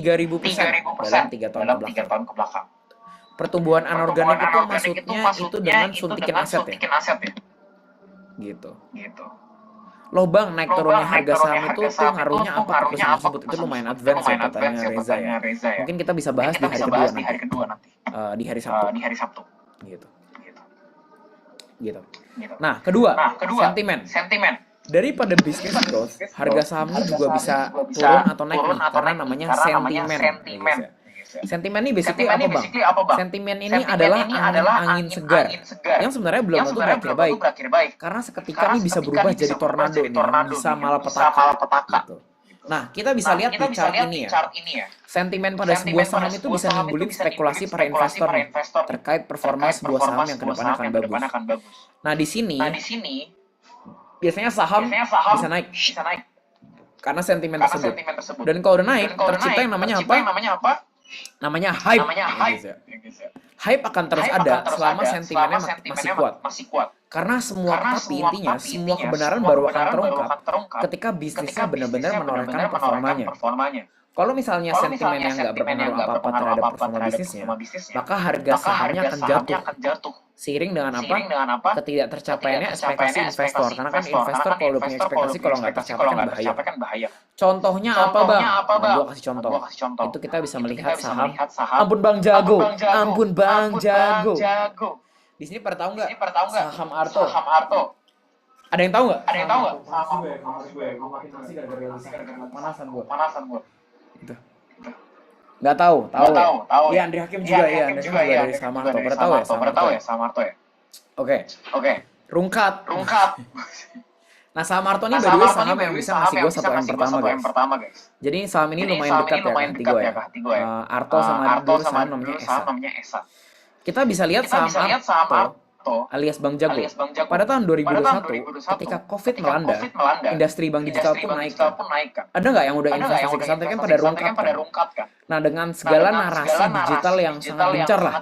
3.000% dalam 3 tahun ke belakang. Pertumbuhan anorganik itu maksudnya itu dengan suntikin aset ya. Gitu. Lobang naik turunnya harga saham itu tuh ngaruhnya apa ke perusahaan tersebut? Itu lumayan advance ya katanya Reza ya. Mungkin kita bisa bahas di hari kedua nanti. Di hari Sabtu. Gitu. Nah, kedua, sentimen. Daripada bisnis growth, harga sahamnya juga bisa turun atau naik nih, karena namanya sentimen. Sentimen ini basically apa bang? Sentimen ini adalah angin segar yang sebenarnya belum tentu berakhir baik, karena seketika ini bisa berubah jadi tornado nih, yang bisa malapetaka gitu. Nah, kita bisa lihat di chart ini ya. Sentimen pada sebuah saham itu bisa nimbulin spekulasi para investor nih, terkait performa sebuah saham yang kedepannya akan bagus. Nah, di sini biasanya saham bisa naik karena sentimen tersebut. Dan kalau udah naik, tercipta yang namanya apa? Namanya hype. Hype akan terus ada selama sentimennya masih kuat. Karena intinya semua kebenaran baru akan terungkap ketika bisnisnya benar-benar menorehkan performanya. Kalau misalnya sentimennya nggak berpengaruh apa-apa terhadap performa bisnisnya, maka harga sahamnya akan jatuh. Seiring dengan apa? Ketidaktercapaiannya ekspektasi investor. Karena kan investor kalau udah punya ekspektasi, kalau nggak tercapai kan bahaya. Contohnya apa bang? Nah, gue kasih contoh. Itu kita bisa melihat saham. Ampun bang jago. Di sini pada tahu nggak? Saham Arto. Ada yang tahu nggak? Panasan gue. Gitu. Nggak tahu. Iya, Andri Hakim juga ya. Andri Hakim juga dari Saham Arto. Pada tahu ya Saham Arto ya? Oke. Rungkat. Nah, Saham Arto ini by the way saham yang bisa ngasih gue 1M pertama guys. Jadi saham ini lumayan dekat ya kah Tigo ya. Arto sama dulu saham namanya Esa. Kita bisa lihat saham Arto alias Bang Jago. Pada tahun 2021, ketika COVID melanda, industri bank digital pun naik kan. Ada nggak yang udah investasi ke sana kan pada rungkat kan? Nah, dengan segala narasi digital yang sangat gencar lah.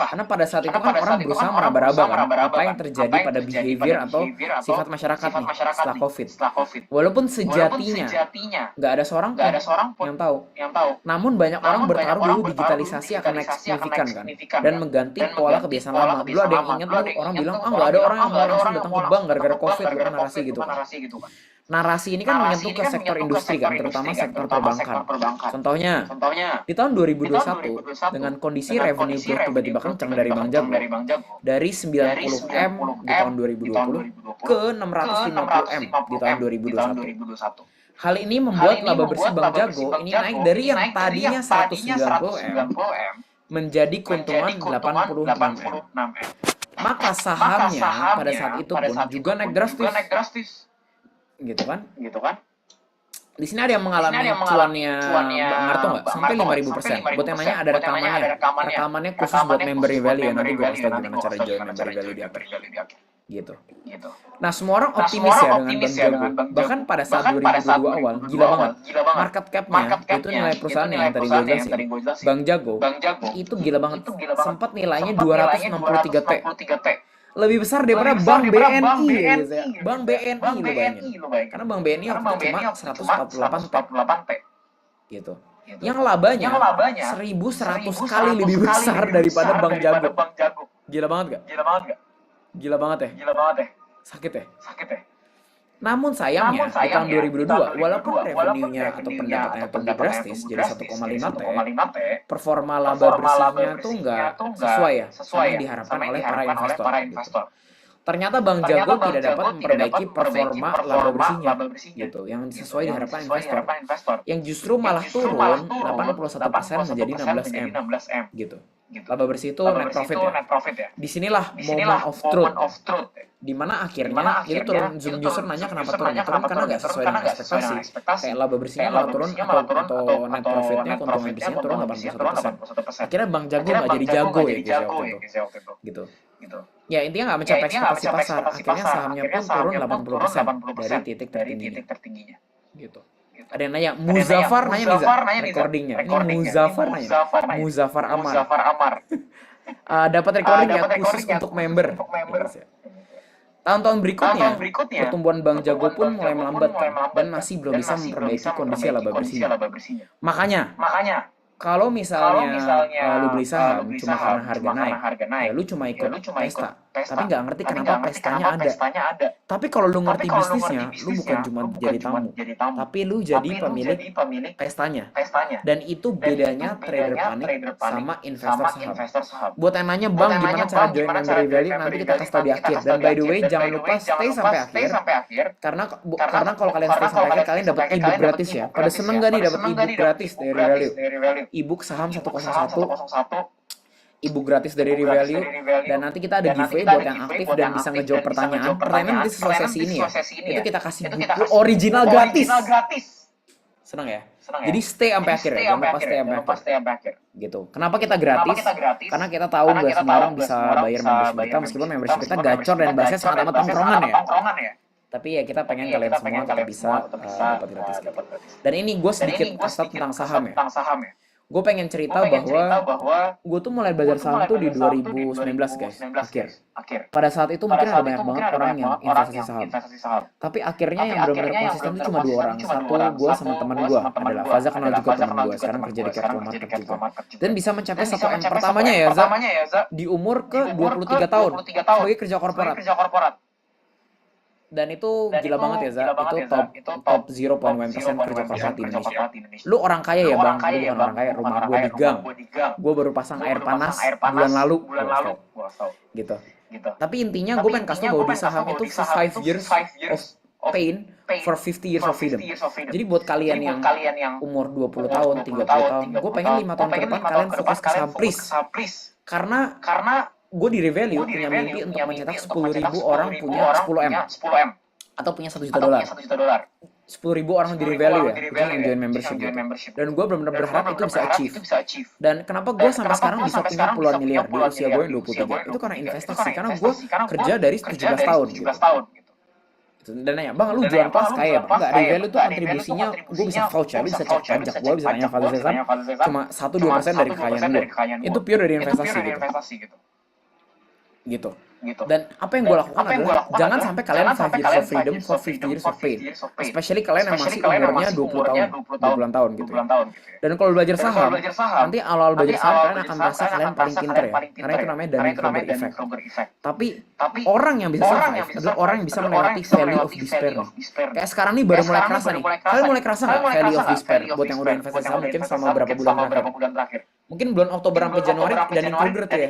Karena pada saat itu kan orang berusaha meraba-raba kan apa yang terjadi pada behavior atau sifat masyarakat nih setelah COVID. Walaupun sejatinya nggak ada seorang pun yang tahu. Namun banyak orang bertaruh dulu digitalisasi akan naik signifikan kan, dan mengganti pola kebiasaan lama. Dulu ada yang ingat dulu orang bilang nggak ada orang yang mau langsung datang ke bank gara-gara COVID, bukan narasi gitu kan. Narasi ini kan menyentuh ke sektor industri kan, terutama sektor perbankan. Contohnya, di tahun 2021, dengan kondisi revenue growth tiba-tiba kencang dari Bang Jago, dari 90M di tahun 2020 ke 650M di tahun 2021. Hal ini membuat laba bersih Bang Jago ini naik dari yang tadinya 190M menjadi keuntungan 86M. Maka sahamnya pada saat itu pun juga naik drastis. Gitu kan? Di sini ada yang mengalami cuannya Bang Arto nggak? Sampai 5.000%. Buat yang nanya ada rekamannya. Rekamannya khusus buat member value ya. Nanti gue kasih tau gimana cara join member value di akhir. Gitu. Nah, semua orang optimis ya dengan Bang Jago. Bahkan pada saat 2022 awal, gila banget. Market cap-nya itu nilai perusahaan yang tadi gue jelasin. Bang Jago itu gila banget. Sempat nilainya 263T. Lebih besar daripada Bank BNI gitu ya. Bank BNI lo bayangin. Karena Bank BNI waktu itu cuma 148T. Gitu. Yang labanya 1.100 kali lebih besar daripada Bank Jago. Gila banget gak? Gila banget ya? Sakit ya? Namun sayangnya di tahun 2022, walaupun revenue-nya atau pendapatannya tumbuh drastis jadi 1,5T, performa laba bersihnya tuh nggak sesuai ya sama yang diharapkan oleh para investor. Gitu. Ternyata Bang Jago tidak dapat memperbaiki performa laba bersihnya gitu, yang sesuai diharapkan investor. Yang justru malah turun 81% menjadi 16M gitu. Laba bersih itu net profit ya. Disinilah moment of truth. Dimana akhirnya itu turun. Zoom user nanya kenapa turun karena nggak sesuai dengan ekspektasi. Kayak laba bersihnya malah turun atau net profitnya, keuntungan bisnisnya turun 81%. Akhirnya Bang Jago nggak jadi jago ya guys waktu itu. Gitu. Ya intinya nggak mencapai ekspektasi pasar. Akhirnya sahamnya pun turun 80% dari titik tertingginya. Gitu. Ada yang nanya, Muzaffar nanya nih recordingnya. Ini Muzaffar nanya. Muzaffar Amar. Dapat recording yang khusus untuk member. Tahun-tahun berikutnya, pertumbuhan Bank Jago pun mulai melambat dan masih belum bisa memperbaiki kondisi laba bersihnya. Makanya, kalau misalnya lu beli saham cuma karena harga naik, ya lu cuma ikut pesta, tapi nggak ngerti kenapa pestanya ada. Tapi kalau lu ngerti bisnisnya, lu bukan cuma jadi tamu, tapi lu jadi pemilik pestanya. Dan itu bedanya trader panik sama investor saham. Buat yang nanya, Bang, gimana cara join Member Value? Nanti kita kasih tau di akhir. Dan by the way, jangan lupa stay sampai akhir. Karena kalau kalian stay sampai akhir, kalian dapat ebook gratis ya. Pada seneng gak nih dapat ebook gratis dari Revalue? Ebook saham 101, ebook gratis dari Revalue, dan nanti kita ada giveaway buat yang aktif dan bisa ngejawab pertanyaan nanti sesuai sesi ini ya. Itu kita kasih buku original gratis. Senang ya? Jadi stay sampai akhir ya, jangan lupa stay sampai akhir. Gitu. Kenapa kita gratis? Karena kita tahu nggak semua orang bisa bayar membership kita, meskipun membership kita gacor dan bahasanya sangat amat tongkrongan ya. Tapi ya kita pengen kalian semua tetap bisa dapat gratis gitu. Dan ini gue sedikit kasih tentang saham ya. Gue pengen cerita bahwa gue tuh mulai belajar saham tuh di 2019 guys, akhir. Pada saat itu mungkin ada banyak banget orang yang investasi saham. Tapi akhirnya yang benar-benar konsisten itu cuma 2 orang. Satu, gue sama teman gue adalah Faza, kenal juga teman gue, sekarang kerja di Capital Market juga. Dan bisa mencapai 1M pertamanya ya, Za, di umur ke 23 tahun sebagai kerja korporat. Dan itu gila banget ya, Za. Itu top 0.1% kerja korporat di Indonesia. Lu orang kaya ya, Bang? Lu bukan orang kaya. Rumah gue di gang. Gue baru pasang air panas bulan lalu. Gitu. Tapi intinya gue pengen kasih bahwa di saham itu 5 years of pain for 50 years of freedom. Jadi buat kalian yang umur 20 tahun, 30 tahun, gue pengen 5 tahun ke depan kalian fokus ke saham, please. Karena gue di Revalue punya mimpi untuk mencetak 10.000 orang punya 10M atau punya $1 juta. 10.000 orang di Revalue ya, itu yang join membership gitu. Dan gue benar-benar berharap itu bisa achieve. Dan kenapa gue sampai sekarang bisa punya puluhan miliar di usia gue yang 23? Itu karena investasi, karena gue kerja dari 17 tahun gitu. Dan nanya, Bang, lu jualan kelas kaya, Bang? Enggak, Revalue tuh kontribusinya, gue bisa vouch ya, lu bisa cek pajak, gue bisa tanya Faza Sesam, cuma 1-2% dari kekayaan gue. Itu pure dari investasi gitu. Dan apa yang gue lakukan adalah jangan sampai kalian 5 years of freedom for 50 years of pain. Especially kalian yang masih umurnya 20 tahun gitu ya. Dan kalau belajar saham, nanti awal-awal belajar saham kalian akan merasa kalian paling pintar ya. Karena itu namanya Dunning-Kruger effect. Tapi orang yang bisa survive adalah orang yang bisa melewati valley of despair nih. Kayak sekarang nih baru mulai kerasa nih. Kalian mulai kerasa nggak valley of despair buat yang udah investasi saham mungkin selama berapa bulan terakhir? Mungkin bulan Oktober sampai Januari Dunning-Kruger tuh ya.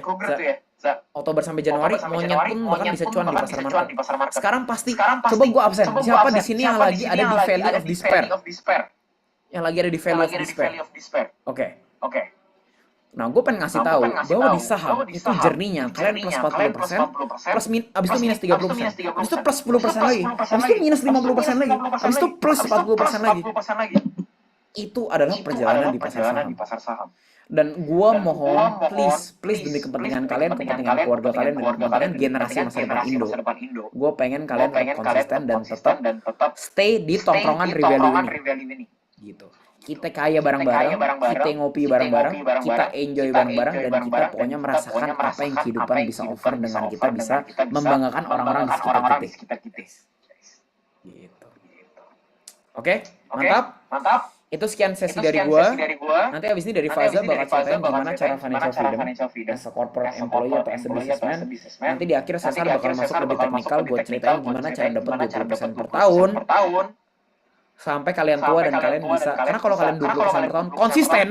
Oktober sampai Januari monyet pun bahkan bisa cuan di pasar market. Sekarang pasti coba gue absen. Siapa di sini yang lagi ada di valley of despair? Yang lagi ada di valley of despair. Oke. Nah, gue pengen ngasih tahu bahwa di saham itu jerninya kalian plus 40%, abis itu minus 30%, abis itu plus 10% lagi, abis itu minus 50% lagi, abis itu plus 40% lagi. Itu adalah perjalanan di pasar saham. Dan gue mohon, please demi kepentingan kalian, kepentingan keluarga kalian, dan kepentingan generasi masa depan Indo, gue pengen kalian tetap konsisten dan tetap stay di tongkrongan Revalue ini. Gitu. Kita kaya bareng-bareng, kita ngopi bareng-bareng, kita enjoy bareng-bareng, dan kita pokoknya merasakan apa yang kehidupan bisa offer dengan kita bisa membanggakan orang-orang di sekitar kita. Gitu. Oke, mantap. Itu sekian sesi dari gua. Nanti abis ini dari Faza bakal ceritain gimana cara financial freedom as a corporate employee atau as a businessman. Nanti di akhir Cesar bakal masuk lebih teknikal buat ceritain gimana cara dapat 20% per tahun sampai kalian tua dan kalian bisa. Karena kalau kalian 20% per tahun konsisten,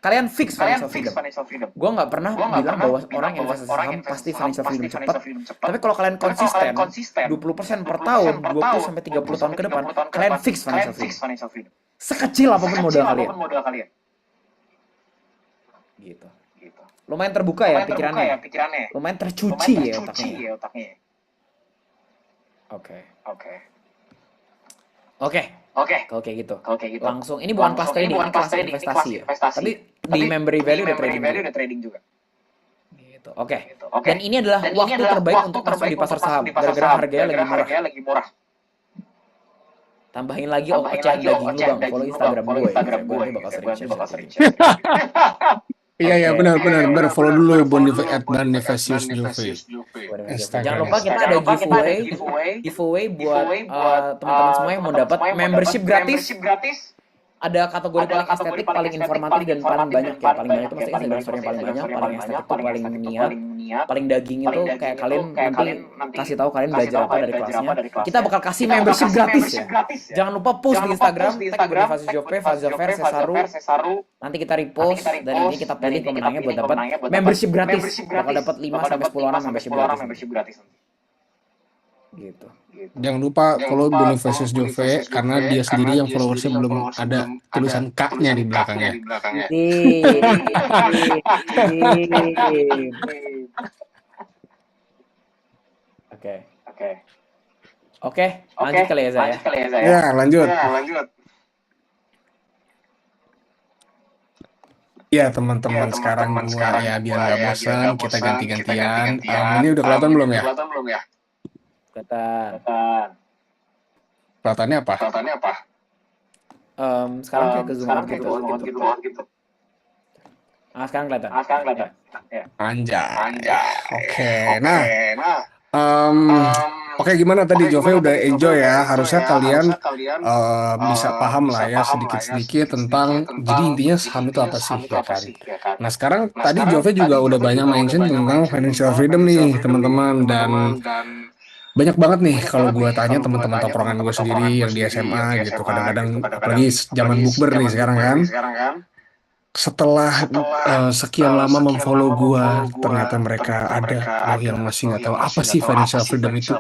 kalian fix financial freedom. Gua nggak pernah bilang bahwa orang yang investasi saham pasti financial freedom cepat. Tapi kalau kalian konsisten 20% per tahun, 20 sampai 30 tahun ke depan, kalian fix financial freedom. Sekecil apapun modal kalian. Gitu. Lumayan terbuka ya pikirannya. Lumayan tercuci ya otaknya. Oke. Kalau kayak gitu. Langsung ini bukan kelas trading, ini kelas investasi ya. Tapi di Member Value udah trading juga. Gitu. Oke. Dan ini adalah waktu terbaik untuk masuk di pasar saham gara-gara harganya lagi murah. Tambahin lagi ocehan daging lu, Bang. Follow Instagram gue ya. Gue nanti bakal sering share. Iya benar. Follow dulu ya Bonifacius Juve. Jangan lupa kita ada giveaway buat teman-teman semua yang mau dapat membership gratis. Ada kategori paling estetik, paling informatif, dan paling banyak ya. Paling banyak itu maksudnya Instagram story yang paling banyak, paling estetik itu paling niat, paling daging itu kayak kalian nanti kasih tahu kalian belajar apa dari kelasnya. Kita bakal kasih membership gratis ya. Jangan lupa post di Instagram, tag gue di Fazil Jope, Fazil Ver, Cesaru. Nanti kita repost dan ini kita pilih pemenangnya buat dapat membership gratis. Bakal dapat 5 sampai 10 orang membership gratis. Gitu. Jangan lupa follow Bonifacius Jove karena dia sendiri yang followersnya belum ada tulisan K-nya di belakangnya. Oke, lanjut kali ya saya. Ya, lanjut. Ya teman-teman, sekarang gua ya biar nggak bosan kita ganti-gantian. Ini udah kelihatan belum ya? Kelihatannya apa? Sekarang kayak ke zoom out gitu. Sekarang kelihatan. Anjay. Oke. Nah, oke, gimana tadi Jove udah enjoy ya? Harusnya kalian bisa paham lah ya sedikit-sedikit tentang jadi intinya saham itu apa sih ya kan? Nah sekarang tadi Jove juga udah banyak mention tentang financial freedom nih teman-teman, dan banyak banget nih kalau gue tanya teman-teman tongkrongan gue sendiri yang di SMA gitu, kadang-kadang apalagi zaman bukber nih sekarang kan, setelah sekian lama memfollow gua, ternyata mereka ada loh yang masih nggak tahu apa sih financial freedom itu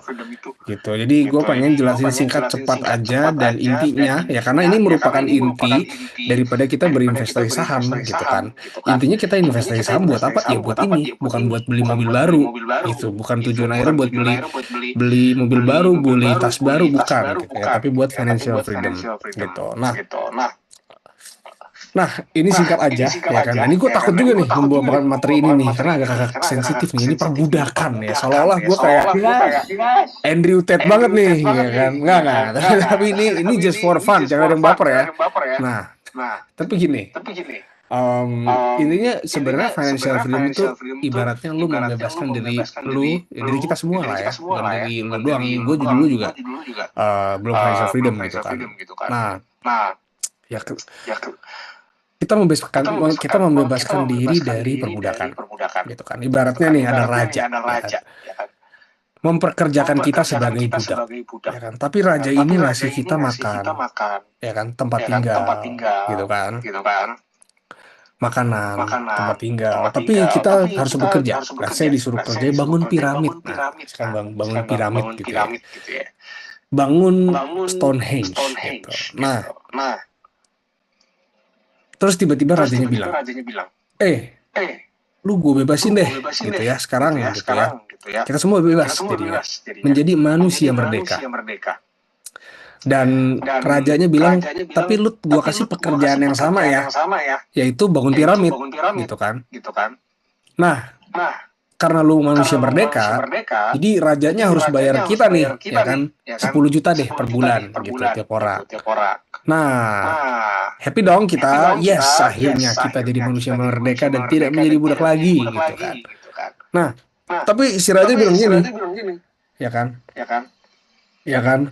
gitu. Jadi gue pengen jelasin singkat cepat aja dan intinya ya, karena ini merupakan inti daripada kita berinvestasi saham gitu kan. Intinya kita investasi saham buat apa? Ya buat ini, bukan buat beli mobil baru itu, bukan tujuan akhirnya buat beli mobil baru, beli tas baru, bukan gitu ya, tapi buat financial freedom gitu. Nah, ini singkat aja ya kan. Nah, ini gue takut juga nih membawakan materi ini nih karena agak sensitif nih. Ini perbudakan ya. Seolah-olah gue kayak Andrew Tate banget nih, ya kan? Enggak. Tapi ini just for fun, jangan ada yang baper ya. Nah, tapi gini. Intinya sebenarnya financial freedom itu ibaratnya lu membebaskan dari kita semua lah ya. Bukan dari lu doang. Gue dulu juga belum financial freedom gitu kan. Nah, ya kita membebaskan diri dari perbudakan gitu kan. Ibaratnya nih ada raja ya kan? Memperkerjakan kita sebagai budak ya kan, tapi raja ini ngasih kita makan ya kan, tempat tinggal gitu kan, makanan, tempat tinggal, tapi kita harus bekerja. Nah, saya disuruh kerja bangun piramid. Nah, sekarang bangun piramid gitu ya, bangun Stonehenge gitu. Nah, terus tiba-tiba rajanya bilang, lu gue bebasin deh gitu ya sekarang gitu ya. Kita semua bebas jadinya, menjadi manusia merdeka. Dan rajanya bilang, tapi lu gue kasih pekerjaan yang sama ya, yaitu bangun piramid gitu kan. Nah, karena lu manusia merdeka, jadi rajanya harus bayar kita nih ya kan 10 juta deh per bulan gitu tiap orang. Nah, happy dong kita, yes, akhirnya kita jadi manusia merdeka dan tidak menjadi budak lagi gitu kan. Nah, tapi si raja bilang gini, ya kan,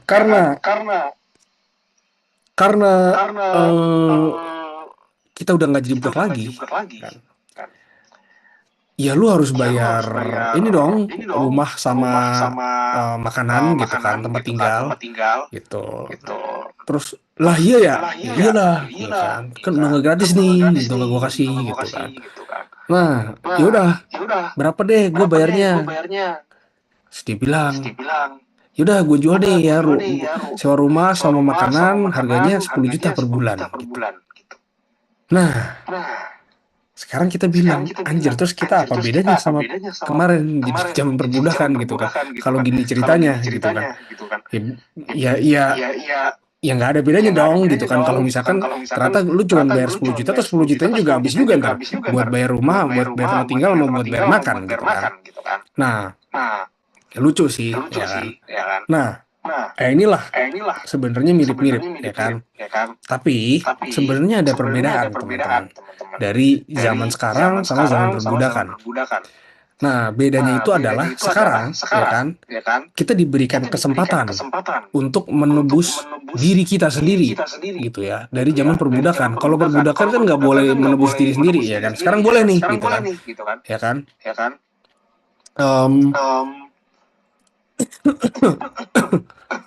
karena kita udah nggak jadi budak lagi kan. Ya lu harus bayar ini dong, rumah sama makanan gitu kan, tempat tinggal gitu. Terus lah iyalah gitu kan udah nggak gratis nih gitu, nggak gua kasih gitu kan. Nah yaudah berapa deh gue bayarnya. Terus dia bilang yaudah gue jual deh ya sewa rumah sama makanan harganya 10 juta per bulan gitu. Nah sekarang kita bilang, anjir, terus kita apa bedanya sama kemarin jadi zaman perbudakan gitu kan? Kalau gini ceritanya gitu kan? Ya nggak ada bedanya dong gitu kan. Kalau misalkan ternyata lu cuma bayar 10 juta, terus 10 jutanya juga habis juga ntar buat bayar rumah, buat bayar tempat tinggal, mau buat bayar makan gitu kan. Nah, ya lucu sih, ya kan. Nah, inilah sebenarnya mirip-mirip ya kan. Tapi sebenarnya ada perbedaan teman-teman dari zaman sekarang sama zaman perbudakan. Nah, bedanya itu adalah sekarang, ya kan, kita diberikan kesempatan untuk menebus diri kita sendiri, gitu ya, dari zaman perbudakan. Kalau perbudakan kan nggak boleh menebus diri sendiri, ya kan. Sekarang boleh nih, gitu kan, ya kan. Em,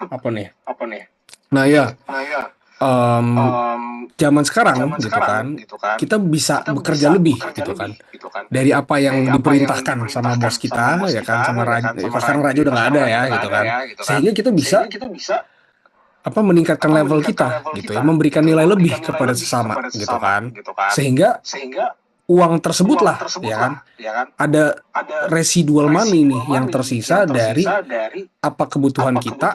apa nih? Nah ya, em, zaman sekarang, gitu kan, kita bisa bekerja lebih, gitu kan, dari apa yang diperintahkan sama bos kita, ya kan, sama raja. Kalau sekarang raja udah nggak ada ya, gitu kan. Sehingga kita bisa apa meningkatkan level kita, gitu ya, memberikan nilai lebih kepada sesama, gitu kan. Sehingga uang tersebutlah, ya kan, ada residual money nih yang tersisa dari apa kebutuhan kita,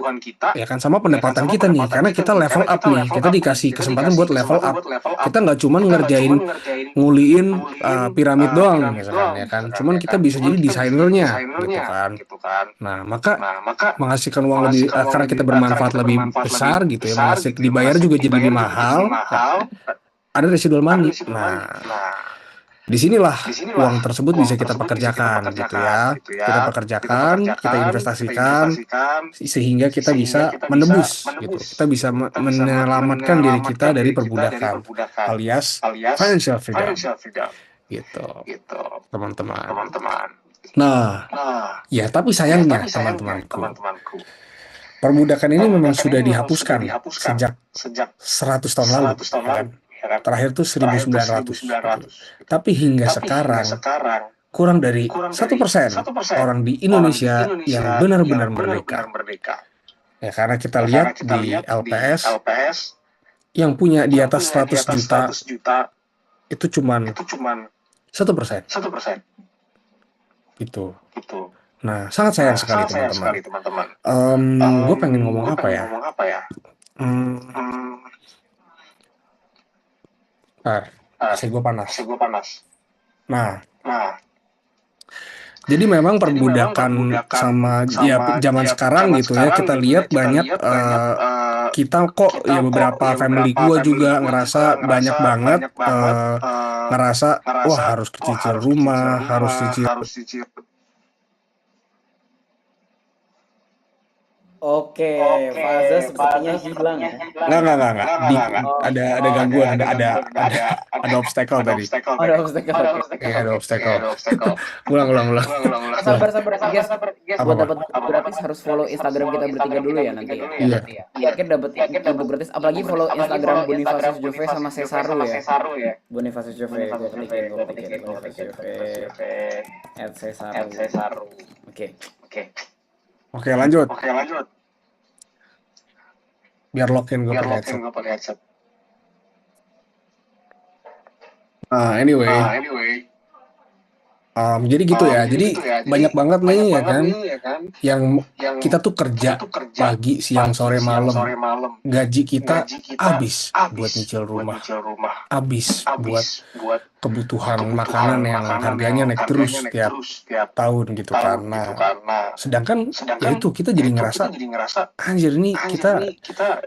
ya kan, sama pendapatan kita nih, karena kita level up nih, kita dikasih kesempatan buat level up. Kita nggak cuma ngerjain nguliin piramid doang, misalkan, ya kan, cuman kita bisa jadi desainernya, gitu kan. Nah, maka menghasilkan uang lebih, karena kita bermanfaat lebih besar, gitu ya, dibayar juga jadi lebih mahal, ada residual money. Nah, disinilah uang tersebut bisa kita pekerjakan, gitu ya. Kita pekerjakan, kita investasikan, sehingga kita bisa menebus, gitu. Kita bisa menyelamatkan diri kita dari perbudakan, alias financial freedom, gitu, teman-teman. Nah, ya tapi sayangnya, teman-temanku, perbudakan ini memang sudah dihapuskan sejak 100 tahun lalu, ya kan? Terakhir tuh 1900, gitu. Tapi hingga sekarang kurang dari 1% orang di Indonesia yang benar-benar merdeka. Ya, karena kita lihat di LPS yang punya di atas 100 juta itu cuman 1%. Itu. Nah, sangat sayang sekali, teman-teman. Gue pengen ngomong apa ya? Kasih gue panas. Nah, jadi memang perbudakan sama ya zaman sekarang, gitu ya, kita lihat banyak kita kok ya beberapa family gue juga ngerasa banyak banget ngerasa wah harus cicil rumah, harus cicil. Oke, fase sepertinya hilang ya. Nggak. Ada gangguan, ada obstacle tadi. Oh, ada obstacle. Iya, ada obstacle. Ulang. Sabar, guys. Apa? Buat dapat buku gratis harus follow Instagram kita bertiga dulu ya nanti ya. Iya. Yakin dapat buku gratis, apalagi follow Instagram Bonifacius Jove sama Cesaru ya. Bonifacius Jove, gue ketikin Bonifacius Jove @Cesaru. Oke, lanjut. Biar login gue pakai headset. Anyway. Jadi gitu ya. Jadi banyak banget nih, ya kan, yang kita tuh kerja pagi, siang, sore, malam. Gaji kita habis buat nyicil rumah, habis buat kebutuhan makanan yang harganya naik terus tiap tahun, gitu kan. Nah, sedangkan ya itu kita jadi ngerasa anjir, ini kita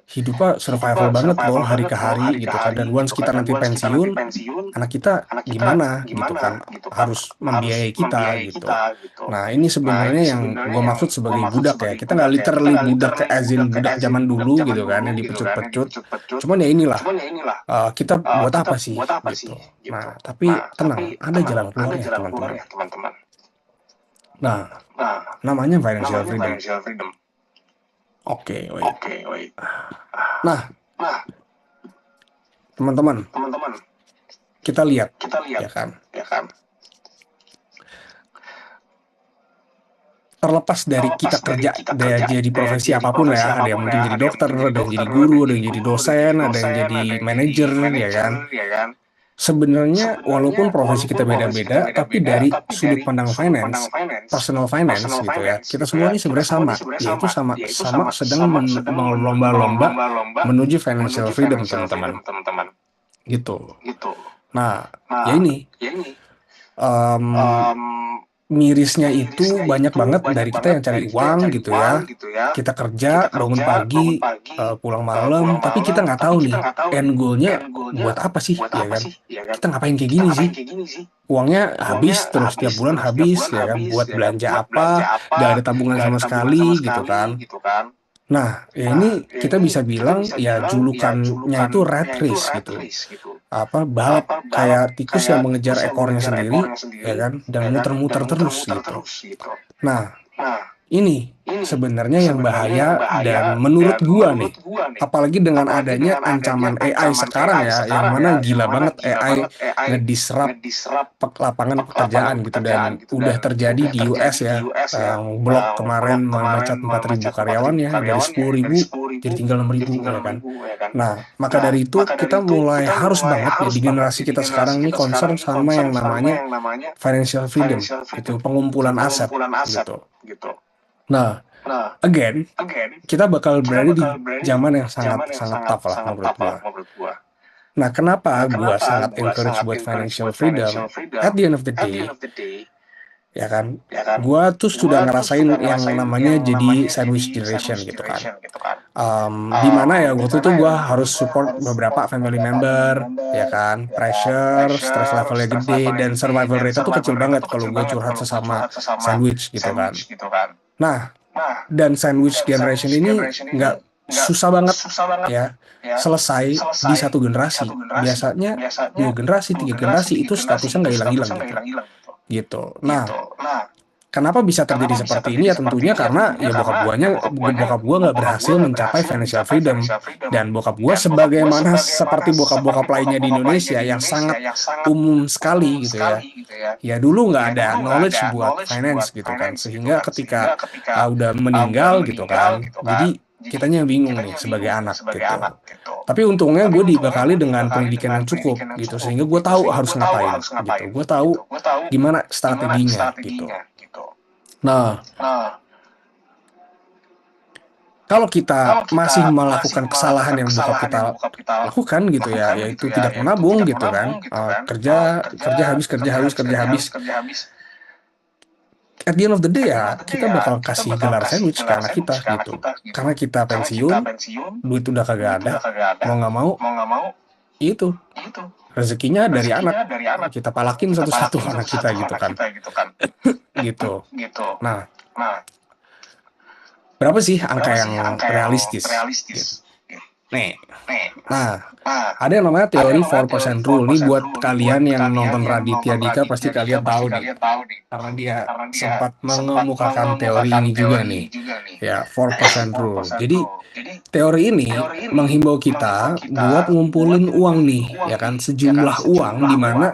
hidupnya survival banget loh hari ke hari, gitu kan. Dan once kita nanti pensiun, anak kita gimana, gitu kan, harus membiayai kita, gitu. Nah, ini sebenarnya yang gue maksud sebagai budak ya. Kita nggak literally budak ke azin budak zaman dulu, gitu kan, yang dipecut-pecut. Cuman ya inilah, kita buat apa sih, gitu. Nah, tapi tenang, ada jalan keluarnya, teman-teman. Nah, namanya financial freedom. Oke, wait. Nah, teman-teman, kita lihat, ya kan, terlepas dari kita kerja jadi profesi apapun lah ya, ada yang mungkin jadi dokter, ada yang jadi guru, ada yang jadi dosen, ada yang jadi manajer, ya kan. Sebenarnya walaupun profesi kita beda-beda, tapi dari sudut pandang finance, personal finance, gitu ya, kita semua ini sebenarnya sama, yaitu sama sedang berlomba-lomba menuju financial freedom, teman-teman. Gitu. Nah, ya ini mirisnya itu banyak banget dari kita yang cari uang gitu ya. Kita kerja, bangun pagi, pulang malam, tapi kita nggak tahu nih end goal-nya buat apa sih, ya kan? Kita ngapain kayak gini sih? Uangnya habis terus tiap bulan habis, ya kan? Buat belanja apa? Gak ada tabungan sama sekali gitu kan? Nah, ya ini kita bisa bilang ya julukannya itu rat race gitu. Apa balap kayak tikus yang mengejar ekornya sendiri, ya kan? Dan muter-muter terus gitu. Nah, ini sebenarnya yang bahaya dan menurut gua nih, apalagi dengan adanya ancaman AI sekarang ya, yang mana gila banget AI ngedisrupt lapangan pekerjaan gitu dan udah terjadi di US ya. Blog kemarin memecat 4.000 karyawannya dari 10.000 jadi tinggal 6.000 ya kan. Nah, maka dari itu kita mulai harus banget ya di generasi kita sekarang ini concern sama yang namanya financial freedom, itu pengumpulan aset gitu. Nah, again, kita bakal berada di zaman yang sangat sangat tough lah menurut gua. Nah, kenapa gua sangat encourage buat financial freedom? At the end of the day, ya kan, gua tuh sudah ngerasain yang namanya jadi sandwich generation gitu kan. Di mana ya waktu itu gua harus support beberapa family member, ya kan, pressure, stress levelnya gede, dan survival rate tuh kecil banget kalau gua curhat sesama sandwich gitu kan. Nah, dan sandwich generation ini nggak susah banget ya selesai di satu generasi. Biasanya 2 generasi, 3 generasi itu statusnya nggak hilang-hilang gitu. Nah, kenapa bisa terjadi seperti ini ya tentunya karena ya bokap gua nggak berhasil mencapai financial freedom, dan bokap gua sebagaimana seperti bokap-bokap lainnya di Indonesia yang sangat umum sekali gitu ya. Ya dulu nggak ada knowledge buat finance gitu kan, sehingga ketika udah meninggal gitu kan, jadi kitanya yang bingung nih sebagai anak gitu. Tapi untungnya gue dibekali dengan pendidikan yang cukup gitu, sehingga gue tahu harus ngapain gitu. Gue tahu gimana strateginya gitu. Nah, kalau kita masih melakukan kesalahan yang bokap kita lakukan gitu ya, yaitu tidak menabung gitu kan, kerja habis. At the end of the day ya, kita bakal kasih gelar sandwich ke anak kita gitu. Karena kita pensiun, duit udah kagak ada, mau nggak mau, itu rezekinya dari anak. Kita palakin satu-satu anak kita gitu kan. Gitu. Nah, berapa sih angka yang realistis? Gitu. Nih, nah, ada yang namanya teori 4% rule. Nih buat kalian yang nonton Raditya Dika pasti kalian tahu nih. Karena dia sempat mengemukakan teori ini juga nih. Ya, 4% rule. Jadi, teori ini menghimbau kita buat ngumpulin uang nih, ya kan, sejumlah uang di mana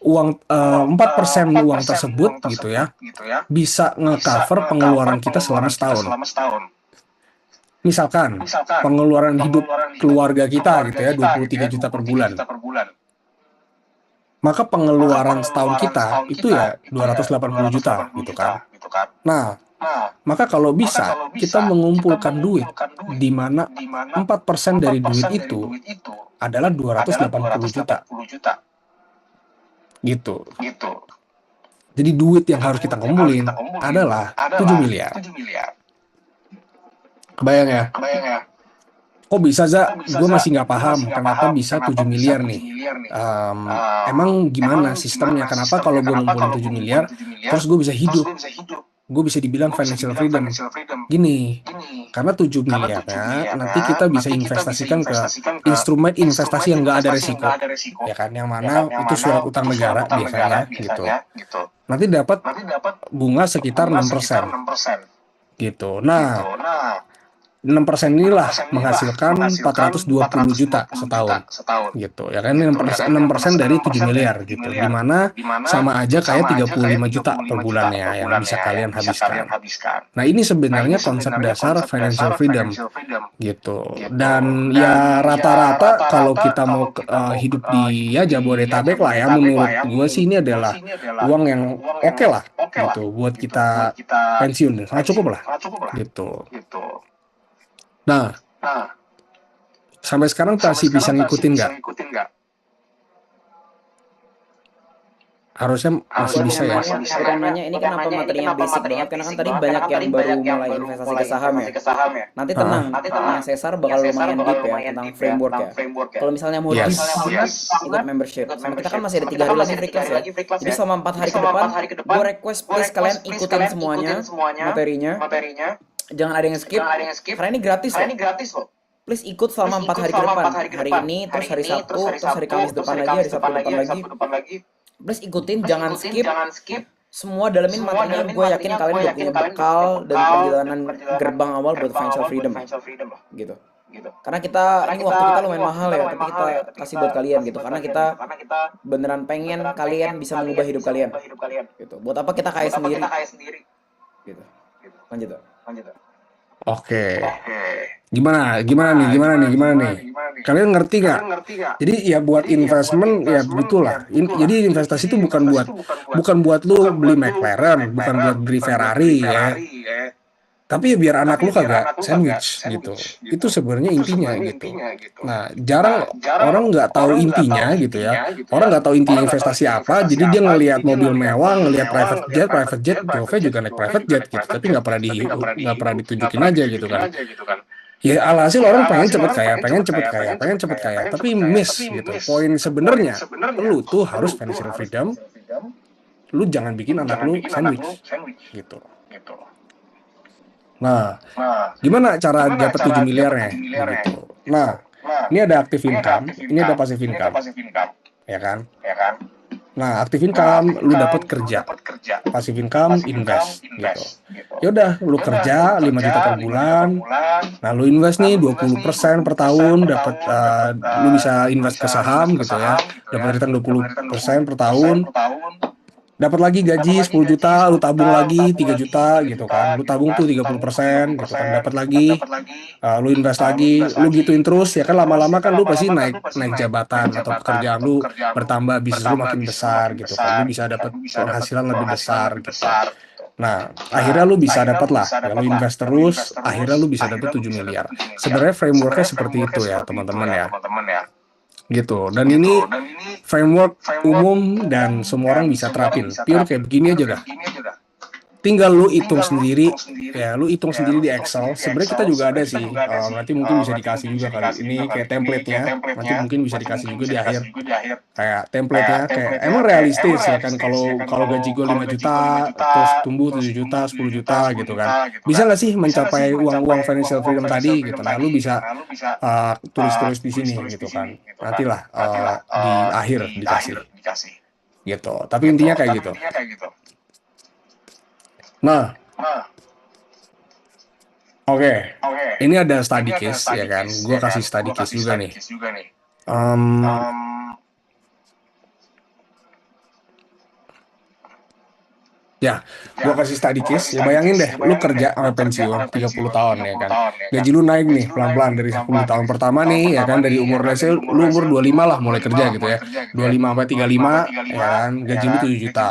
uang 4% uang tersebut gitu ya bisa nge-cover pengeluaran kita selama setahun. Misalkan pengeluaran hidup keluarga kita gitu ya 23 juta per bulan. Maka pengeluaran setahun kita itu ya 280 juta gitu kan. Nah, maka kalau bisa kita mengumpulkan duit di mana 4% dari duit itu adalah 280 juta. Gitu. Jadi duit yang harus kita kumpulin adalah 7 miliar. Kebayang ya? Kok bisa, Za? Gue masih nggak paham kenapa bisa 7 miliar nih. Emang gimana sistemnya? Kenapa kalau gue ngumpulin 7 miliar, terus gue bisa hidup? Gue bisa dibilang financial freedom. Gini, karena 7 miliarnya nanti kita bisa investasikan ke instrumen investasi yang nggak ada resiko. Ya kan, yang mana itu surat utang negara biasanya gitu. Nanti dapat bunga sekitar 6%. Gitu. Nah, 6% inilah menghasilkan 420 juta setahun gitu ya kan, 6% dari 7 miliar gitu, dimana sama aja kayak 35 juta per bulannya yang bisa kalian habiskan. Nah, ini sebenarnya konsep dasar financial freedom gitu, dan ya rata-rata kalau kita mau hidup di ya Jabodetabek lah ya, menurut gue sih ini adalah uang yang oke lah gitu buat kita pensiun, sangat cukup lah gitu. Nah, sampai sekarang masih bisa ngikutin nggak? harusnya masih Buat bisa yang ya. nanya ini kenapa materinya basic banget, karena kan tadi banyak yang baru mulai investasi ke saham ya. Nanti tenang, Ah, punya Cesar bakal lumayan deep ya tentang framework ya. Kalau misalnya mau deep yes. banget, ikut membership. Sama kita kan masih ada 3 hari lagi free class ya. Jadi selama 4 hari ke depan, gue request please kalian ikutin semuanya materinya. Jangan ada yang skip, karena ini gratis loh. Please ikut selama 4 hari ke depan. Hari ini, terus hari Sabtu, terus hari Kamis depan lagi, hari Sabtu depan lagi. Please ikutin, jangan skip. Semua dalemin materinya, gue yakin kalian udah punya bekal dan perjalanan gerbang awal buat financial freedom gitu. Karena ini waktu kita lumayan mahal ya, tapi kita kasih buat kalian gitu. Karena kita beneran pengen kalian bisa mengubah hidup kalian gitu. Buat apa kita kaya sendiri gitu. Lanjut tuh. Oke. Gimana nih? Kalian ngerti nggak? Jadi ya buat investment ya begitulah. Jadi investasi itu bukan buat lu beli McLaren, bukan buat beli Ferrari ya. Tapi ya biar anak lu kagak sandwich gitu. Itu sebenarnya intinya gitu. Nah, jarang orang nggak tahu intinya gitu ya. Orang nggak tahu inti investasi apa, jadi dia ngelihat mobil mewah, ngelihat private jet, Jove juga naik private jet gitu. Tapi nggak pernah ditunjukin aja gitu kan. Ya alhasil orang pengen cepet kaya, tapi miss gitu. Poin sebenarnya, lu tuh harus financial freedom. Lu jangan bikin anak lu sandwich gitu. Nah, gimana cara dapat 7 miliarnya? Gitu. Nah, ini ada active income, ini ada passive income, ya kan? Nah, active income lu dapat kerja, passive income invest, gitu. Yaudah, lu kerja 5 juta per bulan, nah lu invest nih 20% per tahun, dapat lu bisa invest ke saham gitu ya, dapat return 20% per tahun. Dapat lagi gaji 10 juta, lu tabung lagi 3 juta gitu kan. Lu tabung tuh 30% gitu kan. Dapat lagi, lu invest lagi, lu gituin terus ya kan lama-lama kan lu pasti naik jabatan atau pekerjaan lu bertambah, bisnis lu makin besar gitu kan. Lu bisa dapat penghasilan lebih besar gitu. Nah, akhirnya lu bisa dapat lah, ya lu invest terus, akhirnya lu bisa dapat 7 miliar. Sebenarnya frameworknya seperti itu ya, teman-teman ya. Gitu. Dan ini framework umum dan semua orang bisa terapin. Pure kayak begini aja dah. Tinggal lu hitung sendiri, ya lu hitung sendiri di Excel. Sebenarnya kita juga ada sih, nanti mungkin bisa dikasih juga kali. Ini kayak template-nya, nanti mungkin bisa dikasih juga di akhir. Kayak template-nya, kayak emang realistis ya kan, kalau gaji gue 5 juta, terus tumbuh 7 juta, 10 juta gitu kan. Bisa nggak sih mencapai uang financial freedom tadi gitu. Nah, lu bisa tulis-tulis di sini gitu kan. Nantilah di akhir dikasih. Gitu. Tapi intinya kayak gitu. Nah, oke. Ini ada study case ya kan. Gue kasih study case juga nih. Ya, gue kasih study case. Ya bayangin deh, lu kerja sampai pensiun 30 tahun ya kan. Gaji lu naik nih pelan-pelan dari 10 tahun pertama nih ya kan, dari umur lu umur 25 lah mulai kerja gitu ya. 25 sampai 35 ya kan, gaji lu 7 juta.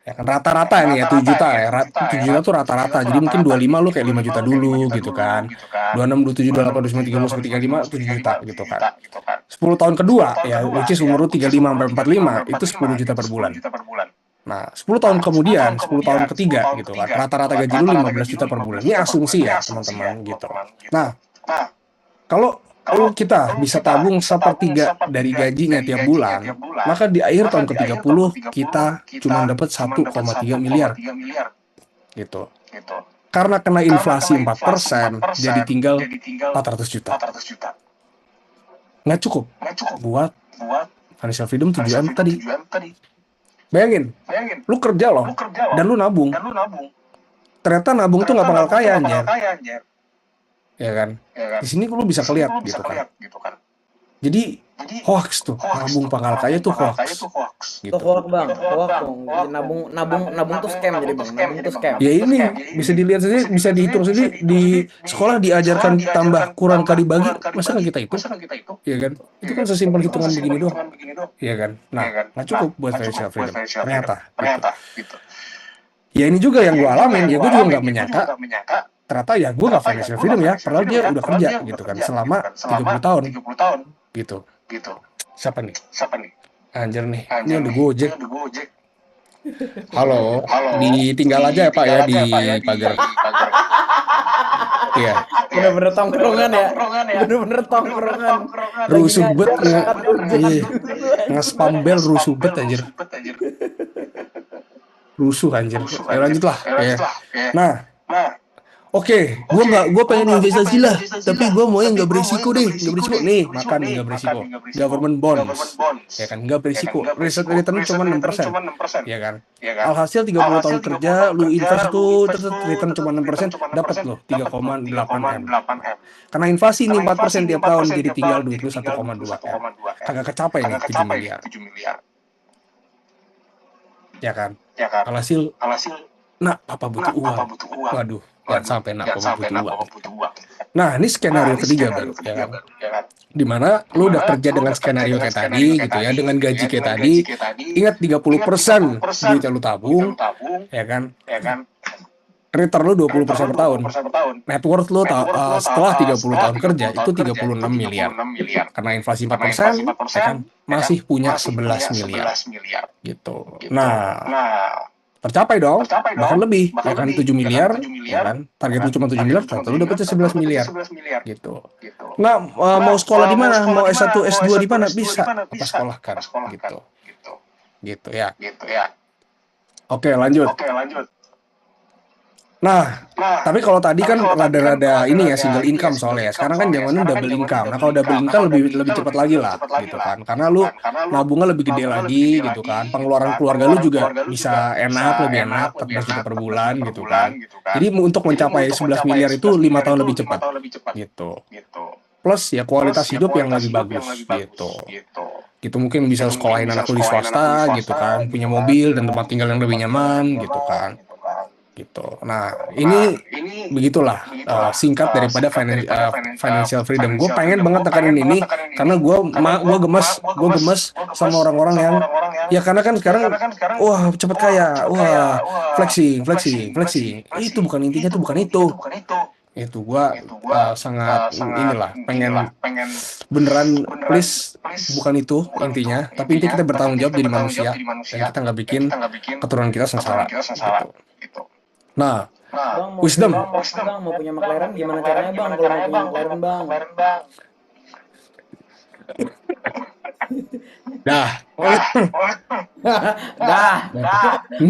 Ya kan rata-rata nih ya 7 juta ya. 7 juta tuh rata-rata. Jadi mungkin 25 lu kayak 5 juta dulu gitu kan. 26, 27, 28, 29, 30 sampai 35 7 juta gitu kan. 10 tahun kedua ya, which is umur lu 35 sampai 45 itu 10 juta per bulan. Nah, 10 tahun kemudian, 10 tahun ketiga gitu kan. Rata-rata gaji lu 15 juta per bulan. Ini asumsi ya, teman-teman gitu. Nah, kalau kita bisa tabung sepertiga dari gajinya tiap bulan, maka di akhir tahun ke-30 kita cuma dapat 1,3 miliar. Gitu. Karena kena inflasi 4%, jadi tinggal 400 juta. Nggak cukup buat financial freedom tujuan tadi. Bayangin, lu kerja loh, dan lu nabung. Ternyata nabung tuh nggak bakal kaya, anjir. Ya kan? Di sini lu bisa kelihat gitu kan. Jadi hoax tuh, nabung pangkal kaya tuh hoax. Gitu. Hoax bang, hoax bang. Nabung tuh scam jadi bang. Nabung tuh scam. Ya ini bisa dilihat sendiri, bisa dihitung sendiri. Di sekolah diajarkan tambah kurang kali bagi, masa nggak kita hitung? Iya kan? Itu kan sesimpel hitungan begini doang. Iya kan? Nah, nggak cukup buat financial freedom. Ternyata. Gitu. Ya ini juga yang gue alamin, ya gue juga nggak menyangka. Ternyata ya gue nggak financial freedom ya, padahal dia udah kerja gitu kan selama 30 tahun. Gitu. Siapa nih? Anjir nih, ini udah Gojek. Halo, ditinggal aja ya Pak ya di pagar. Iya, Bener-bener tongkrongan ya. Bener-bener tongkrongan. Lagi rusuh bet nggak? hujan Iya, duluan. nge-spam bel rusuh bet anjir. Rusuh anjir. Ayo lanjut lah. Ya. Nah, oke, gue pengen investasi lah, tapi gue mau yang nggak berisiko deh, nggak berisiko nih, makan nih nggak berisiko, government bonds, ya kan nggak berisiko, return cuma 6%, ya kan. Alhasil 30 tahun kerja, lu invest itu terus return cuma 6%, dapat lo 3,8 M. Karena inflasi ini 4% tiap tahun, jadi tinggal duit lu 1,2 M. Kagak kecapai nih 7 miliar, ya kan. Alhasil, nak papa butuh uang. Waduh, jangan sampai nak papa butuh uang. Nah, ini skenario ketiga baru, ya kan. Dimana lu udah kerja dengan skenario kayak tadi, gitu ya, dengan gaji kayak tadi. Ingat 30% duit yang lu tabung, ya kan. Return lu 20% per tahun. Net worth lu setelah 30 tahun kerja itu 36 miliar. Karena inflasi 4%, ya kan, masih punya 11 miliar. Gitu. Nah, tercapai dong, bahkan lebih, ya kan 7 miliar, ya kan, target lu cuma 7 miliar, ternyata lu dapetnya 11 miliar, gitu. Nah, mau sekolah di mana, mau S1, S2 di mana, bisa, apa sekolahkan, gitu ya. Oke, lanjut. Nah, tapi kalau tadi kan rada-rada ini ya single income soalnya ya. Sekarang kan zamannya double income. Nah, kalau double income lebih cepat lagi lah, gitu kan. Karena lu nabungnya lebih gede lagi, gitu kan. Pengeluaran keluarga lu juga bisa lebih enak, 14 juta per bulan, gitu kan. Jadi untuk mencapai 11 miliar itu 5 tahun lebih cepat, gitu. Plus ya kualitas hidup yang lebih bagus, gitu. Gitu mungkin bisa sekolahin anak lu di swasta, gitu kan. Punya mobil dan tempat tinggal yang lebih nyaman, gitu kan. Gitu. Nah, ini begitulah singkat daripada financial freedom. Gue pengen banget tekanin ini karena gue gemes sama orang-orang yang ya karena kan sekarang wah cepet kaya, wah flexing. Itu bukan intinya, tuh bukan itu. Itu gue sangat inilah pengen beneran please bukan itu intinya, tapi intinya kita bertanggung jawab jadi manusia dan kita nggak bikin keturunan kita sengsara gitu. Nah, Bang wisdom. mau punya McLaren gimana caranya bang? Kalau mau punya McLaren bang. Dah.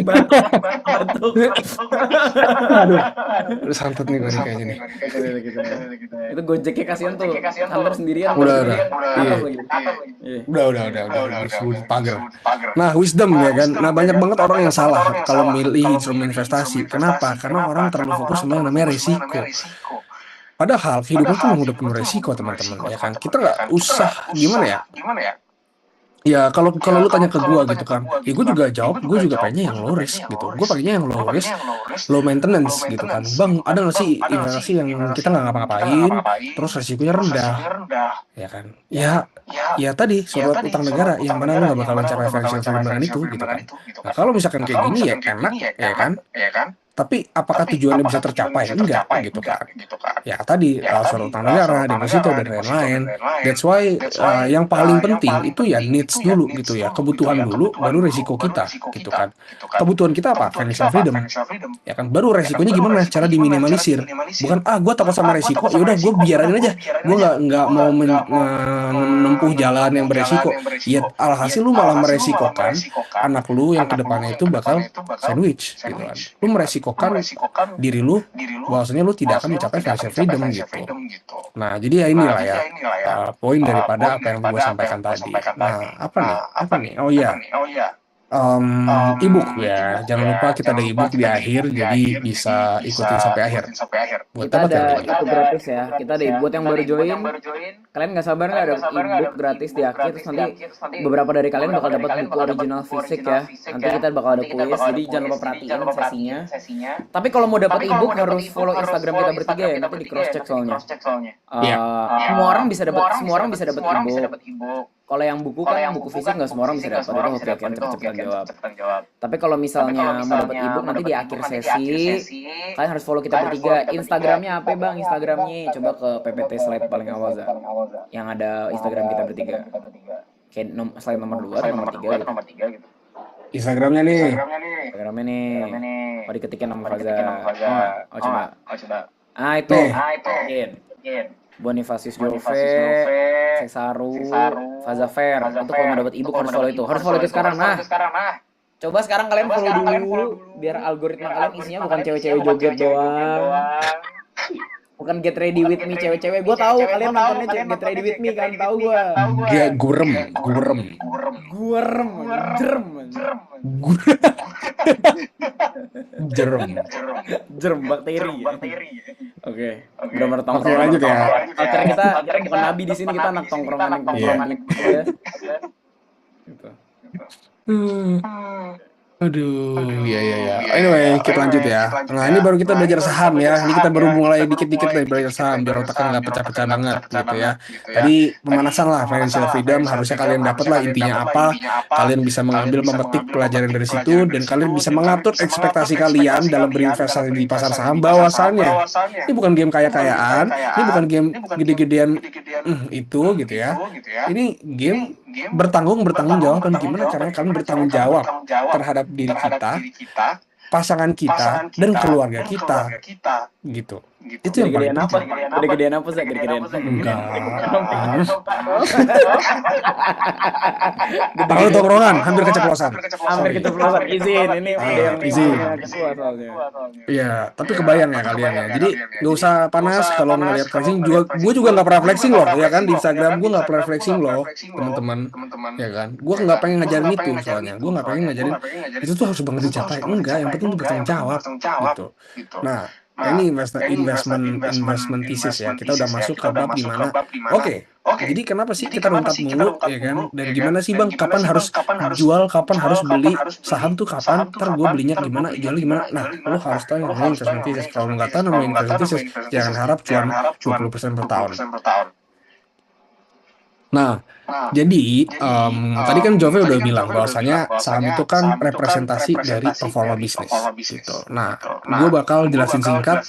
Batuk. Aduh, santut nih gue nih kayaknya nih. Itu Gojeknya kasihan tuh. Kantor sendirian. Udah. Iya. Udah disebut pagar. Nah, wisdom ya kan. Nah, banyak banget orang yang salah kalau milih instrumen investasi. Kenapa? Karena orang terlalu fokus sama yang namanya resiko. Padahal kehidupan tuh memang udah penuh resiko, teman-teman, ya kan. Kita nggak usah gimana ya? Ya kalau lu tanya ke gue gitu kan, ya gue juga jawab, gue juga pengennya yang low risk gitu. Gue pengennya yang low risk, low maintenance gitu kan. Bang, ada nggak sih investasi yang kita nggak ngapa-ngapain, terus resikonya rendah, ya kan? Ya tadi surat utang negara, yang mana lu nggak bakal mencapai financial freedom dengan itu gitu kan. Nah kalau misalkan kayak gini ya enak, ya kan? Tapi apakah tujuannya bisa tercapai? Enggak, gitu kan. Ya tadi surat utang negara, deposito dan lain-lain. That's why yang paling penting itu ya needs dulu gitu ya, kebutuhan dulu, baru resiko kita gitu kan. Kebutuhan kita apa? Financial freedom. Ya kan, baru resikonya gimana? Cara diminimalisir. Bukan gue takut sama resiko, ya udah gue biarin aja. Gue nggak mau menempuh jalan yang beresiko. Ya alhasil lu malah meresikokan anak lu yang kedepannya itu bakal sandwich gitu kan. Lu meresikokan diri lu bahwasanya lu tidak akan mencapai financial freedom gitu. Nah, jadi ya inilah ya poin daripada apa yang gue sampaikan tadi. Nah, apa nih? Oh iya. Ebook ya, jangan lupa kita ada ebook di akhir, jadi bisa ikutin sampai akhir. Buat Kita apa ada tuh? itu gratis ya. Kita ada buat yang baru join. Kalian nggak sabar nggak ada ebook gratis di akhir? Terus nanti beberapa dari kalian bakal dapat buku original fisik ya. Nanti kita bakal ada kuis, jadi jangan lupa perhatiin sesinya. Tapi kalau mau dapat ebook harus follow Instagram kita bertiga ya. Nanti di cross check soalnya. Semua orang bisa dapat ebook. Kalau yang buku kan buku fisik nggak semua orang bisa dapat. Itu oke kan cepet-cepetan jawab. Tapi kalau misalnya mau dapat ebook nanti di akhir sesi, kalian harus follow kita bertiga. Instagramnya apa bang? Instagramnya coba ke PPT slide paling awal za. Yang ada Instagram kita bertiga. Kayak slide nomor 2 atau nomor 3 gitu. Instagramnya nih. Instagramnya nih. Oh, diketikin nama Faza. Oh, coba. Itu. Nih. Bonifacius Jove, Cesaru, Faza Fair. Itu kalau mau dapat ebook harus follow itu. Harus follow itu sekarang. Nah, coba sekarang kalian follow dulu biar algoritma kalian isinya bukan cewek-cewek joget doang. Bukan Get Ready With Me cewek-cewek. Gue tahu kalian nontonnya Get Ready With Me kan, tahu gue. Gurem. Jerem bakteri. Oke. Benar tongkrong. Oke, lanjut ya. Akhirnya kita bukan nabi di sini, kita anak tongkrongan gitu ya. Gitu. Aduh, ya. Anyway, kita lanjut ya. Nah, ini baru kita belajar saham ya. Ini kita baru mulai dikit-dikit dari belajar saham, biar otaknya nggak pecah-pecah banget gitu ya. Tadi pemanasan lah, financial freedom, harusnya kalian dapat lah intinya apa. Kalian bisa mengambil, memetik pelajaran dari situ, dan kalian bisa mengatur ekspektasi kalian dalam berinvestasi di pasar saham. Bahwasannya, ini bukan game kaya-kayaan, ini bukan game gede-gedean itu gitu ya. Ini game bertanggung jawab, dan gimana caranya kalian bertanggung jawab terhadap diri kita, pasangan kita, dan keluarga kita, gitu. Itu yang paling penting. Gede-gedean apa sih? Enggak. Tahu tongkrongan, hampir keceplosan. Izin, ini izin. Iya, tapi kebayang ya kalian ya. Jadi nggak usah panas kalau ngeliat flexing. Gue juga nggak pernah flexing loh, ya kan, di Instagram gue nggak pernah flexing loh, teman-teman, ya kan. Gue nggak pengen ngajarin itu soalnya. Gue nggak pengen ngajarin itu tuh harus banget dicapai. Enggak, yang penting itu bertanggung jawab, gitu. Nah, ini investment thesis ya. Kita udah masuk ke bab dimana. Oke. Jadi kenapa sih kita runtat mulu, ya kan? Dan gimana sih bang? Kapan harus jual? Kapan harus beli saham tuh? Kapan? Ntar gue belinya gimana? Jual gimana? Nah, lo harus tahu yang namanya investment thesis. Kalau nggak tahu namanya investment thesis, jangan harap cuan 20% per tahun. Nah, jadi tadi kan Jove udah bilang bahwasanya saham itu kan representasi dari performa bisnis gitu. Nah, gue bakal jelasin singkat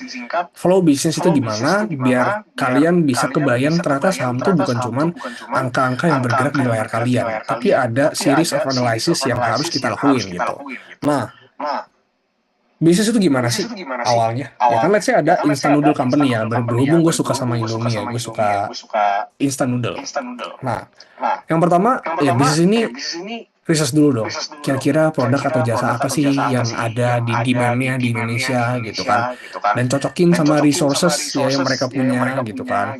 flow bisnis itu gimana biar kalian bisa kebayang ternyata saham itu bukan cuman angka-angka yang bergerak di layar kalian, tapi ada series of analysis yang harus kita lakuin gitu. Nah, bisnis itu gimana sih awalnya? Ya kan, let's say ada instant noodle company ya. Berhubung gue suka sama Indomie ya, gue suka instant noodle. Nah, yang pertama ya bisnis ini research dulu dong. Kira-kira produk atau jasa apa sih yang ada di demand-nya di Indonesia gitu kan. Dan cocokin sama resources ya yang mereka punya gitu kan.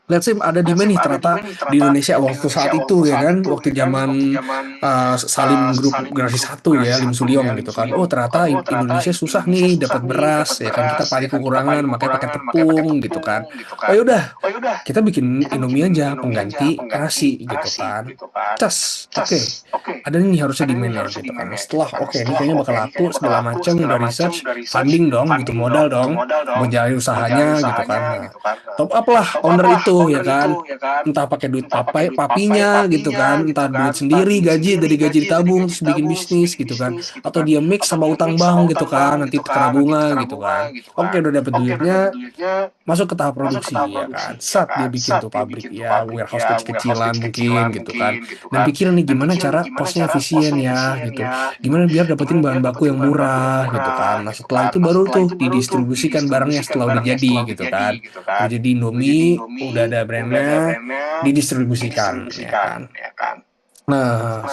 Let's say ada demand nih ternyata di Indonesia waktu saat itu ya kan, waktu zaman Salim Group generasi 1 ya, Lim Sulyong gitu kan. Oh ternyata Indonesia susah nih dapat beras ya kan, kita paling kekurangan makanya pakai tepung gitu kan. Oh yaudah kita bikin Indomie aja pengganti nasi gitu kan. Oke. Ada nih harusnya demand-nya gitu kan. Setelah ini kayaknya bakal laku segala macam, udah research, funding dong, gitu, modal dong, buat jalan usahanya gitu kan. Nah, top up lah owner itu ya kan, entah pakai duit papinya gitu kan, entah duit sendiri, gaji dari gaji ditabung terus bikin bisnis gitu kan, atau dia mix sama utang bank gitu kan, nanti kena bunga gitu kan. Oke, udah dapet duitnya, masuk ke tahap produksi ya kan, saat dia bikin tuh pabrik ya, warehouse kecil-kecilan mungkin gitu kan, dan pikir nih gimana cara costnya efisien ya gitu, gimana biar dapetin bahan baku yang murah gitu kan. Nah setelah itu baru tuh didistribusikan barangnya setelah udah jadi gitu kan, udah jadi Indomie, udah ada brandnya, didistribusikan ya kan. Nah,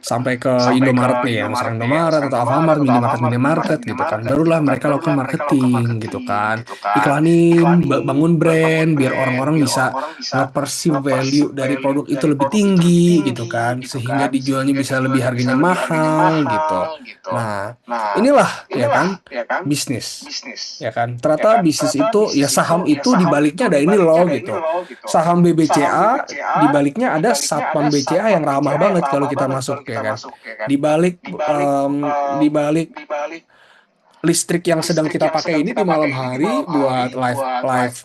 sampai ke Indomaret nih ya, misalnya Indomaret atau Alfamart, minimarket gitu kan. Barulah mereka lakukan marketing gitu kan. Iklanin, bangun brand biar orang-orang bisa nge-perceive value dari produk itu lebih tinggi gitu kan, sehingga dijualnya bisa lebih harganya mahal gitu. Nah, inilah ya kan bisnis. Ya kan. Ternyata bisnis itu ya saham itu dibaliknya ada ini loh gitu. Saham BBCA dibaliknya ada Satpam BCA yang ramah banget kalau kita masuk ya kan. Di balik listrik yang sedang kita pakai ini di malam hari buat live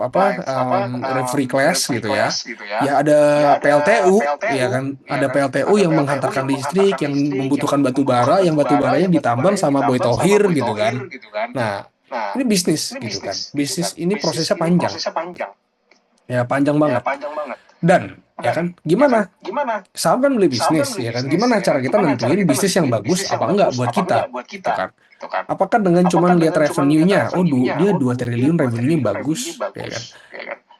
free class gitu ya. Ya ada PLTU ya kan, ada PLTU yang menghantarkan listrik yang membutuhkan batu bara, yang batu baranya ditambang sama Boy Thohir gitu kan. Nah, ini bisnis gitu kan. Bisnis ini prosesnya panjang. Ya panjang banget. Dan ya kan? Gimana? Saham kan beli bisnis, ya kan? Gimana cara kita nentuin bisnis yang bagus apa enggak buat kita, gitu kan? Apakah dengan cuman lihat revenue-nya, oh dia 2 triliun revenue-nya bagus, ya kan?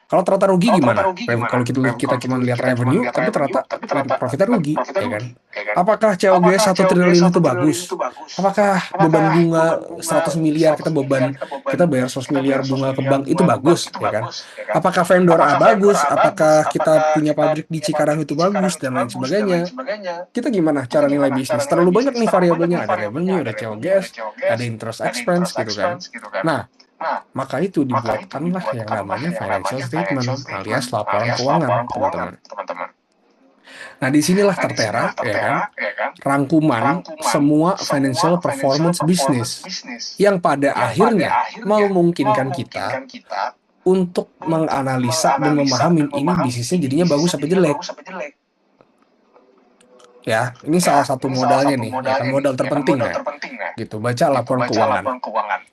Kalau ternyata rugi gimana? Kalau kita cuma lihat revenue, tapi ternyata profitnya rugi, ya kan? Apakah COGS 1 triliun itu bagus? Apakah beban bunga 100 miliar kita bayar 100 miliar bunga ke bank itu bagus, ya kan? Apakah vendor A bagus? Apakah kita punya pabrik di Cikarang itu bagus dan lain sebagainya? Kita gimana cara nilai bisnis? Terlalu banyak nih variabelnya, ada revenue, ada COGS, ada interest expense gitu kan. Nah, maka itu dibuatkanlah yang namanya financial statement alias laporan keuangan, teman-teman. Nah, disinilah tertera, ya kan, rangkuman semua financial performance bisnis yang pada akhirnya memungkinkan kita untuk menganalisa dan memahami ini bisnisnya jadinya bagus apa jelek. Ya, ini salah satu modalnya nih, ya kan, modal terpenting ya, gitu. Baca laporan keuangan,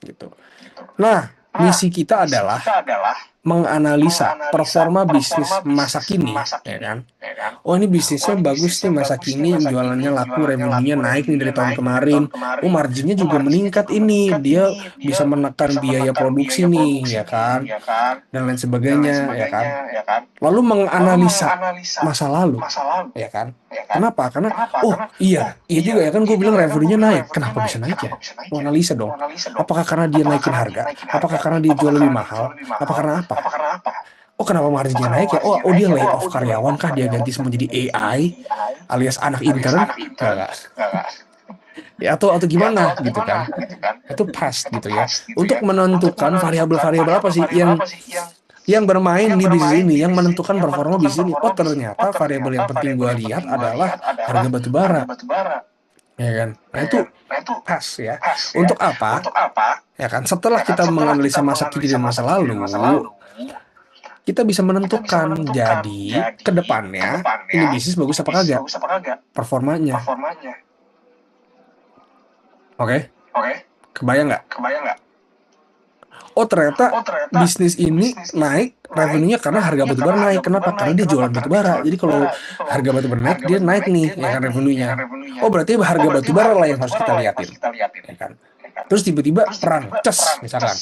gitu. Nah, misi kita adalah menganalisa performa bisnis masa kini, ya kan? Oh, ini bisnisnya bagus nih masa kini, jualannya laku, revenue-nya naik nih dari tahun kemarin. Oh, marginnya juga meningkat ini, dia bisa menekan biaya produksi nih, ya kan? Dan lain sebagainya, ya kan? Lalu menganalisa masa lalu, ya kan? Kenapa? Karena, oh iya juga ya kan gue bilang revenue-nya naik. Kenapa bisa naik ya? Oh, analisa dong. Apakah karena dia naikin harga? Apakah karena dia jual lebih mahal? Apa karena apa? Oh, kenapa marginnya naik ya? Oh, dia lay off karyawan kah? Dia ganti semua jadi AI alias anak intern? Enggak. Ya, atau gimana gitu kan? Itu past gitu ya. Untuk menentukan variabel-variabel apa sih yang bermain di bisnis ini, yang menentukan performa bisnis ini. Oh, ternyata variabel yang penting gue lihat adalah harga batu bara, ya kan? Nah, itu pas ya. Untuk apa? Ya kan? Setelah kita menganalisa masa kini dan masa lalu, kita bisa menentukan jadi ke depannya ini bisnis bagus apa kagak performanya. Oke? Kebayang nggak? Oh, ternyata bisnis ini naik revenue-nya karena harga batubara naik. Kenapa? Karena dia jualan batubara. Jadi kalau harga batubara naik, dia naik nih, ya kan, revenue-nya. Oh, berarti harga batubara lah yang harus kita liatin, ya kan. Terus tiba-tiba perang, misalkan.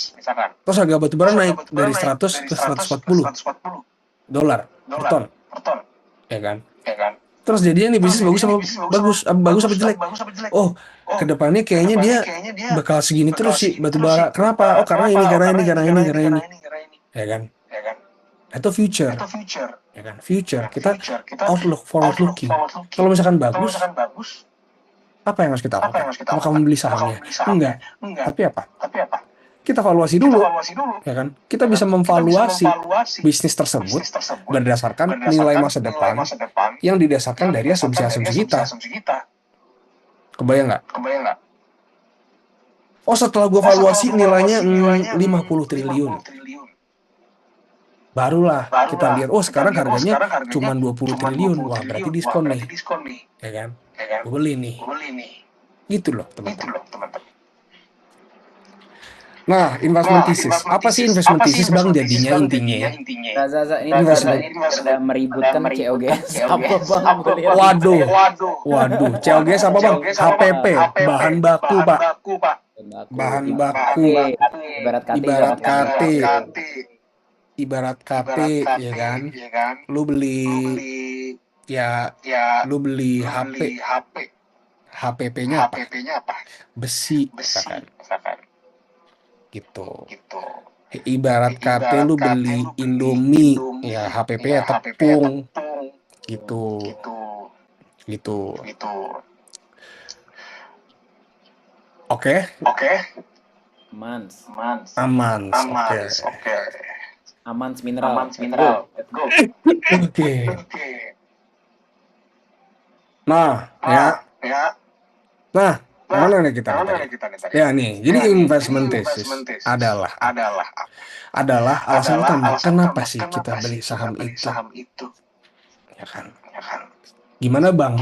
Terus harga batubara naik dari 100 ke 140 dolar per ton, ya kan. Terus jadinya nih bisnis bagus apa jelek? Oh, kedepannya kayaknya dia bakal segini terus sih batubara. Kenapa? Oh, karena ini, ya kan? Itu future, ya kan? Future. Kita outlook, forward looking. Kalau misalkan bagus, apa yang harus kita lakukan? Apakah membeli sahamnya? Enggak. Tapi apa? Kita evaluasi dulu, ya kan? Kita bisa memvaluasi bisnis tersebut berdasarkan nilai masa depan yang didasarkan dari asumsi-asumsi kita. Kebayang nggak? Oh, setelah gue evaluasi nilainya 50 triliun. Barulah kita lihat, oh sekarang harganya cuma 20 triliun. Wah, berarti diskon nih. Ya kan? Gue beli nih. Gitu loh, teman-teman. Nah, investment thesis. Apa sih investment thesis, Bang? Jadinya intinya. Zaza, ini udah meributkan COGS apa, Bang? Waduh. COGS apa, Bang? HPP, bahan baku, Pak. Bahan baku. Ibarat KT, ya kan? Lu beli HP. HPP-nya apa? Besi, misalkan. Gitu. Ibarat KT lu beli Indomie, ya HPP ya tepung. Gitu. Oke. Amans. Oke. Amans mineral. Let's go. Oke. Nah, mana nih kita tadi? Ya nih, jadi investment thesis adalah alasan utama kenapa sih kita beli saham itu, ya kan? Gimana Bang?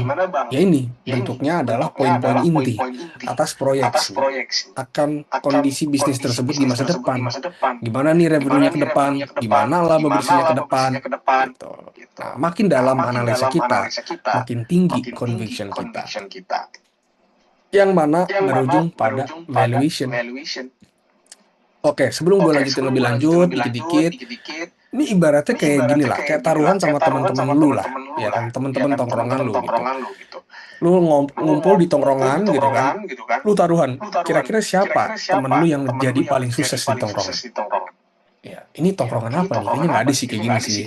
Ya ini, bentuknya adalah poin-poin inti atas proyeksi akan kondisi bisnis tersebut di masa depan. Gimana nih revenue-nya ke depan? Gimana laba bersihnya ke depan? Gitu. Nah, makin dalam analisa kita, makin tinggi conviction kita. Yang mana berujung pada valuation. Oke, sebelum gue lanjutin lebih lanjut, dikit-dikit, ini ibaratnya kayak gini lah, kayak taruhan sama teman-teman lu lah, ya kan, teman-teman tongkrongan lu gitu. Lu ngumpul di tongkrongan gitu kan, lu taruhan, kira-kira siapa temen lu yang jadi paling sukses di tongkrongan? Ya, ini tongkrongan apa nih? Kayaknya nggak ada sih kayak gini sih.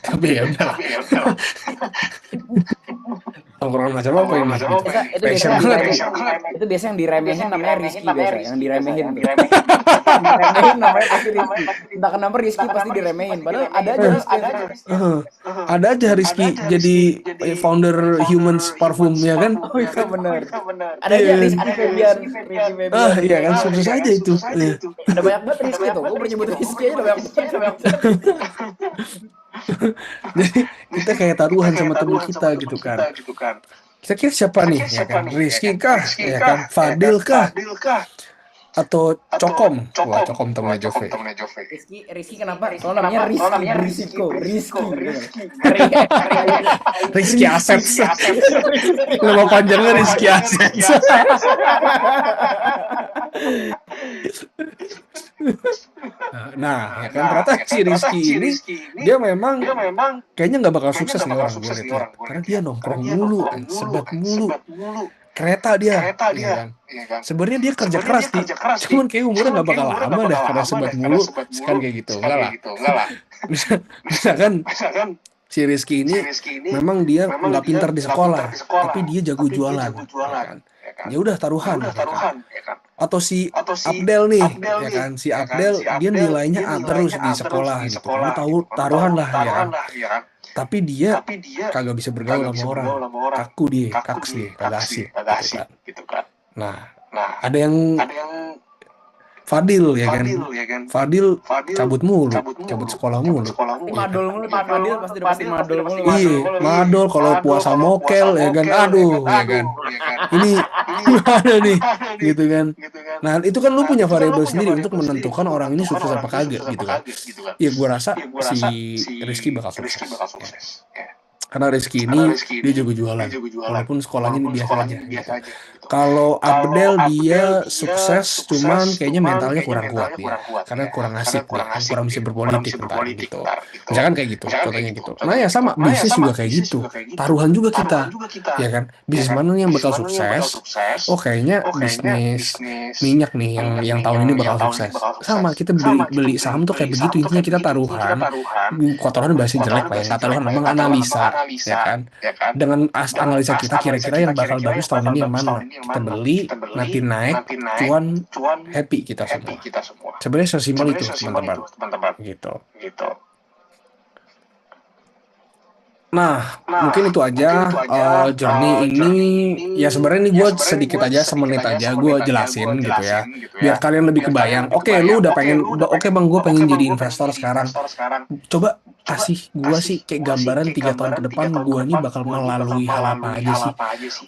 Tapi ya udah. Tongkrongan macam apa ini? Itu biasa yang diremehin namanya Rizky biasa, yang diremehin tuh. Diremehin namanya pasti Rizky. Entah kenapa Rizky pasti diremehin. Padahal ada aja Rizky. Ada aja Rizky jadi founder Humans Parfum ya kan? Oh iya benar. Ada aja Rizky Febian. Iya kan, sukses aja itu. Ada banyak banget Rizky tuh. Gue bernyebut Rizky aja udah banyak banget. Jadi kita kayak taruhan sama teman kita gitu kan. Kira-kira siapa nih? Ya kan, Rizky kah? Ya kan, Fadil kah? Atau Cokom? Wah, Cokom temennya Jove. Rizky kenapa? Soalnya namanya Rizky. Rizky Assets. Nama panjangnya Rizky Assets. Nah, ya kan ternyata si Rizky ini dia memang kayaknya nggak bakal sukses nih orang gue lihat, karena dia nongkrong mulu, sebat mulu, kereta dia, ya kan. Sebenarnya dia kerja keras nih, cuman kayak umurnya nggak bakal lama dah karena sebat mulu, kan kayak gitu, enggak lah. Misalkan si Rizky ini memang dia nggak pintar di sekolah, tapi dia jago jualan, ya kan. Ya udah taruhan, ya kan. Atau si Abdel nih, ya kan, si Abdel dia nilainya A terus di sekolah gitu, kamu tahu taruhan lah ya kan. Tapi dia kagak bisa bergaul sama orang, kaku dia, kagak asik gitu kan. Nah, ada yang Fadil ya kan, Fadil cabut sekolah mulu. Madol pasti madol mulu. Iya, madol kalau puasa mokel ya kan, aduh ya kan. Ini gimana nih, gitu kan. Nah itu kan lu punya variabel sendiri untuk menentukan orang ini sukses apa kagak gitu kan. Ya gue rasa si Rizky bakal sukses. Karena Rizky ini dia jago jualan, walaupun sekolahnya ini biasa aja. Gitu. Kalau Abdel dia sukses, cuman kayaknya mentalnya kurang kuat dia, karena kurang asik nih, kurang bisa berpolitik ntar gitu. Misalkan kayak gitu, contohnya gitu. Nah ya sama, bisnis juga kayak gitu. Taruhan juga kita, ya kan. Bisnis mana yang bakal sukses? Oh kayaknya bisnis minyak nih yang tahun ini bakal sukses. Sama kita beli saham tuh kayak begitu, intinya kita taruhan. Kotoran bahasa jelek lah, yang nggak taruhan memang analisa. Ya kan, dengan analisa kita kira-kira yang bakal bagus tahun ini yang mana, kita beli, nanti naik, cuan, happy kita semua. Sebenarnya sesimpel itu teman-teman, gitu. Nah, mungkin itu aja journey ini. Ya sebenarnya ini gue sedikit aja, semenit aja gue jelasin gitu ya, biar kalian lebih kebayang. Oke, lu udah pengen, oke bang, gue pengen jadi investor sekarang. Coba kasih gue sih kayak gambaran 3 tahun ke depan gue ini bakal melalui hal apa aja sih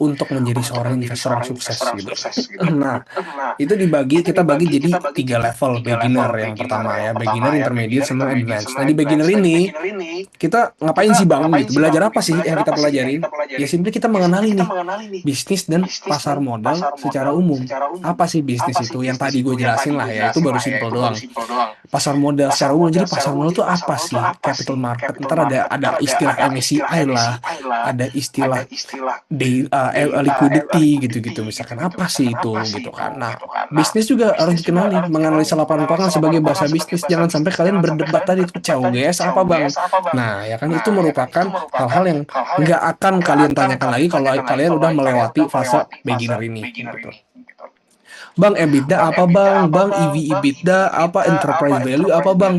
untuk menjadi seorang investor yang sukses gitu. Nah, itu kita bagi jadi 3 level beginner yang pertama ya, beginner, intermediate, sama advance. Nah di beginner ini kita ngapain sih bang gitu? Belajar apa sih yang kita pelajarin? Ya simply kita mengenali nih bisnis dan pasar modal secara umum. Apa sih bisnis itu? Yang tadi gue jelasin lah ya, itu baru simple doang. Pasar modal secara umum, jadi pasar modal itu apa sih? Capital market. Ntar ada istilah MSCI lah, ada istilah liquidity gitu-gitu. Misalkan apa sih itu gitu kan? Nah, bisnis juga harus dikenali, menganalisa lapangan keuangan sebagai bahasa bisnis. Jangan sampai kalian berdebat tadi itu COGS apa bang? Nah, ya kan itu merupakan hal-hal yang nggak akan kalian tanyakan lagi kalau kalian udah melewati fase beginner ini gitu. Bang, EBITDA apa bang? Bang, EV EBITDA apa? Enterprise value apa bang?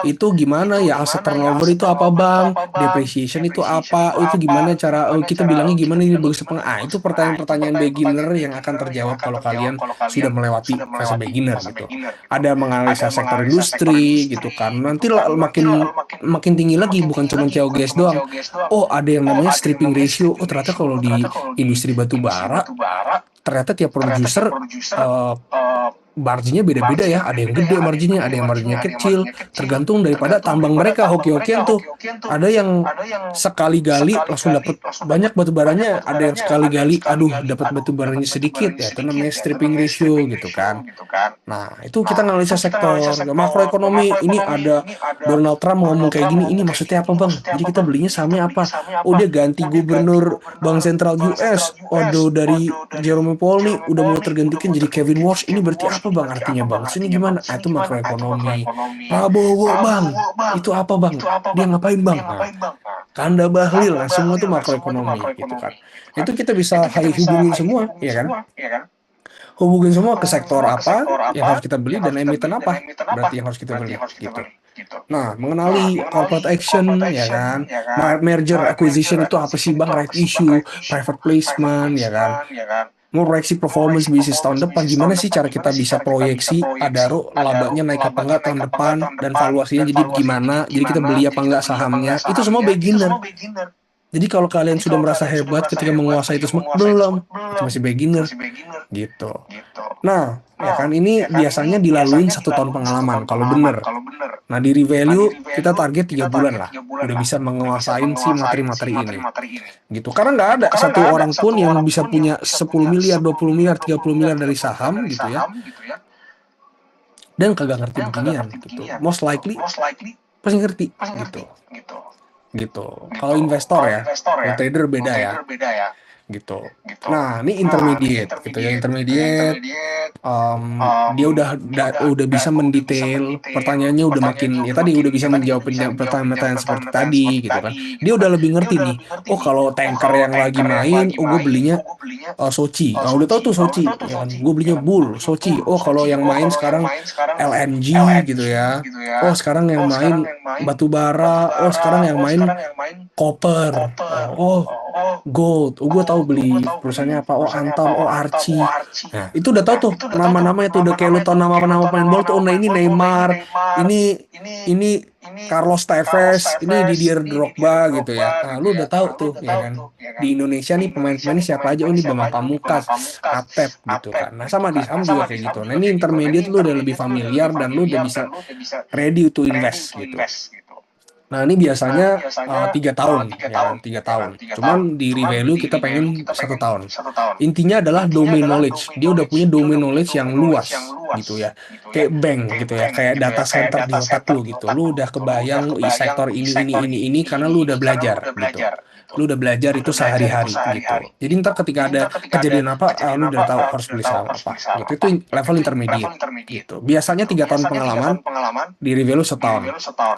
Itu gimana ya? Asset turnover itu apa bang? Depreciation itu apa? Itu gimana cara kita bilangnya gimana ini bagus apa? Itu pertanyaan-pertanyaan beginner yang akan terjawab kalau kalian sudah melewati fase beginner gitu. Ada menganalisa sektor industri gitu kan. Nanti makin makin tinggi lagi, bukan cuma COGS doang. Oh, ada yang namanya stripping ratio. Oh, ternyata kalau di industri batu bara ternyata tiap produser eh, marginnya beda-beda ya. Ada yang gede marginnya, ada yang marginnya kecil, tergantung daripada tambang mereka. Hoki-hokian tuh. Ada yang sekali gali langsung dapat banyak batu baranya, ada yang sekali gali, aduh dapat batu baranya sedikit ya. Itu namanya stripping ratio gitu kan. Nah, itu kita analisa sektor makroekonomi. Ini ada Donald Trump ngomong kayak gini, ini maksudnya apa bang? Jadi kita belinya sahamnya apa? Oh, dia ganti gubernur Bank Sentral US. Waduh, dari Jerome Powell nih udah mau tergantikan jadi Kevin Walsh. Ini berarti apa bang artinya bang? Ini gimana? Ah, itu makroekonomi. Prabowo bang, itu apa bang? Dia ngapain bang? Nah, Kanda Bahlil, nah semua itu makroekonomi gitu kan. Itu kita bisa hubungin semua, ya kan? Hubungin semua ke sektor apa yang harus kita beli dan emiten apa berarti yang harus kita beli gitu. Nah, mengenali corporate action ya kan, merger acquisition itu apa sih bang, right issue, private placement ya kan, mau proyeksi performance bisnis tahun depan, gimana sih cara kita bisa proyeksi Adaro labanya naik apa enggak tahun depan dan valuasinya jadi gimana, jadi kita beli apa enggak sahamnya, itu semua beginner. Jadi kalau kalian sudah merasa hebat ketika menguasai itu semua, belum, itu masih beginner gitu. Nah, ya kan ini biasanya dilaluin 1 tahun pengalaman kalau bener. Nah, di revalue kita target 3 bulan lah, udah bisa menguasain si materi-materi ini gitu. Karena nggak ada satu orang pun yang bisa punya 10 miliar, 20 miliar, 30 miliar dari saham gitu ya, dan kagak ngerti beginian gitu. Most likely pasti ngerti gitu. Gitu. Kalau investor ya, kalau trader beda ya gitu. Nah, ini intermediate gitu ya, intermediate. Dia udah bisa mendetail pertanyaannya, udah makin ya tadi udah bisa menjawab pertanyaan-pertanyaan seperti tadi gitu kan. Dia udah lebih ngerti nih. Oh, kalau tanker yang lagi main, oh gue belinya Sochi. Nah, udah tahu tuh Sochi ya kan. Gue belinya Bull, Sochi. Oh, kalau yang main sekarang LNG gitu ya. Oh, sekarang yang main batu bara. Oh, sekarang yang main copper. Oh, gold. Oh, gue tahu beli perusahaannya apa. Oh, Anton. Oh, Archie. Nah, itu udah tahu tuh nama-namanya tuh, udah kayak lu tahu nama-nama pemain bola tuh. Oh, nah ini Neymar, ini Carlos Tevez, ini Didier Drogba gitu ya. Nah, lu udah tahu tuh ya kan. Di Indonesia nih pemain-pemainnya siapa aja? Oh, ini Bambang Pamungkas, Atep gitu kan. Nah, sama di saham juga kayak gitu. Nah, ini intermediate lu udah lebih familiar dan lu udah bisa ready to invest gitu. Nah, ini biasanya 3 tahun, ya kan, 3 tahun. Cuman di revalue kita pengen 1 tahun. Intinya adalah domain knowledge. Dia udah punya domain knowledge yang luas, gitu ya. Kayak bank, gitu ya. Kayak data center di otak lu, gitu. Lu udah kebayang sektor ini, karena lu udah belajar, gitu. Lu udah belajar itu sehari-hari, gitu. Jadi ntar ketika ada kejadian apa, lu udah tahu harus beli saham apa, gitu. Itu level intermediate, gitu. Biasanya 3 tahun pengalaman, di revalue 1 tahun.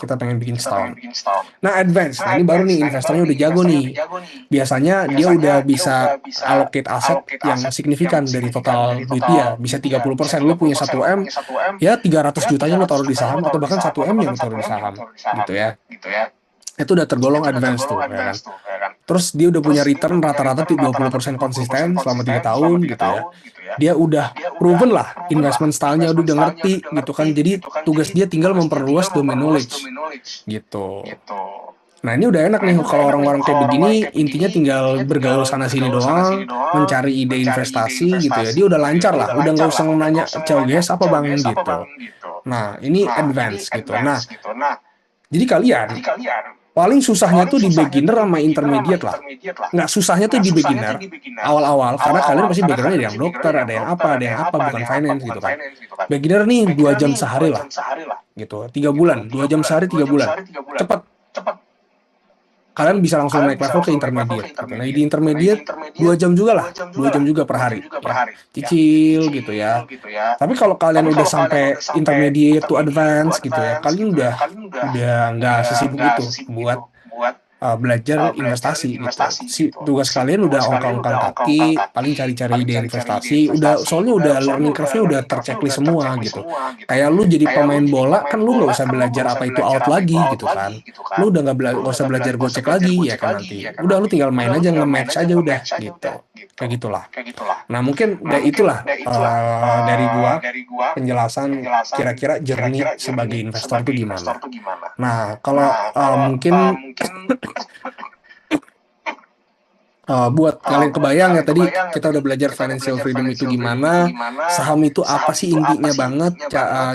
Kita pengen bikin setahun. Nah, advance. Nah, ini baru nih investornya udah jago nih. Biasanya dia udah bisa allocate aset yang signifikan dari total duit dia. Bisa 30%. Lu punya 1M, ya 300 jutanya lu taruh di saham, atau bahkan 1M yang lu taruh di saham. Gitu ya. Itu udah tergolong advance tuh, ya kan. Terus dia udah punya return rata-rata 20% konsisten selama 3 tahun gitu ya. Dia udah proven lah investment style-nya udah ngerti gitu kan. Jadi tugas dia tinggal memperluas domain knowledge gitu. Nah, ini udah enak nih kalau orang-orang kayak begini, intinya tinggal bergaul sana sini doang, mencari ide investasi gitu ya. Dia udah lancar lah, udah nggak usah nanya COGS apa bang gitu. Nah, ini advance gitu. Nah, jadi kalian paling susahnya tuh di beginner sama intermediate lah. Nggak susahnya tuh di beginner awal-awal, karena kalian pasti backgroundnya ada yang dokter, ada yang apa, bukan finance gitu kan. Beginner nih 2 jam sehari lah, gitu. 3 bulan, 2 jam sehari 3 bulan, cepet. Kalian bisa langsung naik level ke intermediate. Gitu. Nah, di intermediate 2 jam juga lah, 2 jam juga per hari. Ya. Cicil gitu ya. Tapi kalau kalian udah sampai intermediate to advance gitu ya, kalian udah nggak sesibuk itu buat belajar investasi gitu. Tugas kalian udah ongkang-ongkang kaki, paling cari-cari ide investasi, soalnya udah learning curve-nya udah terchecklist semua gitu. Kayak lu jadi pemain bola kan lu nggak usah belajar apa itu out lagi gitu kan. Lu udah nggak usah belajar gocek lagi ya kan nanti. Udah lu tinggal main aja, nge-match aja udah gitu. Kayak gitulah. Nah mungkin itulah dari gua penjelasan kira-kira journey sebagai investor tuh gimana. Nah kalau mungkin buat kalian kebayang ya tadi kita udah belajar financial freedom itu gimana, saham itu apa sih intinya banget,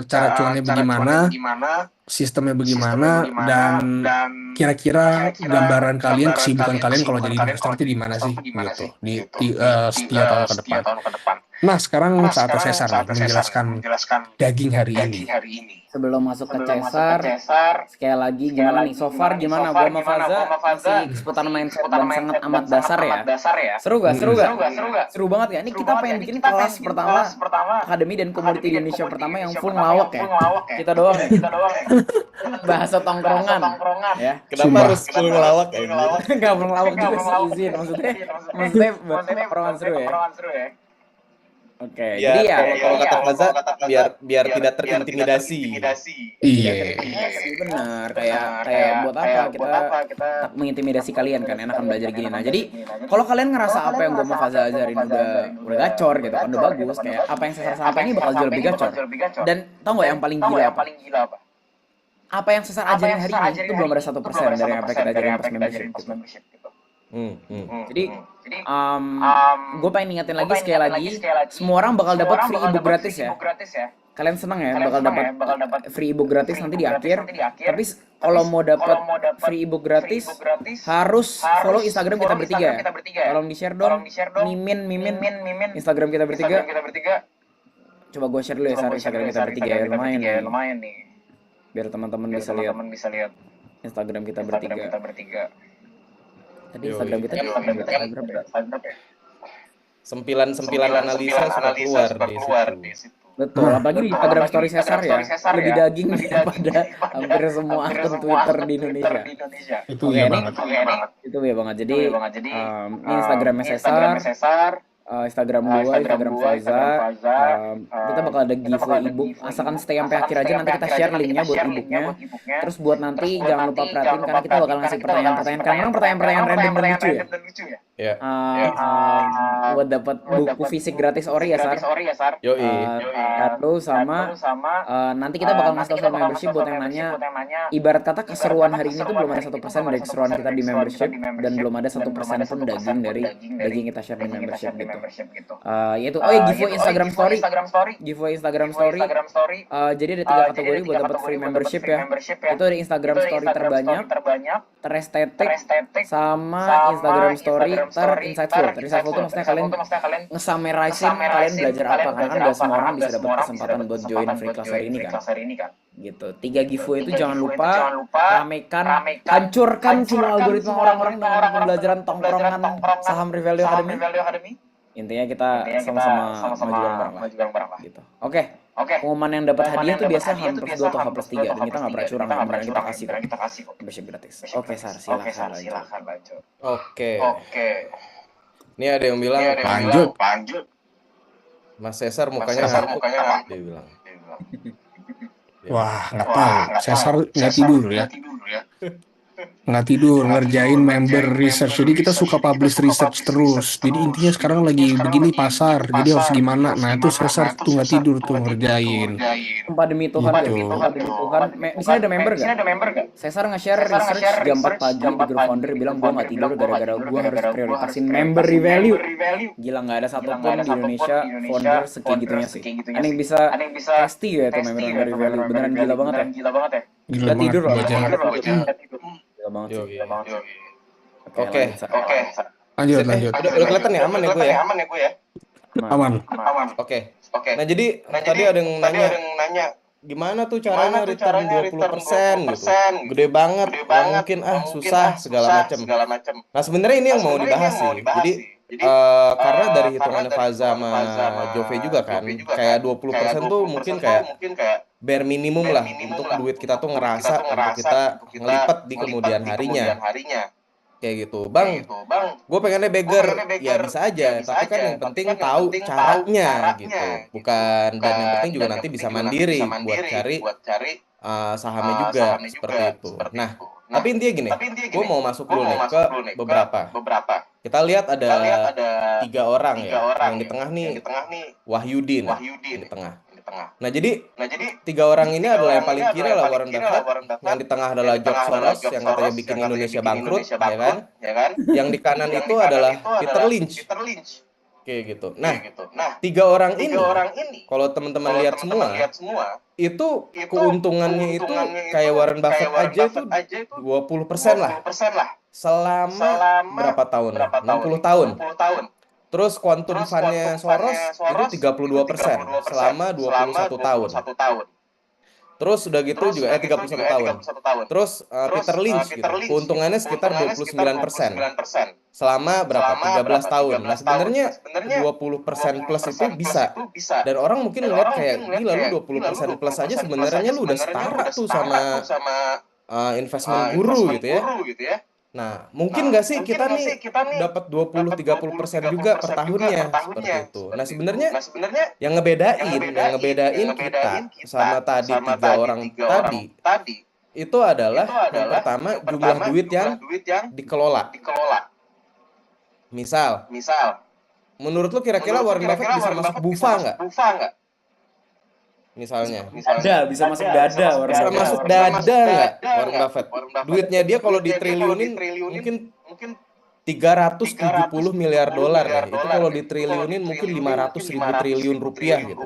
cara cuannya bagaimana, sistemnya bagaimana, dan kira-kira gambaran kalian, kesibukan kalian kalau jadi investor itu gimana sih gitu di setia tahun ke depan. Nah sekarang saatnya Cesar nih menjelaskan daging hari ini. Sebelum masuk ke Cesar, sekali lagi gimana nih? So far gimana? Gua sama Faza masih seputar mindset dan sangat amat dasar ya. Seru gak? Seru banget ya. Ini kita pengen bikin kelas pertama akademi dan komoditi di Indonesia pertama yang full ngelawak ya. Kita doang ya. Bahasa tongkrongan ya. Kenapa harus full ngelawak ya? Enggak perlu ngelawak juga sih, izin. Maksudnya tongkrongan seru ya. Oke, jadi ya kalau kata Faza biar tidak terintimidasi. Iya. Benar. Kayak buat apa kita mengintimidasi kalian kan, enakan belajar gini. Nah, jadi kalau kalian ngerasa apa yang gue mau Faza ajarin udah gacor gitu kan, udah bagus, kayak apa yang Cesar sampaikan ini bakal jauh lebih gacor. Dan tau nggak yang paling gila apa? Apa yang Cesar ajarin hari ini itu belum ada 1% dari apa yang kita ajarin pas membership gitu. Jadi gue pengen ingetin lagi sekali lagi, semua orang bakal dapat free ebook gratis ya. Kalian seneng ya bakal dapat free ebook gratis nanti di akhir. Tapi kalau mau dapat free ebook gratis harus follow Instagram kita bertiga ya. Tolong di-share dong. Mimin Instagram kita bertiga. Coba gue share dulu ya Instagram kita bertiga ya, lumayan nih. Biar teman-teman bisa lihat Instagram kita bertiga. Tadi Instagram kita berapa? Sempilan analisa sudah keluar di situ. Betul, apalagi di Instagram story Cesar ya, lebih daging daripada hampir semua akun Twitter di Indonesia. Itu iya banget. Itu ya banget. Jadi ini Instagramnya Cesar, Instagram gua, Instagram Faiza, kita bakal ada giveaway ebook. Asalkan stay sampai akhir aja, nanti kita share linknya buat ebooknya. Terus buat nanti jangan lupa perhatiin karena kita bakal ngasih pertanyaan-pertanyaan. Karena memang pertanyaan-pertanyaan random dan lucu ya. Buat dapat buku fisik gratis ori ya Sar. Lalu sama nanti kita bakal ngasih soal membership buat yang nanya. Ibarat kata keseruan hari ini tuh belum ada 1% dari keseruan kita di membership dan belum ada 1% pun daging dari daging kita share di membership gitu. Yaitu giveaway Instagram story. Jadi ada 3 kategori buat dapat free membership ya. Itu ada Instagram story terbanyak, terestetik, sama Instagram story terinsightful. Terinsightful itu maksudnya kalian nge-summarizing kalian belajar apa, karena kan gak semua orang bisa dapat kesempatan buat join free class hari ini kan. Gitu. 3 giveaway itu jangan lupa ramekan, hancurkan semua algoritma orang-orang dengan pembelajaran tongkrongan saham Revalue Academy. Intinya kita sama-sama majukan barang lah. Gitu. Oke. Pengumuman yang dapat hadiah itu biasa H+2 atau H+3 dan kita nggak pernah curang, beneran kita kasih kok. Membership gratis. Oke, Sar, silakan lanjut. Oke. Ini ada yang bilang Lanjut. Mas Cesar mukanya ngantuk, dia bilang. Wah, nggak tahu. Cesar nggak tidur ya. Nggak tidur ngerjain member research, jadi kita suka publish research terus. Jadi intinya sekarang lagi begini pasar, jadi harus gimana. Nah itu Cesar tuh nggak tidur tuh ngerjain. Sumpah demi Tuhan Gitu. Di sini ada member gak? Cesar nge-share research jam 4 pagi di grup founder, bilang gue nggak tidur gara-gara gue harus prioritasin member Revalue. Gila, nggak ada satupun di Indonesia founder segitunya sih. Ada yang bisa pasti ya tuh member Revalue, beneran gila banget ya. Gila banget tidur loh. bocah. Gila banget sih. Oke. Lanjut. Udah kelihatan ya, aman ya gue ya? Aman. Oke. Nah jadi tadi ada yang nanya gimana tuh caranya return 20% gitu. Gede banget, mungkin susah segala macam. Nah sebenarnya ini yang mau dibahas sih. Jadi karena dari hitungannya Faza sama Jove juga kan, kayak 20% tuh mungkin kayak bare minimum lah untuk duit kita tuh ngerasa untuk kita ngelipet di kemudian harinya. kayak gitu. Bang, gue pengennya beggar, ya bisa aja. Tapi kan yang penting tahu caranya gitu. Bukan, dan yang penting juga nanti bisa mandiri buat cari sahamnya juga seperti itu. Nah, tapi intinya gini, gue mau masuk dulu nih ke beberapa. Kita lihat ada 3 orang ya. Yang di tengah nih Wahyudi nih, yang di tengah. Nah, jadi 3 orang ini adalah yang paling kiri lah Warren Buffett, yang di tengah adalah George Soros yang katanya bikin Indonesia bangkrut, ya kan? Yang di kanan itu adalah Peter Lynch, kayak gitu. Nah, 3 orang ini, kalau teman-teman lihat semua, itu keuntungannya itu kayak Warren Buffett aja itu 20% lah. Selama berapa tahun ya? 60 tahun. Terus quantum fund-nya Soros itu 32% selama 21 tahun. Terus udah gitu juga 31 tahun. Terus Peter Lynch gitu, keuntungannya sekitar 29% selama berapa? 13 tahun. Nah, sebenarnya 20% plus itu bisa. Dan orang mungkin ngeliat kayak gila lu 20% plus aja sebenarnya lu udah setara tuh sama investment guru gitu ya. Nah, mungkin nggak sih kita nih dapat 20-30% juga per tahunnya seperti itu. Nah, sebenarnya yang ngebedain kita sama tadi 3 orang tadi itu adalah yang pertama jumlah duit yang dikelola. Misal, menurut lu kira-kira Warren Buffett bisa masuk Bufa nggak? Misalnya. Bisa masuk dada Warren Bisa Buffett. masuk dada nggak Warren Buffett? Duitnya dia kalau ditriliunin mungkin 370 miliar dolar ya. Itu kalau ditriliunin mungkin 500.000 triliun rupiah gitu.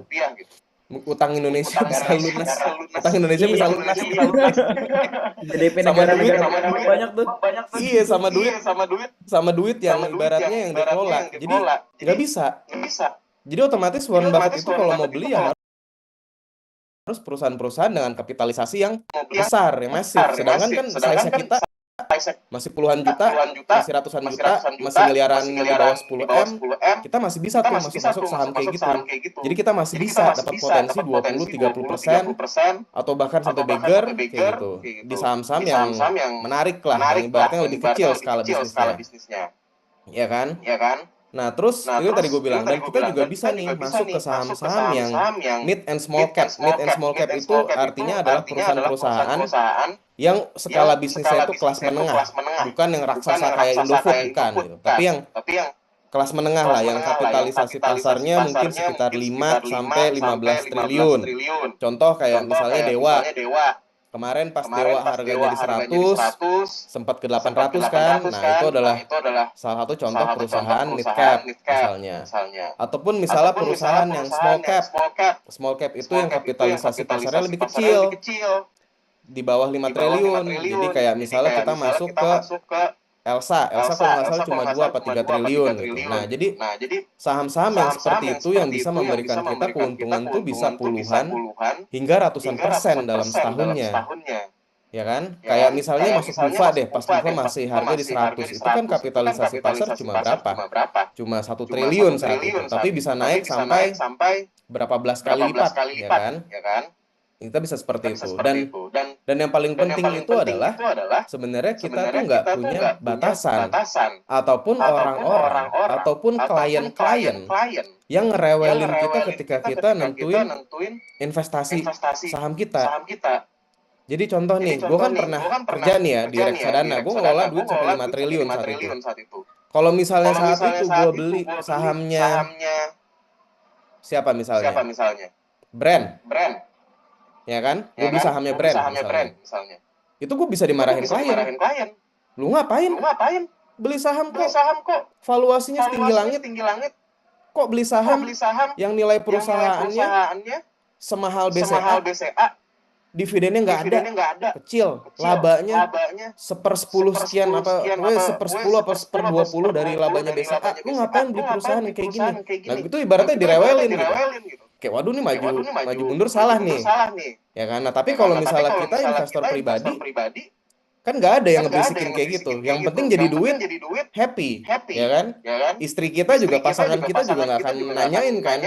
Utang Indonesia bisa lunas. Utang Indonesia bisa lunas. GDP Sama negara-negara duit. banyak tuh. Iya, sama duit yang ibaratnya yang dikelola. Jadi nggak bisa. Jadi otomatis Warren Buffett itu kalau mau beli ya harus perusahaan-perusahaan dengan kapitalisasi yang besar, yang masif. Sedangkan kan size-nya kita masih puluhan juta, masih ratusan juta, masih miliaran di bawah 10 M, kita masih bisa tuh masuk saham kayak gitu. Jadi kita masih bisa dapat potensi 20-30% atau bahkan sampai beggar kayak gitu di saham-saham yang menarik lah, yang ibaratnya lebih kecil skala bisnisnya. Ya kan? Nah, terus itu tadi gue bilang, dan kita juga bisa nih masuk ke saham-saham yang mid and small cap. Mid and small cap itu artinya adalah perusahaan-perusahaan yang skala bisnisnya itu kelas menengah, bukan yang raksasa kayak Indofood, bukan gitu. Tapi yang kelas menengah lah, yang kapitalisasi pasarnya mungkin sekitar 5-15 triliun. Contoh kayak misalnya Dewa. Kemarin pas Dewa harganya di 100, sempat ke 800 kan. Nah, itu adalah salah satu contoh perusahaan mid cap misalnya. Ataupun misalnya perusahaan yang small cap. Small cap itu yang kapitalisasi pasarnya lebih kecil, di bawah 5 triliun. Jadi kayak misalnya kita masuk ke Elsa kalau nggak salah cuma 2 apa 3 triliun gitu. Nah, jadi saham-saham yang seperti itu yang bisa memberikan kita keuntungan tuh bisa puluhan hingga ratusan persen dalam setahunnya. Ya kan? Kayak misalnya masuk Bufa deh, pas Bufa masih harga di 100. Itu kan kapitalisasi pasar cuma berapa? Cuma 1 triliun saat itu. Tapi bisa naik sampai berapa belas kali lipat, ya kan? Kita bisa seperti itu. Dan yang paling penting itu adalah sebenarnya kita tuh nggak punya batasan ataupun orang-orang ataupun klien-klien yang ngerewelin kita ketika kita nentuin investasi saham kita. Jadi contoh nih, gue kan pernah kerja nih ya di reksadana, gue ngelola duit sampai 5 triliun saat itu. Kalau misalnya saat itu gue beli sahamnya siapa misalnya? Brand. Ya kan? Gue beli sahamnya Brand misalnya. Itu gue bisa dimarahin klien. Lu ngapain? Beli saham kok valuasinya setinggi langit. Kok beli saham yang nilai perusahaannya semahal BCA, dividennya nggak ada, kecil, labanya 1/10 sekian apa, pokoknya 1/10 apa 1/20 dari labanya BCA. Lu ngapain beli perusahaan yang kayak gini? Nah, itu ibaratnya direwelin gitu. Kayak waduh nih maju mundur salah nih. Ya kan? Nah, tapi kalau misalnya kita investor pribadi, kan nggak ada yang ngebisikin kayak gitu. Yang penting jadi duit, happy, ya kan? Istri kita juga, pasangan kita juga nggak akan nanyain kan?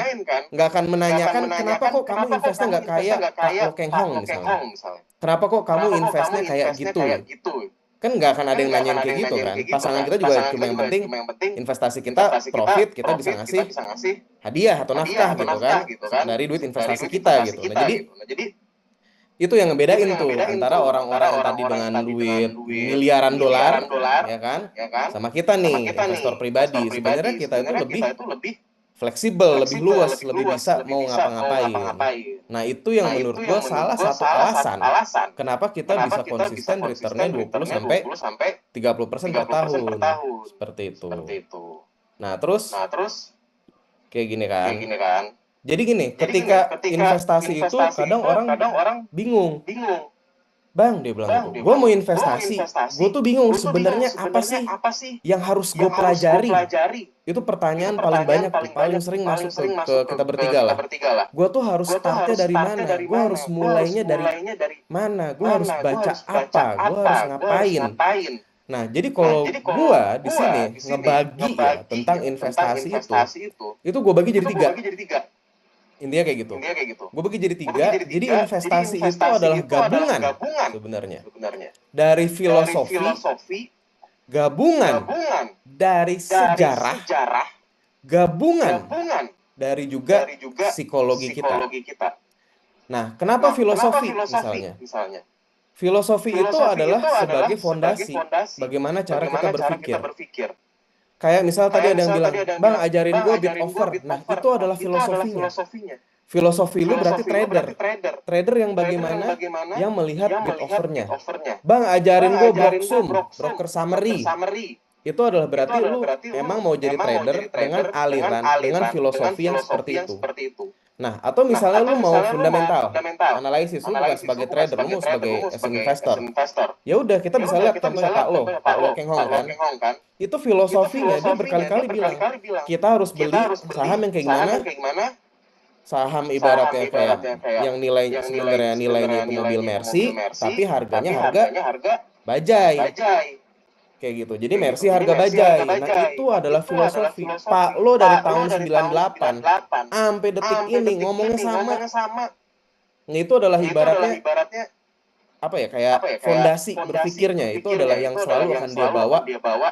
Nggak akan menanyakan kenapa kok kamu investnya nggak kayak Kak Lo Keng Hong misalnya. Kenapa kok kamu investnya kayak gitu? Kan nggak akan ada yang nanyain kayak gitu kan. Pasangan kita juga cuma yang penting investasi kita profit, kita bisa ngasih hadiah atau nafkah gitu kan dari duit investasi kita gitu. Nah, jadi itu yang ngebedain tuh antara orang-orang yang tadi dengan duit miliaran dolar ya kan sama kita nih investor pribadi. Sebenarnya kita itu lebih fleksibel, lebih luas, lebih bisa mau ngapa-ngapain. Nah, itu yang menurut gue salah satu alasan kenapa kita bisa konsisten returnnya 20 sampai 30% per tahun. Seperti itu. Nah, terus kayak gini kan. Jadi gini, ketika investasi itu kadang orang bingung. Bang, dia bilang gitu, gue mau investasi, gue tuh bingung sebenarnya apa sih yang harus gue pelajari. Itu pertanyaan paling banyak tuh, paling sering masuk ke kita bertiga lah. Gue tuh harus startnya dari mana? Gue harus mulainya dari mana? Gue harus baca apa? Gue harus ngapain? Nah, jadi kalau gue di sini ngebagi ya tentang investasi itu gue bagi jadi 3. Intinya kayak gitu. Gue bagi jadi 3. Jadi investasi itu adalah gabungan sebenarnya dari filosofi, gabungan dari sejarah, gabungan dari juga psikologi kita. Nah, kenapa filosofi misalnya? Filosofi itu adalah sebagai fondasi bagaimana cara kita berpikir. Kayak misal tadi ada yang bilang, Bang ajarin gue bit offer. Nah, itu adalah filosofinya. Filosofi lu berarti trader. Trader yang bagaimana? Yang melihat bit offernya. Bang ajarin gue blocksum, broker summary. Itu adalah berarti lu emang mau jadi trader dengan aliran, dengan filosofi yang seperti itu. Nah, atau misalnya lu mau fundamental, analisis, lu bukan sebagai trader, lu mau sebagai as investor. Ya udah, kita bisa lihat contohnya Pak Lo Keng Hong kan. Itu filosofinya dia berkali-kali bilang, kita harus beli saham yang kayak gimana? Saham ibaratnya kayak yang nilai sebenarnya nilainya itu mobil Mercy, tapi harganya harga bajai. Kayak gitu. Jadi Mercy harga bajai. Nah, itu adalah filosofi. Pak Lo dari tahun 98 sampai detik ini ngomongnya sama. Nah, itu adalah ibaratnya apa ya, kayak fondasi berpikirnya. Itu adalah yang selalu akan dia bawa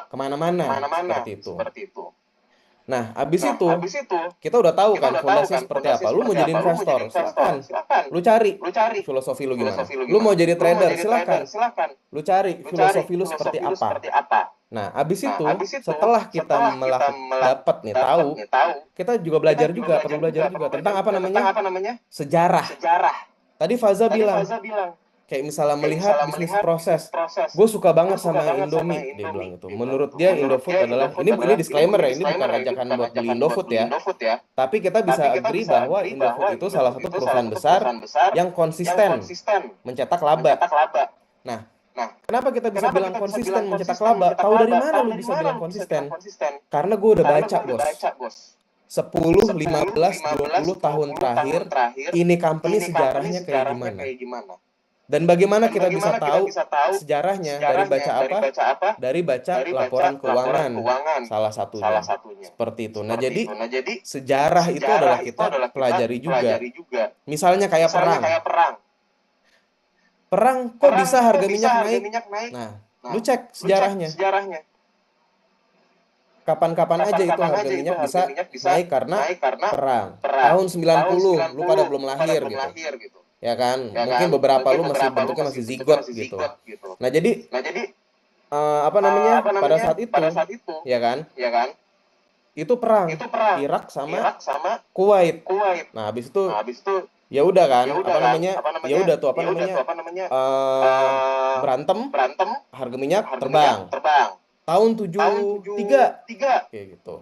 kemana-mana. Seperti itu. Nah, abis itu kita udah tahu kan fondasinya seperti apa. Lu mau jadi investor, silakan. Lu cari filosofi lu gimana. Lu mau jadi trader, silakan. Lu cari filosofi lu seperti apa. Nah, abis itu setelah kita dapat nih tahu, kita juga perlu belajar juga tentang apa namanya? Sejarah. Tadi Faza bilang kayak misalnya melihat bisnis proses. Gue suka banget sama Indomie, dia bilang itu. Menurut dia Indofood adalah, ini disclaimer ya, ini bukan ajakan buat beli Indofood ya. Tapi kita bisa agree bahwa Indofood itu salah satu perusahaan besar yang konsisten mencetak laba. Nah, kenapa kita bisa bilang konsisten mencetak laba? Tahu dari mana lu bisa bilang konsisten? Karena gue udah baca, bos. 10, 15, 20 tahun terakhir, ini company sejarahnya kayak gimana? Dan bagaimana kita bisa tahu sejarahnya dari baca apa? Dari baca laporan keuangan salah satunya. Seperti itu. Nah, jadi sejarah itu adalah kita pelajari juga. Misalnya kayak perang. Perang kok bisa harga minyak naik? Nah, lu cek sejarahnya. Kapan-kapan aja itu harga minyak bisa naik karena perang. Tahun 90, lu pada belum lahir gitu. Ya kan, mungkin beberapa lu masih bentuknya masih zigot gitu. Nah, jadi pada saat itu ya kan, itu perang Irak sama Kuwait. Nah, habis itu ya udah kan, berantem, harga minyak terbang. Tahun 73 kayak gitu.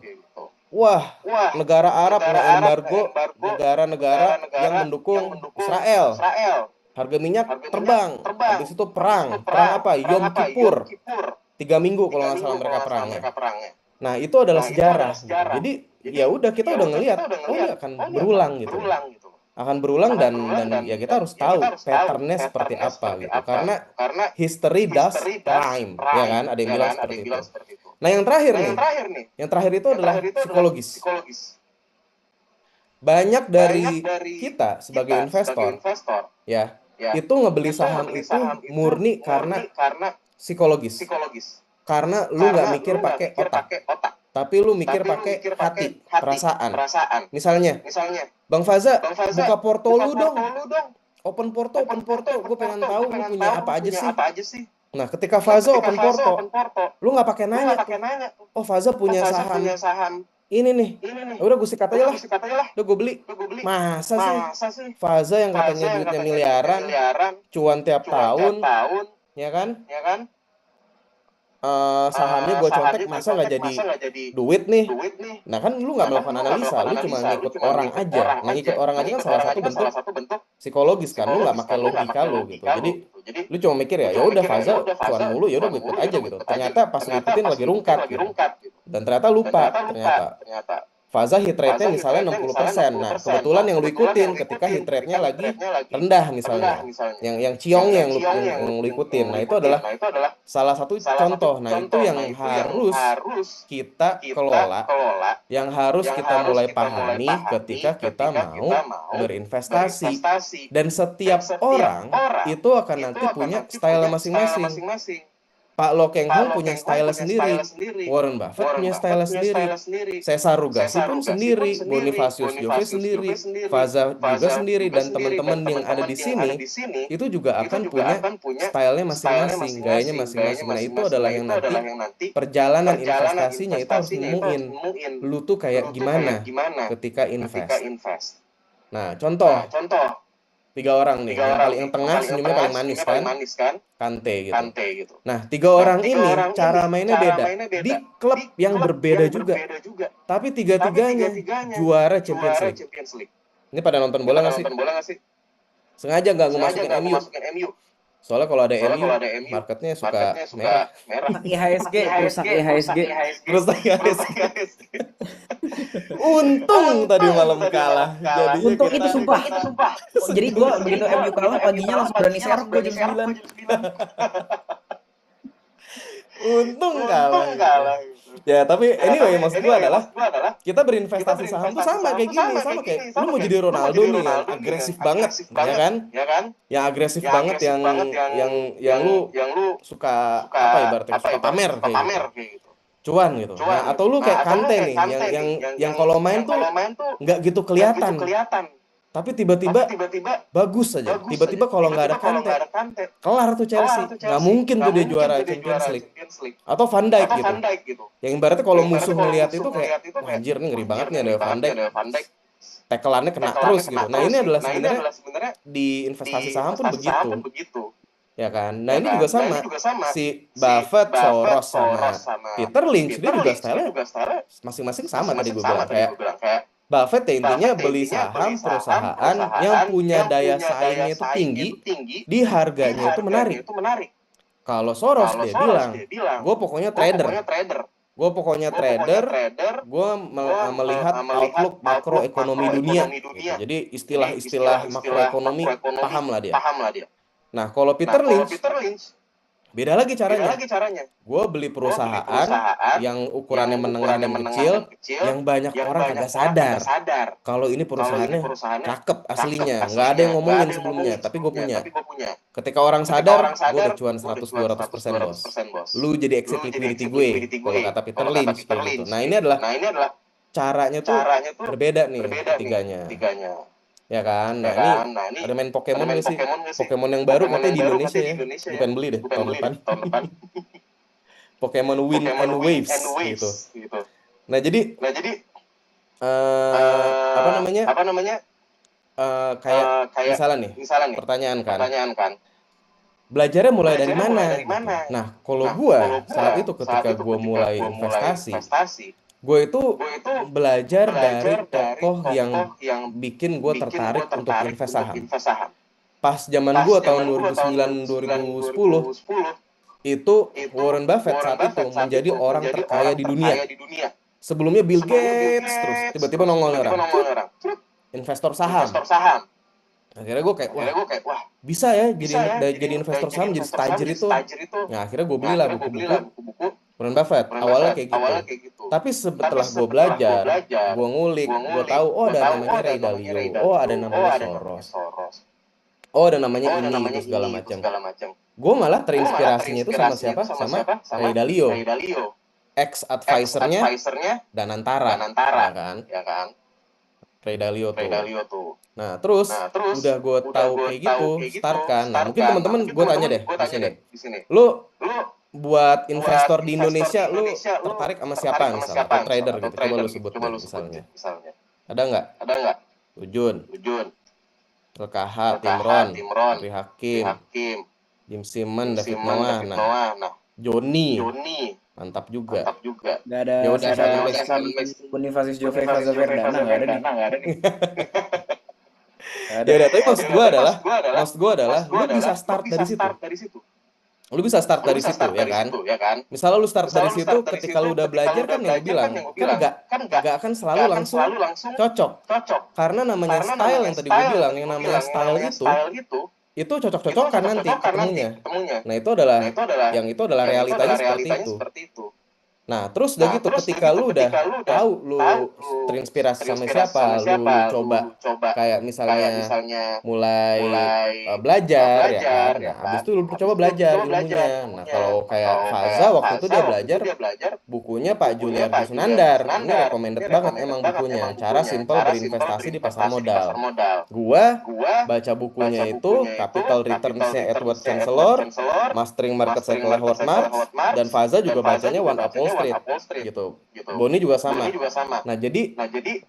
Wah, negara Arab embargo negara-negara yang mendukung Israel. Harga minyak terbang. Habis itu perang. Perang apa? Yom Kippur. 3 minggu kalau nggak salah mereka perangnya. Nah, itu adalah sejarah. Gitu. Jadi ya udah, kita udah ngelihat, oh ini akan berulang gitu. Akan berulang dan ya kita harus tahu patternnya seperti apa gitu. Karena history does rhyme, ya kan? Ada yang bilang seperti itu. Nah, yang terakhir itu adalah psikologis. Banyak dari kita sebagai investor, ya, itu ngebeli saham itu murni karena psikologis. Karena lu nggak mikir pakai otak, tapi lu mikir pakai hati, perasaan. Misalnya, Bang Faza, buka porto lu dong. Open porto, gue pengen tahu lu punya apa aja sih. Nah, ketika Faza open porto, lu nggak pakai nanya. Oh, Faza punya saham ini nih. Udah gue sikat aja lah. Udah gue beli. Masa sih? Faza yang katanya duitnya miliaran, cuan tiap tahun, ya kan? Sahamnya gue contek, masa nggak jadi duit nih? Nah kan lu nggak melakukan analisa, lu cuma ngikut orang aja. Nah ngikut orang aja kan salah satu bentuk psikologis kan, lu nggak pakai logika lu gitu. Jadi lu cuma mikir ya udah Faza cuan mulu, ya udah gue ikut aja gitu. Ternyata pas lu ikutin lagi rungkat gitu. Dan ternyata lupa ternyata. Faza hit rate-nya misalnya 60%. Nah, kebetulan yang lu ikutin ketika hit rate-nya lagi rendah misalnya. Yang ciongnya yang lu ikutin. Nah, itu adalah salah satu contoh. Nah, itu yang harus kita kelola, yang harus kita mulai pahami ketika kita mau berinvestasi. Dan setiap orang itu akan nanti punya style masing-masing. Pak Lo Keng Hong punya style sendiri, Warren Buffett punya style sendiri, Cesar Rugasi pun sendiri, Bonifacius Jove sendiri, Faza juga sendiri, dan teman-teman yang ada di sini itu juga akan punya stylenya masing-masing, gayanya masing-masing. Nah itu adalah yang nanti perjalanan investasinya itu harus nemuin lu tuh kayak gimana ketika invest. Nah contoh 3 orang nih, yang tengah senyumnya paling manis kan? Kante gitu. Nah, 3 orang ini cara mainnya beda. Di klub yang berbeda juga. Tapi tiga-tiganya juara Champions League. Ini pada nonton bola nggak sih? Sengaja nggak masukin MU. Soalnya kalau ada MU, marketnya suka merah. Rusak IHSG. Untung tadi malam kalah. Untung itu sumpah. Jadi gue begitu MU kalah paginya langsung berani serok gue jam 9. Untung kalah. Ya tapi anyway maksud gue adalah kita berinvestasi saham tuh sama kayak gini, sama kayak lu mau jadi Ronaldo nih yang agresif banget, ya kan? Yang agresif banget yang lu suka apa ya berarti suka pamer kayak gitu. Cuan gitu. Nah, atau lu kayak Kante nih yang kalau main tuh nggak gitu kelihatan. Tapi tiba-tiba bagus aja. Tiba-tiba kalau nggak ada Kante, kelar tuh Chelsea. Nggak mungkin tuh dia juara Champions League. Atau Van Dijk gitu. Yang ibaratnya kalau musuh ngelihat itu kayak, wah anjir nih ngeri banget nih ada Van Dijk. Tackle-annya kena terus gitu. Nah ini adalah sebenarnya di investasi saham pun begitu. Ya kan? Nah ini juga sama. Si Buffett, Soros, sama Peter Lynch, dia juga style-nya masing-masing sama tadi gue bilang. Kayak Buffett ya intinya beli saham perusahaan yang punya daya saingnya itu tinggi, di harganya itu menarik. Kalau Soros dia bilang, gue pokoknya trader. Gue melihat outlook makroekonomi dunia. Gitu. Jadi istilah-istilah makroekonomi paham lah dia. Nah, kalau Peter Lynch, beda lagi caranya. Gue beli perusahaan yang ukurannya menengah dan kecil, yang banyak orang kagak sadar. Kalau ini perusahaannya cakep aslinya, nggak ada yang ngomongin sebelumnya, tapi gue punya. Ketika orang sadar, gue udah cuan 100-200% bos. Lu jadi exit liquidity gue, kalau kata Peter Lynch kayak gitu. Nah ini adalah caranya tuh berbeda nih ketiganya. Ya kan, nah ini ada main Pokemon nggak sih? Pokemon yang baru katanya di Indonesia ya, bukan beli deh tahun depan. Pokemon Wind and Waves gitu. Nah jadi apa namanya? Kayak misalnya nih, pertanyaan kan. Belajarnya mulai dari mana? Gitu. Nah, kalau gua saat itu ketika gua mulai investasi, gue itu belajar dari tokoh yang bikin gue tertarik untuk invest saham. Pas zaman gue tahun 2009-2010, itu Warren Buffett saat itu menjadi orang terkaya di dunia. Sebelumnya Bill Gates, terus tiba-tiba nongol orang. Investor saham. Akhirnya gue kayak, wah bisa ya jadi investor saham, jadi stajir itu. Nah, akhirnya gue belilah buku-buku Warren Buffett. Awalnya kayak gitu. Tapi setelah gue belajar, gue ngulik, gue tahu, oh ada namanya Ray Dalio, oh ada namanya Soros. Oh, ada namanya ini gitu segala macam. Gue malah terinspirasinya itu sama siapa? Sama Ray Dalio, ex advisernya Danantara, ya kan? Ray Dalio tuh. Nah, terus udah gue tahu kayak gitu, start kan. Nah, mungkin teman-teman gue tanya deh di sini. Lu buat investor di Indonesia, lu tertarik sama siapa misalnya? Atau trader gitu. Coba lu sebut deh misalnya. Ada nggak? Ujun, LKH, Timron, Andri Hakim, Jim Simon, David Noah. Nah, Joni, mantap juga. Nggak ada Ya udah, Simon Messi, Bonifacius Jove, Faza Verdana, nggak ada nih. Nggak ada. Ya udah, tapi maksud gue adalah, lu bisa start dari situ. Lu bisa start dari situ ya kan. Misalnya lu start dari situ, ketika lu udah belajar kan yang gue bilang, kan nggak akan selalu langsung cocok. Karena namanya style yang tadi gue bilang, yang namanya style itu cocok-cocokan nanti ketemunya. Nah, itu adalah realitanya seperti itu. Nah, terus udah gitu, ketika lu udah tahu lu terinspirasi sama siapa, lu coba kayak misalnya mulai belajar ya kan. Nah, habis itu lu coba belajar ilmunya. Nah, kalau kayak Faza waktu itu dia belajar bukunya Pak Juliardi Sunandar. Ini recommended banget emang bukunya. Cara simple berinvestasi di pasar modal. Gua baca bukunya itu Capital Returns-nya Edward Chancellor, Mastering Market Cycle Howard Marks, dan Faza juga bacanya One Up Wall Street gitu. Boni juga sama. Nah, jadi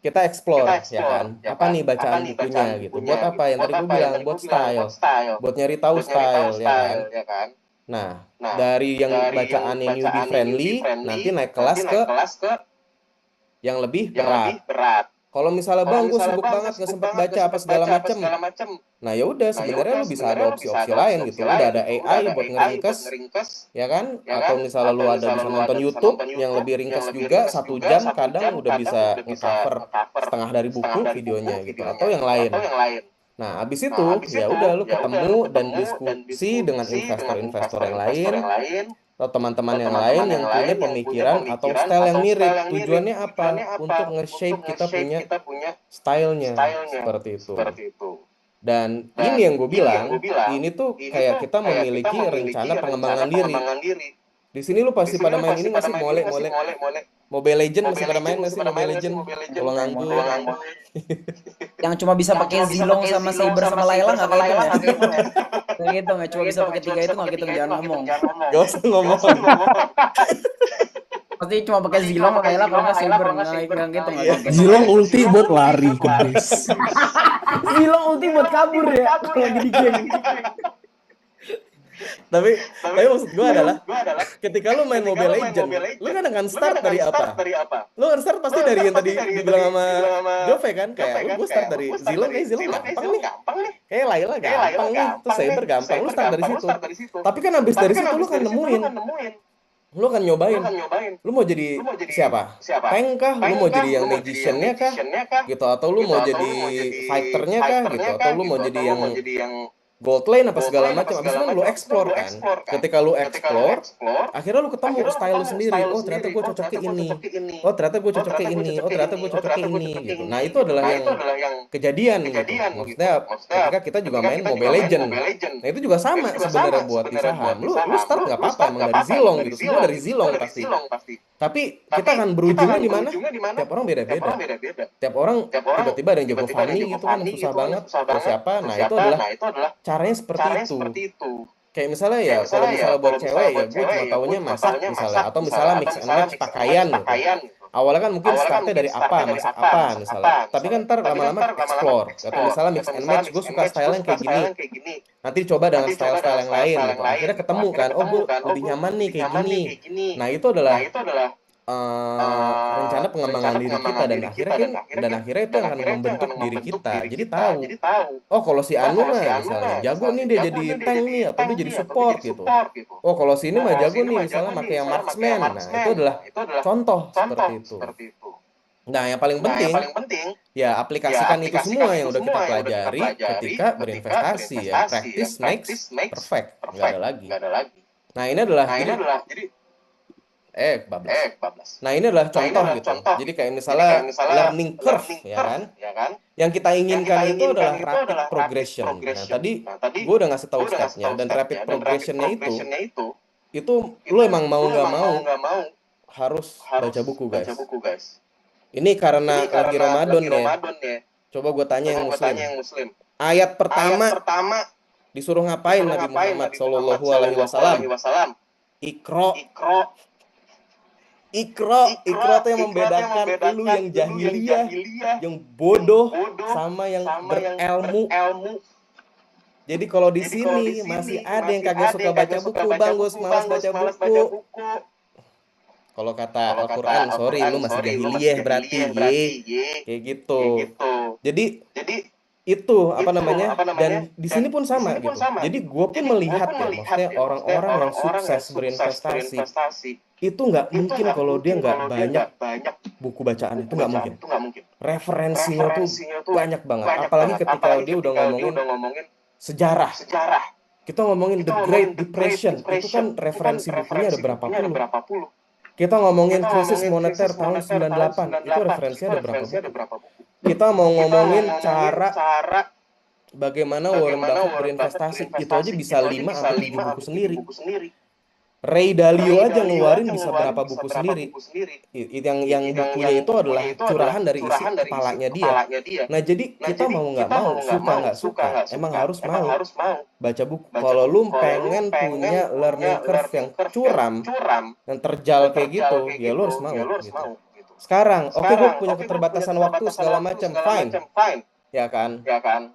kita explore ya kan. Apa nih bacaan bukunya gitu. Buat apa yang tadi gue bilang, buat style. Buat nyari tahu style ya kan. Nah, dari yang bacaannya newbie friendly nanti naik kelas ke yang lebih berat. Kalau misalnya bang, gue sibuk banget nggak sempet baca apa segala macem. Nah ya udah, sebenarnya lu bisa ada opsi-opsi lain gitu. Udah ada AI buat ngeringkes, ya kan? Atau misalnya lu ada bisa nonton YouTube yang lebih ringkes juga 1 jam, kadang udah bisa nge-cover setengah dari buku videonya gitu. Atau yang lain. Nah abis itu ya udah lu ketemu dan diskusi dengan investor-investor yang lain atau teman-teman yang lain yang punya pemikiran atau style yang mirip. Tujuannya apa? Untuk nge-shape kita punya stylenya seperti itu. Dan ini yang gue bilang, ini tuh kayak kita memiliki rencana pengembangan diri. Di sini lu pasti pada main ini nggak sih? Mobile Legend masih pada main nggak sih Mobile Legend? Kalau nganggur. Yang cuma bisa pakai Zilong sama Saber sama Layla nggak kayak itu ya? Nggak gitu, nggak cuma bisa pakai 3 itu nggak gitu, jangan ngomong. Gak usah ngomong. Pasti cuma pakai Zilong, Layla kalau nggak Saber, nggak gitu nggak gitu. Zilong ulti buat lari ke base. Zilong ulti buat kabur ya kalau lagi di game. Tapi maksud gue adalah ketika lu main Mobile Legend, lu kan akan start dari apa? Lu kan start pasti dari yang tadi dibilang sama Jove kan, kayak gue start dari Zilong, gampang nih. Kayak Layla gampang nih, terus Saber gampang, lu start dari situ. Tapi kan abis dari situ lu kan nemuin, lu kan nyobain, lu mau jadi siapa? Tank kah? Lu mau jadi yang magician-nya kah? Gitu, atau lu mau jadi fighter-nya kah? Gitu, atau lu mau jadi yang gold lane apa segala macam. Abis itu kan lu explore kan. Ketika lu explore, akhirnya lu ketemu style lu sendiri. Oh ternyata gue cocoknya ini. Oh ternyata gue cocoknya ini. Oh ternyata gue cocoknya ini gitu. Nah itu adalah yang kejadian gitu. Maksudnya ketika kita juga main Mobile Legend. Nah itu juga sama sebenarnya buat di saham. Lu start nggak apa-apa emang dari Zilong gitu. Semua dari Zilong pasti. Tapi kita akan berujungnya di mana? Tiap orang beda-beda. Tiap orang tiba-tiba ada yang jago funny gitu kan susah banget. Atau siapa? Nah itu adalah caranya seperti itu. Kayak misalnya ya, kalau misalnya buat cewek ya gue cuma taunya masak misalnya, atau misalnya mix and match pakaian gitu. Awalnya kan mungkin startnya dari apa, masak apa misalnya. Tapi kan ntar lama-lama explore. Atau misalnya mix and match, gue suka style yang kayak gini. Nanti coba dengan style-style yang lain gitu. Akhirnya ketemu kan, oh gue lebih nyaman nih kayak gini. Nah itu adalah rencana pengembangan diri kita, dan akhirnya itu akan membentuk diri kita. Jadi tahu, oh kalau si Anu mah misalnya jago nih dia jadi tank nih, atau dia jadi support gitu. Oh kalau si ini mah jago nih misalnya pakai yang marksman. Nah itu adalah contoh seperti itu. Nah yang paling penting ya aplikasikan itu semua yang udah kita pelajari ketika berinvestasi ya. Practice makes perfect, nggak ada lagi. Nah ini adalah jadi bablas. Nah, ini adalah contoh gitu. Jadi kayak misalnya learning curve, ya kan? Yang kita inginkan itu adalah rapid progression. Nah, tadi gue udah ngasih tahu stepnya, dan rapid progressionnya itu lu emang mau nggak mau harus baca buku, guys. Ini karena lagi Ramadan ya. Coba gue tanya yang muslim. Ayat pertama disuruh ngapain Nabi Muhammad Shallallahu Alaihi Wasallam? Iqra. Iqra itu yang membedakan lu yang jahiliyah, yang bodoh, sama yang berilmu. Jadi kalau di sini masih ada yang kagak suka baca buku, Bang, gue malas baca buku. Kalau kata Al-Quran, sorry, lu masih jahiliyah berarti, kayak gitu. Jadi itu apa namanya? Dan di sini pun sama gitu. Jadi gue pun melihat ya, maksudnya orang-orang yang sukses berinvestasi itu nggak mungkin kalau dia nggak banyak buku bacaan, itu nggak mungkin. Referensinya tuh banyak banget. Apalagi ketika dia udah ngomongin sejarah. Kita ngomongin The Great Depression, itu kan referensi bukunya ada berapa puluh. Kita ngomongin krisis moneter tahun 98, itu referensinya ada berapa buku. Kita mau ngomongin cara bagaimana Warren Buffett berinvestasi, itu aja bisa 5 atau 7 buku sendiri. Ray Dalio aja ngeluarin bisa berapa buku sendiri. Yang bukunya itu adalah curahan dari isi kepalanya dia. Nah, jadi kita mau nggak mau, suka nggak suka, emang harus mau baca buku. Kalau lu pengen punya learning curve yang curam, yang terjal kayak gitu, ya lu harus mau gitu. Sekarang, oke, gue punya keterbatasan waktu segala macam, fine. Ya kan?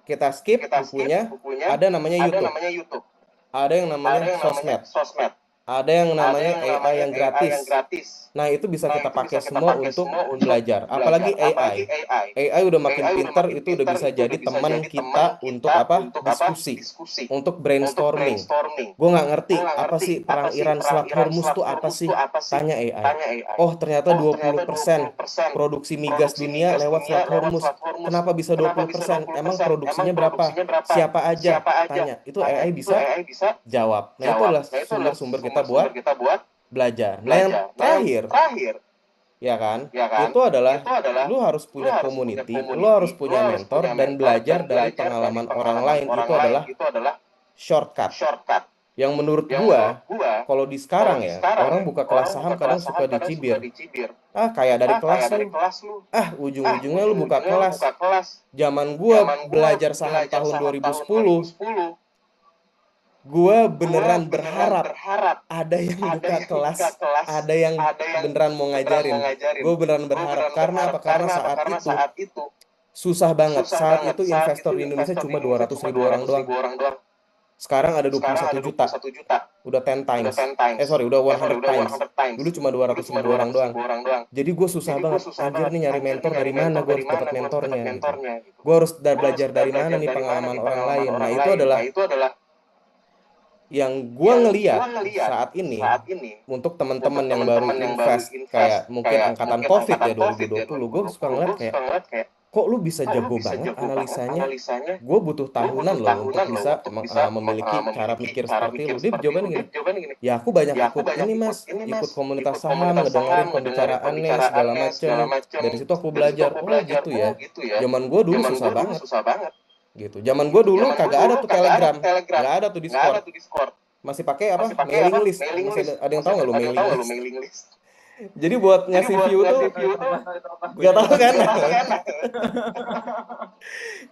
Kita skip bukunya, ada namanya YouTube. Ada yang namanya sosmed. Ada yang namanya AI yang gratis. Nah, itu bisa kita pakai semua untuk belajar. Apalagi AI. AI udah makin pintar, itu udah bisa jadi teman kita untuk apa? Diskusi. Untuk brainstorming. Gue nggak ngerti apa sih perang Iran Selat Hormuz itu apa sih? Tanya AI. Oh, ternyata 20% produksi migas dunia lewat Selat Hormuz. Kenapa bisa 20%? Emang produksinya berapa? Siapa aja? Tanya. Itu AI bisa jawab. Nah, itu adalah sumber-sumber kita buat belajar. Nah, yang terakhir, ya kan, itu adalah lu harus punya community, lu harus punya mentor, dan belajar dari pengalaman orang lain. Itu adalah shortcut. Yang menurut gua, kalau di sekarang ya, orang buka kelas saham kadang suka dicibir. Ah, kayak dari kelas lu. Ah, ujung-ujungnya lu buka kelas. Zaman gua belajar saham tahun 2010, gue beneran berharap ada yang buka kelas, ada yang beneran mau ngajarin. Gue beneran berharap. Karena apa? Karena saat itu susah banget. Saat itu investor di Indonesia cuma 200.000 orang doang. Sekarang ada 21 juta. Udah 10 times. Udah 100 times. Dulu cuma 200.000 orang doang. Jadi gue susah banget. Anjir nih, nyari mentor dari mana? Gue harus dapat mentornya gitu. Gue harus belajar dari mana nih pengalaman orang lain. Nah, itu adalah yang gue ngeliat saat ini untuk teman-teman yang baru invest, kayak mungkin angkatan COVID ya 2020, gue suka ngeliat kayak, kok lu bisa jago banget analisanya? Gue butuh tahunan loh untuk bisa memiliki cara mikir seperti lu. Dia jawabannya gini, ya aku banyak ikut ini mas, ikut komunitas saham, ngedengerin pembicaraannya segala macem. Dari situ aku belajar. Oh gitu ya. Zaman gue dulu susah banget. Gitu. Zaman gue dulu kagak ada tuh Telegram, nggak ada tuh Discord. Masih pakai apa? Mailing list. Ada yang tahu nggak lo mailing list? Jadi buat ngasih view tuh nggak tahu kan?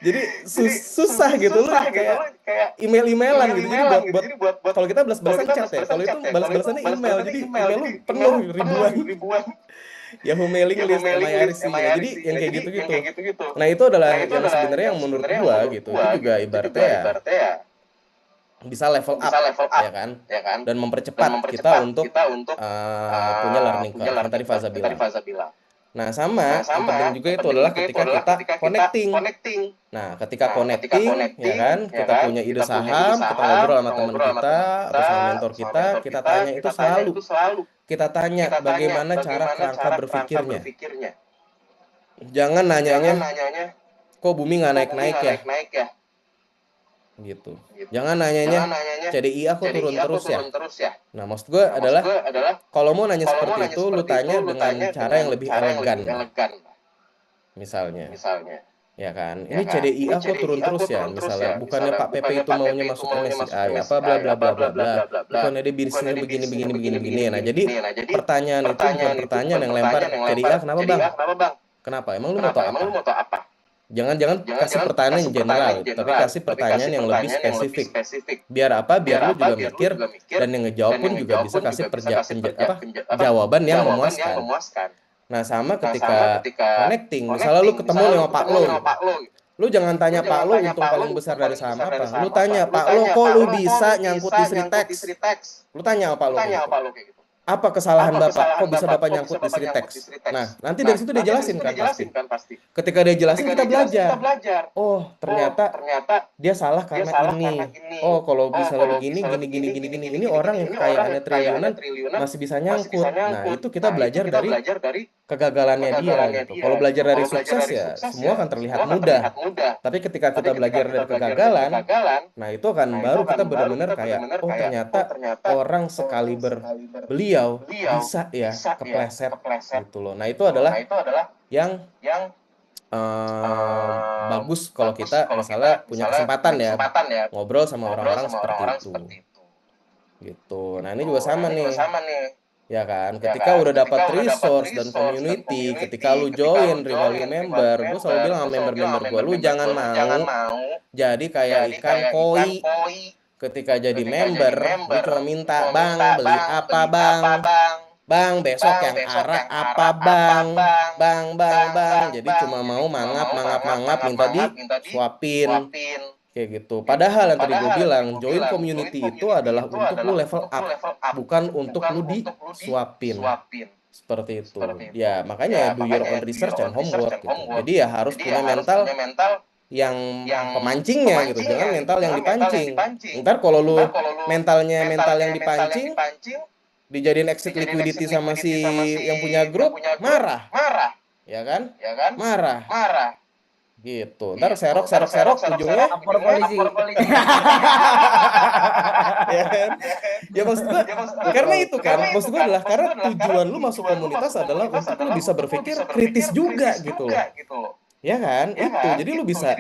Jadi susah gitu loh, kayak email-emailan gitu. Jadi buat kalau kita balas-balasan chat ya, kalau itu balas-balasannya email. Jadi email lu penuh ribuan. Yahoo mailing list, MyRC. Jadi yang kayak gitu-gitu. Nah, itu adalah yang sebenarnya yang menurut gua gitu, itu juga ibaratnya ya bisa level up, ya kan? Dan mempercepat kita untuk punya learning curve. Yang tadi Faza bilang. Nah, sama yang penting juga itu adalah ketika kita connecting. Nah, ketika connecting, ya kan, kita punya ide saham, kita ngobrol sama teman kita atau sama mentor kita tanya itu selalu. Kita tanya bagaimana cara kerangka berpikirnya. Jangan nanyanya, kok bumi nggak naik-naik ya? gitu. Jangan nanyanya CDI aku turun terus ya. Nah, maksud gue adalah kalau mau nanya seperti itu, lu tanya dengan cara yang lebih elegan, misalnya. Ya kan, ini CDI kok turun terus ya, misalnya bukannya Pak PP itu maunya masuk MSCI apa bla bla bla bla bla, bukannya dia bisnisnya begini begini begini begini. Nah, jadi pertanyaan itu bukan pertanyaan yang lempar CDI kenapa bang? Kenapa? Emang lu mau tahu apa? Jangan kasih pertanyaan yang general, tapi kasih pertanyaan yang lebih spesifik. Biar apa? Biar lu juga mikir dan yang ngejawab pun juga bisa kasih jawaban yang memuaskan. Nah, sama ketika connecting, misalnya lu ketemu sama Pak Lo gitu. Lu jangan tanya Pak Lo untung paling besar dari saham apa. Lu tanya Pak Lo kok lu bisa nyangkut di Sritex. Lu tanya Pak Lo kayak gitu. Apa kesalahan Bapak? Kok bisa Bapak nyangkut di Sritex? Nah, nanti dari situ dia jelasin kan pasti. Ketika dia jelasin kita belajar. Oh, ternyata dia salah karena ini. Oh, kalau misalnya begini, gini. Ini orang yang kekayaannya triliunan masih bisa nyangkut. Nah, itu kita belajar dari kegagalannya dia gitu. Kalau belajar dari sukses ya semua akan terlihat mudah. Tapi ketika kita belajar dari kegagalan, nah itu akan baru kita benar-benar kayak oh ternyata orang sekaliber beliau bisa ya kepleset gitu loh. Nah, itu adalah yang bagus kalau kita misalnya punya kesempatan ya ngobrol sama orang-orang seperti itu. Gitu. Nah, ini juga sama nih. Ya kan, ketika udah dapat resource dan community, ketika lu join Rivalry member, gue selalu bilang sama member-member gue, lu jangan mau jadi kayak ikan koi. Ketika jadi member, lu cuma minta, bang, beli apa bang? Bang, besok yang arah apa bang? Bang. Jadi cuma mau mangap, minta di suapin. Kayak gitu. Padahal yang tadi gue bilang, join community itu adalah untuk lu level up, bukan untuk lu disuapin. Seperti itu. Ya, makanya do your own research and homework gitu. Jadi ya harus punya mental yang pemancingnya gitu. Jangan mental yang dipancing. Ntar kalau lu mentalnya mental yang dipancing, dijadiin exit liquidity sama si yang punya grup, marah. Ya kan? Marah. Gitu. Ntar serok ujungnya lapor polisi. Ya kan? Ya maksud gue karena itu kan maksud gue adalah karena tujuan lu masuk komunitas adalah untuk lu bisa berpikir kritis juga gitu loh. Ya kan? Itu. Jadi lu bisa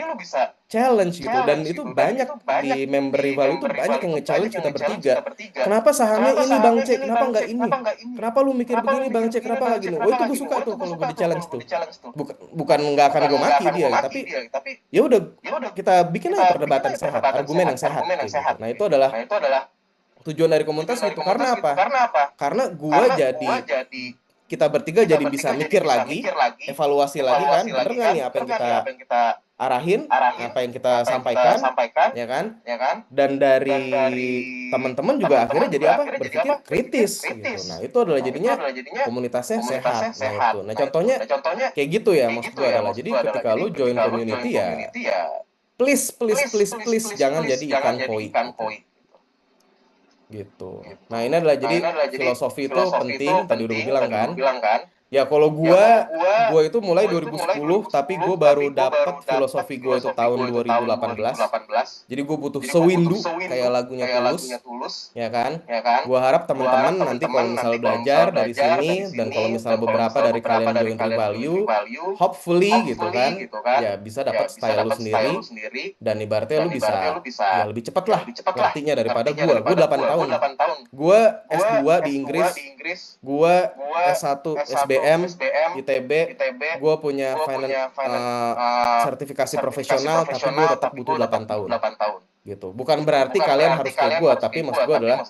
challenge gitu dan itu banyak di member rival itu banyak yang nge-challenge kita bertiga. Kenapa sahamnya ini Bang C? Kenapa nggak ini? Kenapa lu mikir begini Bang C? Kenapa nggak gini? Oh, itu gue suka tuh kalau gue di-challenge tuh. Bukan nggak akan gue maki dia, tapi ya udah kita bikin aja perdebatan sehat, argumen yang sehat gitu. Nah, itu adalah tujuan dari komunitas gitu. Karena apa? Karena gue jadi kita bertiga jadi bisa mikir lagi, evaluasi lagi kan, bener nggak nih apa yang kita arahin, apa yang kita sampaikan, ya kan? Dan dari teman-teman juga akhirnya jadi apa? Berpikir kritis gitu. Nah, itu adalah jadinya komunitasnya sehat. Nah, itu. Nah, contohnya kayak gitu ya maksud gue adalah. Jadi ketika lu join community ya, please jangan jadi ikan koi. Gitu. Nah, ini adalah jadi filosofi itu penting, tadi udah gue bilang kan. Ya kalau gua itu mulai 2010 tapi gue baru dapat filosofi gue itu tahun 2018. Jadi gue butuh sewindu kayak lagunya Tulus, ya kan? Gua harap teman-teman nanti kalau misal belajar dari sini dan kalau misal beberapa dari kalian join Revalue, hopefully gitu kan, ya bisa dapat style lu sendiri dan ibaratnya lu bisa ya lebih cepat lah ngertinya daripada gua. Gua 8 tahun. Gua S2 di Inggris, gua S1 SBM, ITB, gue punya sertifikasi profesional, tapi gue tetap butuh 8 tahun. Gitu. Bukan berarti kalian harus kayak gue, tapi maksud gue adalah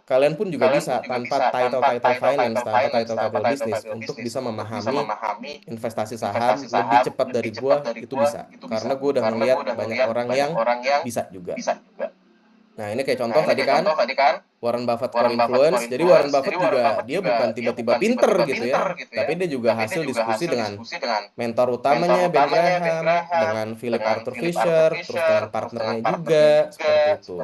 kalian pun juga bisa tanpa title finance, tanpa title bisnis untuk bisa memahami investasi saham lebih cepat dari gue, itu bisa. Karena gue udah ngeliat banyak orang yang bisa juga. Nah, ini kayak contoh tadi kan Warren Buffett core influence. Jadi Warren Buffett juga dia bukan tiba-tiba pinter gitu ya, tapi dia juga hasil diskusi dengan mentor utamanya Ben Graham, dengan Philip Arthur Fisher, terus dengan partnernya juga seperti itu.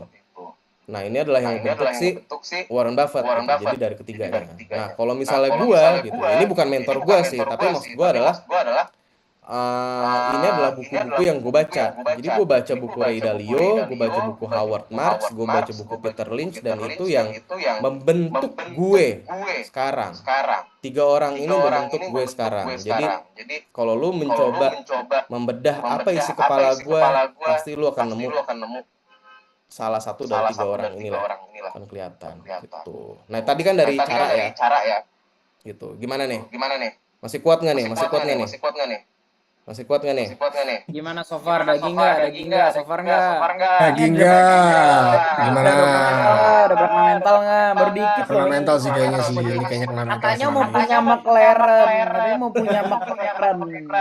Nah, ini adalah yang bentuk si Warren Buffett gitu. Jadi dari ketiganya. Nah, kalau misalnya gua gitu, ini bukan mentor gua sih, tapi maksud gua adalah Ini adalah buku-buku yang gue baca. Jadi gue baca buku Ray Dalio, gue baca buku Howard Marks, gue baca buku Peter Lynch, dan itu yang membentuk gue sekarang. 3 orang ini membentuk gue sekarang. Jadi kalau lu mencoba membedah apa isi kepala gue, pasti lu akan nemu salah satu dari 3 orang inilah akan kelihatan gitu. Nah tadi kan dari cara ya, gitu. Gimana nih? Masih kuat nggak nih? Masih kuat nggak nih? Gimana so far? Daging nggak? So far nggak? Daging nggak? Gimana? Ada berapa mental nggak? Baru dikit Kena loh. mental sih kayaknya sih. Ini kayaknya kena mental Katanya sih. mau punya McLaren. Katanya mau punya McLaren.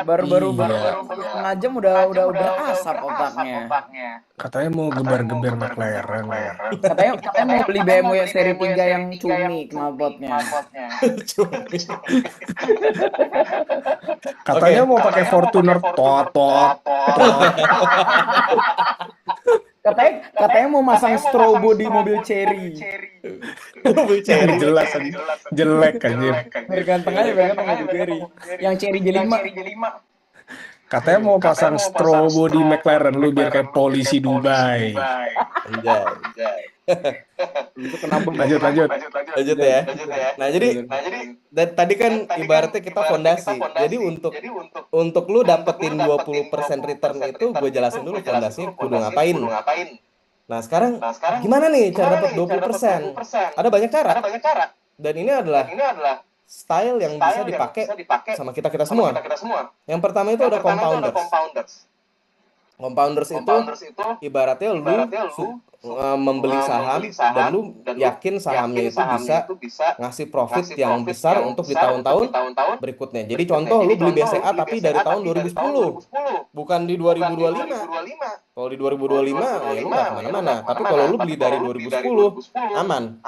Baru Iya. setengah jam udah berasap otaknya. Katanya mau gebar-gebar McLaren. Katanya mau beli BMW seri 3 yang cumi knalpotnya. Katanya mau pakai Fortuner tot. Katanya mau masang strobo di mobil Cherry. Yang jelas aja. Jelek anjir. Biar ganteng aja mobil Cherry. Yang Cherry J5. Katanya mau pasang strobo di McLaren lu biar kayak polisi Dubai. Anjay. Itu kenapa? Lanjut. Lanjut ya. Nah, jadi tadi kan ibaratnya kita fondasi. Jadi untuk lu dapetin 20% return itu gue jelasin dulu fondasinya kudu ngapain. Nah, sekarang gimana nih cara dapat 20%? Ada banyak cara. Dan ini adalah style yang bisa dipakai sama kita semua. Yang pertama itu ada compounders. Compounders itu ibaratnya lu membeli saham dan lu yakin sahamnya itu bisa ngasih profit yang besar untuk di tahun-tahun berikutnya. Jadi contoh lu beli BCA tapi dari tahun 2010, bukan di 2025. Kalau di 2025 ya lu nggak kemana-mana. Tapi kalau lu beli dari 2010 aman.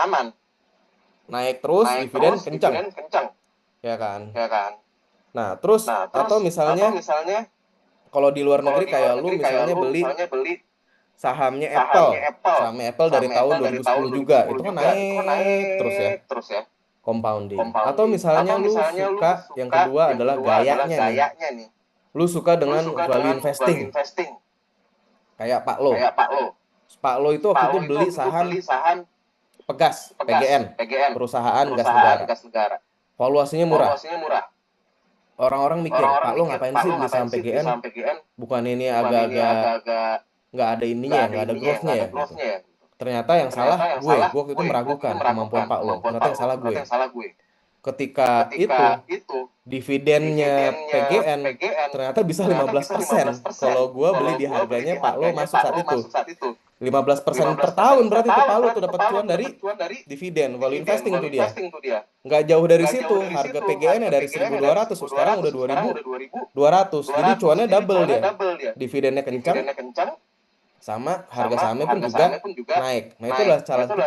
Naik terus, dividen kencang. Ya kan? Nah, terus atau misalnya kalau di luar negeri kayak lu misalnya beli sahamnya Apple dari tahun 2010 juga, itu kan naik terus ya. Compounding. Atau misalnya lu suka yang kedua adalah gayanya nih. Lu suka dengan value investing. Kayak Pak Lo. Pak Lo itu waktu itu beli saham Pegas, PGN, perusahaan gas negara. Valuasinya murah. Orang-orang mikir, Pak Lo ngapain sih beli saham PGN? Bukan ini agak-agak nggak ada ininya, nggak ada growth-nya ya. Gitu. Ternyata yang salah gue waktu itu meragukan kemampuan Pak Lo. Ternyata yang salah gue. Ketika itu dividennya PGN ternyata bisa 15%. Kalau gue beli di harganya Pak Lo masuk saat itu. 15% per tahun berarti itu Pak Lo tuh dapat cuan dari dividen, value investing itu dia. Nggak jauh dari situ, harga PGN ya dari 1.200, sekarang udah 2.200. Jadi cuannya double dia. Dividennya kencang, sama harga sahamnya pun juga naik. Nah itu adalah salah satu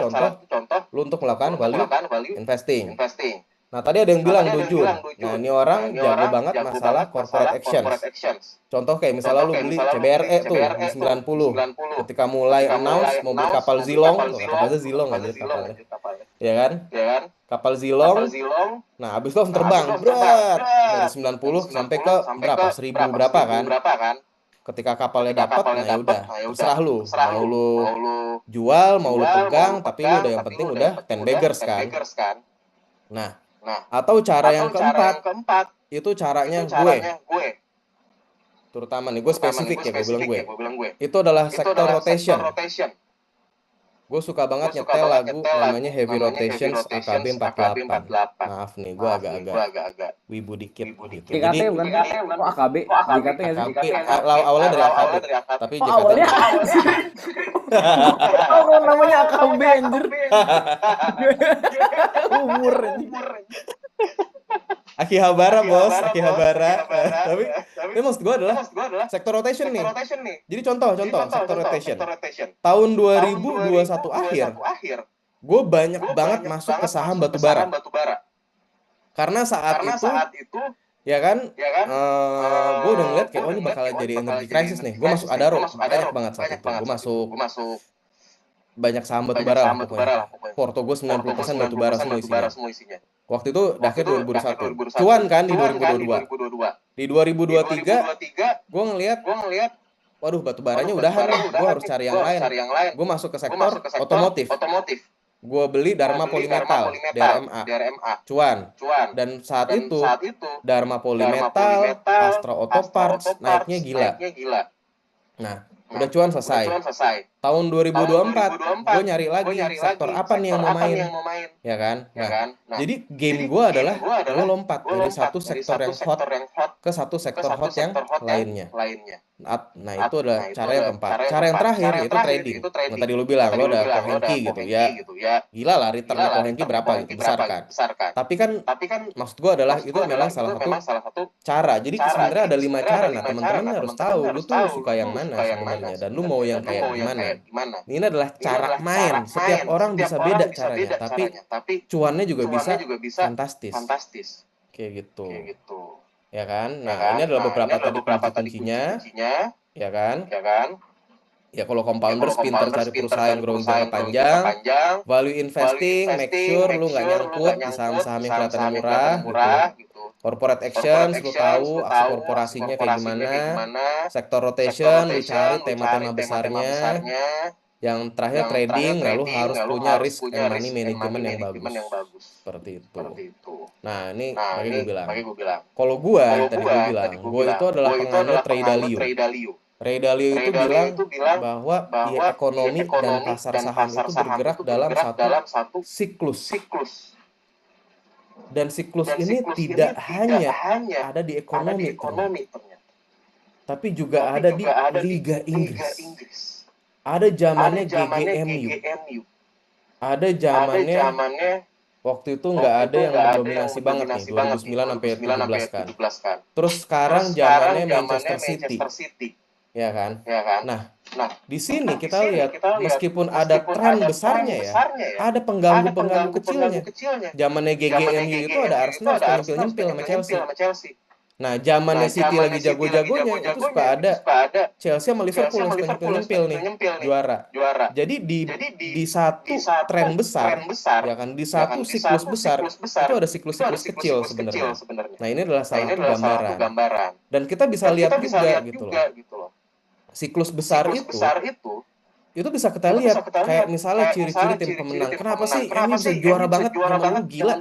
contoh lu untuk melakukan value investing. Nah tadi ada yang bilang Dojun. Nah ini orang jago banget masalah corporate actions. Contoh kayak misalnya lu beli CBRE tuh di 90. Ketika mulai announce mau beli kapal Zilong, kapalnya Zilong aja kapalnya. Ya kan? Kapal Zilong. Nah habis itu langsung terbang berat dari 90 sampai ke berapa? 1000 berapa kan? Ketika kapalnya dapat, nah ya udah, terserah lu. Mau lu jual, mau lu pegang, tapi lu udah yang penting udah 10 baggers kan. Nah, atau cara yang keempat, itu caranya gue. Terutama nih, gue spesifik ya, gue bilang gue. Itu adalah sector rotation. Gue suka banget nyetel lagu namanya Heavy Rotations AKB 48. Maaf nih, gue agak-agak wibu dikit gitu. JKT bukan? Kok AKB? JKT nggak sih? Awalnya dari AKB, tapi JKT. Awalnya oh, namanya AKB anjir. Umur anjir. Akihabara bos, Akihabara. Tapi ini maksud gue adalah sektor rotation nih. Jadi contoh sektor rotation. Tahun 2021 akhir, gue banyak banget masuk ke saham batubara. Karena saat itu, ya kan, gue udah ngeliat kayak, ini bakal jadi energy crisis nih. Gue masuk Adaro, banyak banget saat itu. Gue masuk banyak saham batubara lah pokoknya. Porto gue 90% batubara semua isinya. Waktu itu di akhir 2021. Cuan kan di 2022. Di 2023 gue ngelihat waduh batu baranya udahan nih, gue harus cari yang lain. Gue masuk ke sektor otomotif. Gue beli Dharma Polymetal, DRMA, cuan. Dan saat itu Dharma Polymetal, Astra Auto Parts naiknya gila. Nah, udah cuan selesai. Tahun 2024, gue nyari lagi sektor apa nih yang mau main, ya kan? Nah, jadi game gue adalah gue lompat dari satu sektor yang hot ke satu sektor hot yang lainnya. Nah, itu adalah cara yang keempat. Cara yang terakhir yaitu trading. Nah, tadi lu bilang lo ada Kohenki gitu ya. Gila lah returnnya Kohenki berapa gitu, besar kan. Tapi kan maksud gue adalah itu memang salah satu cara. Jadi sebenarnya ada 5 cara. Nah, teman-teman harus tahu lu tuh suka yang mana sebenarnya dan lu mau yang kayak gimana. Ini adalah cara main. Setiap orang bisa beda caranya, tapi cuannya juga bisa fantastis. Kayak gitu. Ya kan? Nah, ini adalah beberapa tadi kunci-kuncinya, ya kan? Ya kalau compounders pintar cari perusahaan growing jangka panjang, value investing, make sure lu nggak nyangkut di saham-saham yang kelihatannya murah gitu. Corporate actions, lu tahu aksi korporasinya kayak gimana. Sector rotation, lu cari tema-tema besarnya. Yang terakhir trading, lalu harus punya risk and money management yang bagus. Seperti itu. Nah, ini makanya gue bilang. Kalau gue, tadi gue bilang, gue itu adalah penganut Ray Dalio. Ray Dalio itu bilang bahwa ya, ekonomi dan pasar saham itu bergerak dalam satu siklus. Dan siklus ini tidak hanya ada di ekonomi ternyata, tapi juga ada di Liga Inggris. Ada zamannya GGMU. Ada zamannya waktu itu nggak ada yang mendominasi banget nih, 2009 sampai 17 kan. Terus sekarang zamannya Manchester City. Ya kan? Nah, di sini kita lihat meskipun ada tren besarnya ya, ada pengganggu-pengganggu kecilnya. Zamannya GGMU itu ada Arsenal suka nyempil-nyempil sama Chelsea. Nah, zamannya City lagi jago-jagonya itu suka ada Chelsea sama Liverpool yang suka nyempil-nyempil nih juara. Jadi di satu tren besar, ya kan, di satu siklus besar itu ada siklus-siklus kecil sebenarnya. Nah, ini adalah salah satu gambaran. Dan kita bisa lihat juga gitu loh. Siklus besar itu bisa kita lihat kayak misalnya ciri-ciri tim pemenang. Kenapa sih MU bisa juara banget sama lu gila?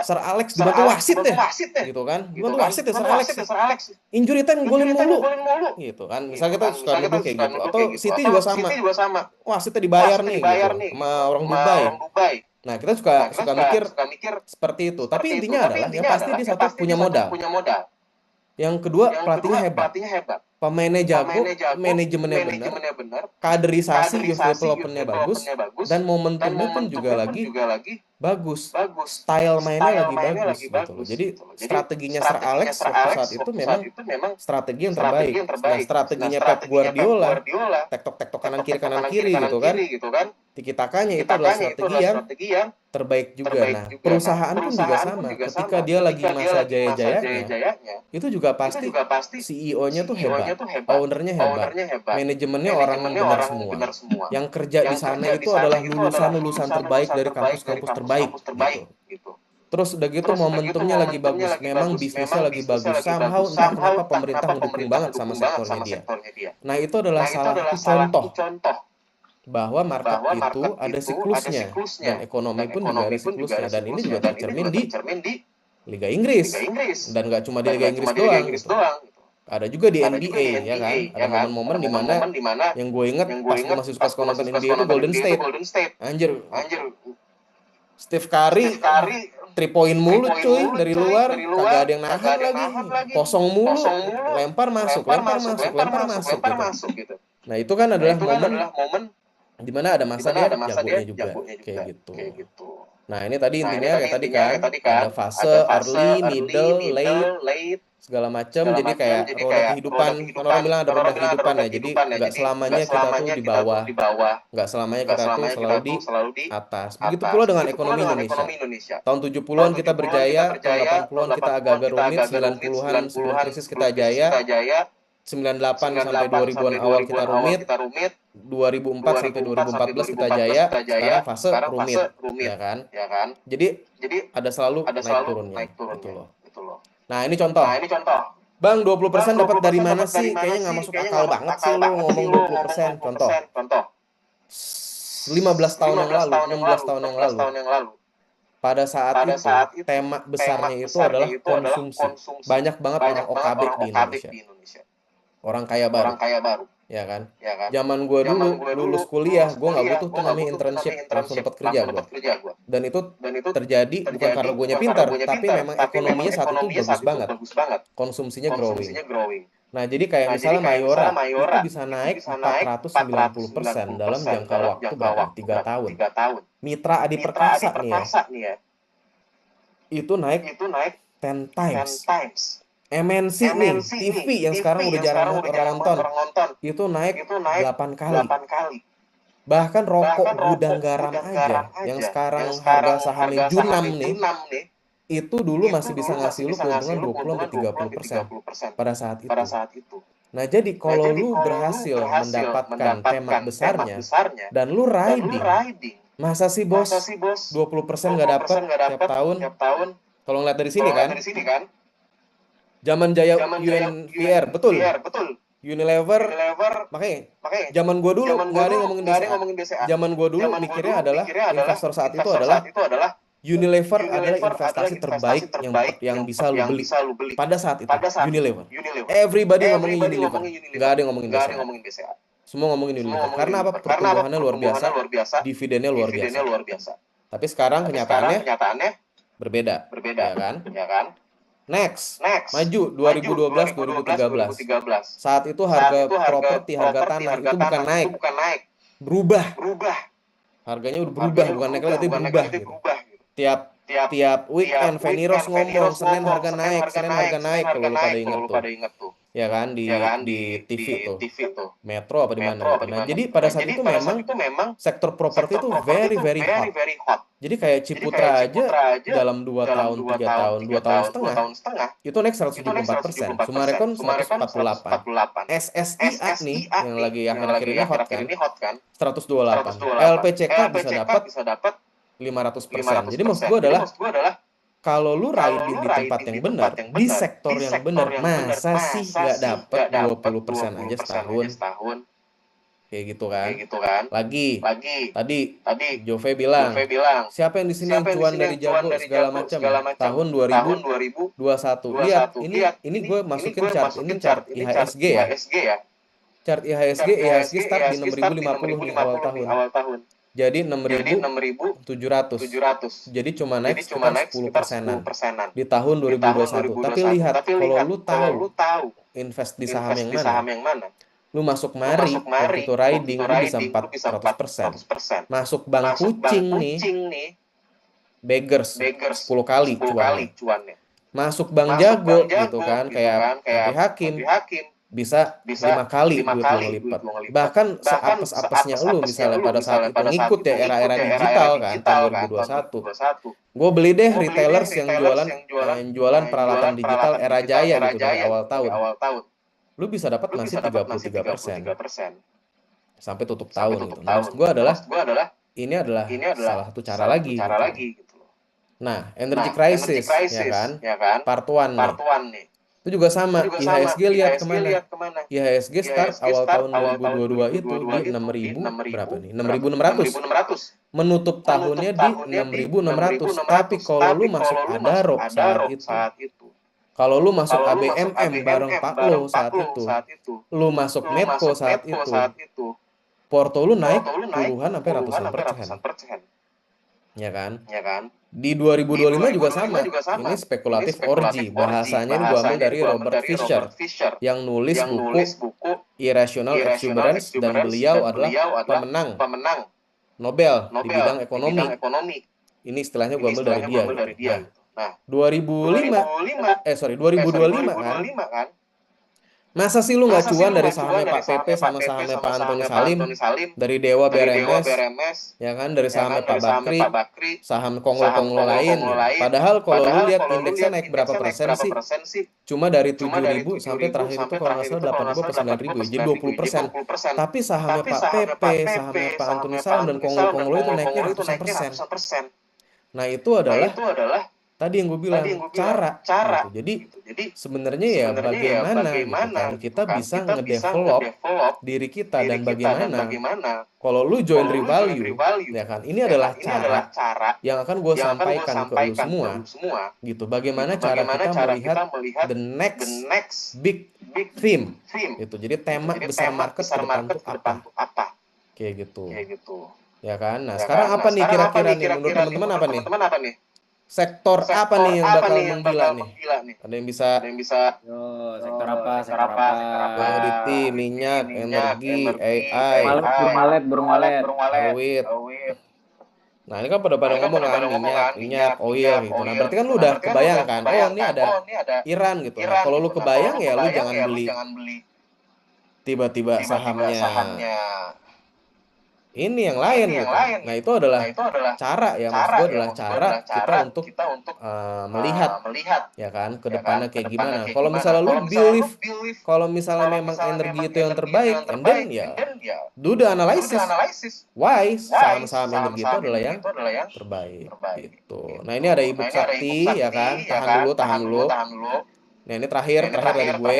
Sir Alex dibantu wasit ya? Gitu kan? Dibantu wasit ya Sir Alex. Injury time golin mulu. Gitu kan. Misalnya kita suka nuduh kayak gitu. Atau City juga sama. Wasitnya dibayar nih gitu sama orang Dubai. Nah, kita suka mikir seperti itu. Tapi intinya adalah yang pasti dia satu punya modal. Yang kedua, pelatihnya hebat. Pemainnya jago, manajemennya benar, kaderisasi, youth development-nya bagus, dan momentumnya pun juga lagi bagus. Style mainnya lagi bagus gitu loh. Jadi strateginya Sir Alex waktu saat itu memang strategi yang terbaik. Nah, strateginya Pep Guardiola, tektok kanan kiri gitu kan. Tiki-takanya itu adalah strategi yang terbaik juga. Nah, perusahaan pun juga sama. Ketika dia lagi masa jaya-jayanya, itu juga pasti CEO-nya tuh hebat, ownernya hebat, manajemennya orang benar semua. Yang kerja di sana itu adalah lulusan terbaik dari kampus-kampus terbaik gitu. Terus udah gitu momentumnya lagi bagus, memang bisnisnya lagi bagus. Somehow entah kenapa pemerintah mendukung banget sama sektornya dia. Nah, itu adalah salah satu contoh bahwa market itu ada siklusnya dan ekonomi pun juga ada siklusnya, dan ini juga tercermin di Liga Inggris, dan nggak cuma di Liga Inggris doang gitu. Ada juga di NBA ya kan, ada momen-momen di mana yang gue inget pas gue masih suka nonton NBA itu Golden State. Anjir, Steve Curry 3 point mulu cuy dari luar, kagak ada yang nahan lagi, kosong mulu, lempar masuk gitu. Nah, itu kan adalah momen di mana ada masa dia jagonya juga kayak gitu. Nah, ini tadi intinya kayak tadi kan ada fase early, middle, late, segala macam. Jadi kayak roda kehidupan. Kan orang bilang ada roda kehidupan ya. Jadi nggak selamanya kita tuh di bawah, nggak selamanya kita tuh selalu di atas. Begitu pula dengan ekonomi Indonesia. Tahun 70-an kita berjaya, tahun 80-an kita agak-agak rumit, 90-an sebelum krisis kita jaya. 98 sampai 2000-an awal kita rumit, 2004 sampai 2014 kita jaya, sekarang fase rumit, ya kan? Jadi ada selalu naik turunnya gitu loh. Nah, ini contoh. Bang, 20% dapat dari mana sih? Kayaknya nggak masuk akal banget sih lu ngomong 20%. Contoh. 15 tahun yang lalu, 16 tahun yang lalu. Pada saat itu, tema besarnya itu adalah konsumsi. Banyak banget orang OKB di Indonesia. Orang kaya baru, ya kan? Zaman gue dulu lulus kuliah, gue nggak butuh tuh namanya internship, langsung dapat kerja gue. Dan itu terjadi bukan karena gue pintar, tapi memang ekonominya saat itu bagus banget. Konsumsinya growing. Nah, jadi kayak misalnya Mayora, itu bisa naik 490% dalam jangka waktu berapa? 3 tahun. Mitra Adi Perkasa nih ya, itu naik 10 times. MNC nih, TV yang sekarang udah jarang banget orang nonton, itu naik 8 kali. Bahkan rokok gudang garam aja, yang sekarang harga sahamnya Junam nih, itu dulu masih bisa ngasih lu keuntungan 20-30% pada saat itu. Nah, jadi kalau lu berhasil mendapatkan tema besarnya, dan lu riding, masa sih bos 20% nggak dapet tiap tahun? Kalau ngeliat dari sini kan, zaman jaya UNVR, betul. Unilever, makanya zaman gua dulu nggak ada yang ngomongin BCA. Zaman gua dulu mikirnya adalah investor saat itu adalah Unilever adalah investasi terbaik yang bisa lu beli pada saat itu. Unilever. Everybody ngomongin Unilever, nggak ada yang ngomongin BCA. Semua ngomongin Unilever. Karena apa? Pertumbuhannya luar biasa, dividennya luar biasa. Tapi sekarang kenyataannya berbeda, ya kan? Next, maju 2012-2013. Saat itu harga properti, harga tanah itu bukan naik, berubah. Harganya udah berubah, bukan naik lagi, tapi berubah gitu. Tiap weekend Fanny Rose ngomong Senin harga naik, kalau lu pada inget tuh. Ya kan di TV tuh. Metro apa di mana gitu. Nah, jadi pada saat itu memang sektor properti itu very hot. Jadi kayak Ciputra aja dalam 2 tahun, 3 tahun, 2 tahun setengah itu naik 174%. Sumarekon 148. SSIA nih yang lagi akhir-akhir ini hot kan, 128. LPCK bisa dapat 500%. Jadi maksud gue adalah kalau lu riding di tempat yang benar, di sektor yang benar, masa sih nggak dapat 20% aja setahun? Kayak gitu kan. Lagi, tadi Jove bilang, siapa yang di sini yang cuan dari jago segala macam tahun 2021. Lihat, ini gue masukin chart IHSG ya. Chart IHSG start di 6050 nih awal tahun. Jadi 6.700. Jadi cuma naik sekitar 10%-an di tahun 2021. Tapi lihat, kalau lu tahu invest di saham yang mana, lu masuk Mari, waktu itu riding, lu bisa 400%. Masuk Bank Kucing nih, Beggars 10 kali cuannya. Masuk Bank Jago gitu kan, kayak Andri Hakim, bisa 5 kali duit lu ngelipat. Bahkan seapes-apesnya lu misalnya pada saat itu ngikut ya era-era digital kan tahun 2021. Gue beli deh retailers yang jualan peralatan digital era jaya gitu dari awal tahun. Lu bisa dapat masih 33% sampai tutup tahun gitu. Nah, maksud gue adalah ini adalah salah satu cara lagi gitu. Nah, energy crisis ya kan? Part 1 nih. Itu juga sama, IHSG lihat kemana? IHSG start awal tahun 2022 itu di 6.000 berapa nih? 6.600. Menutup tahunnya di 6.600. Tapi kalau lu masuk Adaro saat itu, kalau lu masuk ABMM bareng Pak Lo saat itu, lu masuk Medco saat itu, porto lu naik puluhan sampai ratusan persen. Ya kan? Di 2025 juga sama. Ini spekulatif orgy. Bahasanya ini gue ambil dari Robert Fisher yang nulis buku Irrational Exuberance, dan beliau adalah pemenang Nobel di bidang ekonomi. Ini istilahnya gue ambil dari dia gitu. Nah, 2025 kan Masa sih lu nggak cuan dari sahamnya Pak PP sama sahamnya Pak Antoni Salim, dari Dewa BRMS, ya kan, dari sahamnya Pak Bakri, saham konglo-konglo lain. Padahal kalau lu lihat indeksnya naik berapa persen sih? Cuma dari 7.000 sampai terakhir itu kalau nggak salah 8.000 atau 9.000, jadi 20%. Tapi sahamnya Pak PP, sahamnya Pak Antoni Salim dan konglo-konglo itu naiknya ratusan persen. Nah itu adalah tadi yang gue bilang cara gitu. Jadi sebenarnya ya bagaimana gitu kan kita bisa ngedevelop diri kita dan bagaimana kalau lu join Revalue ya kan ini adalah cara yang akan gue sampaikan ke lu semua gitu. Bagaimana cara kita melihat the next big theme gitu. Jadi tema besar market ke depan tuh apa? Kayak gitu. Ya kan? Nah, sekarang apa nih kira-kira nih menurut teman-teman apa nih? Sektor apa nih yang bakal menggila nih? Ada yang bisa Yo, sektor apa? komoditi, minyak, energi, AI, Burung walet. sawit. Nah, ini kan pada ngomong kan minyak, oil gitu. Nah, berarti kan lu udah kebayang kan? Oh, ini ada Iran gitu. Nah, kalau lu kebayang ya lu jangan beli tiba-tiba sahamnya ini yang lain gitu. Nah, itu adalah cara ya, maksud gue adalah cara kita untuk melihat ya kan ke depannya kayak gimana. Kalau misalnya lu believe kalau misalnya memang energi itu yang terbaik, and then ya do the analysis why saham-saham energi itu adalah yang terbaik gitu. Nah, ini ada Ibu Sakti ya kan. Tahan dulu. Nah, ini terakhir dari gue.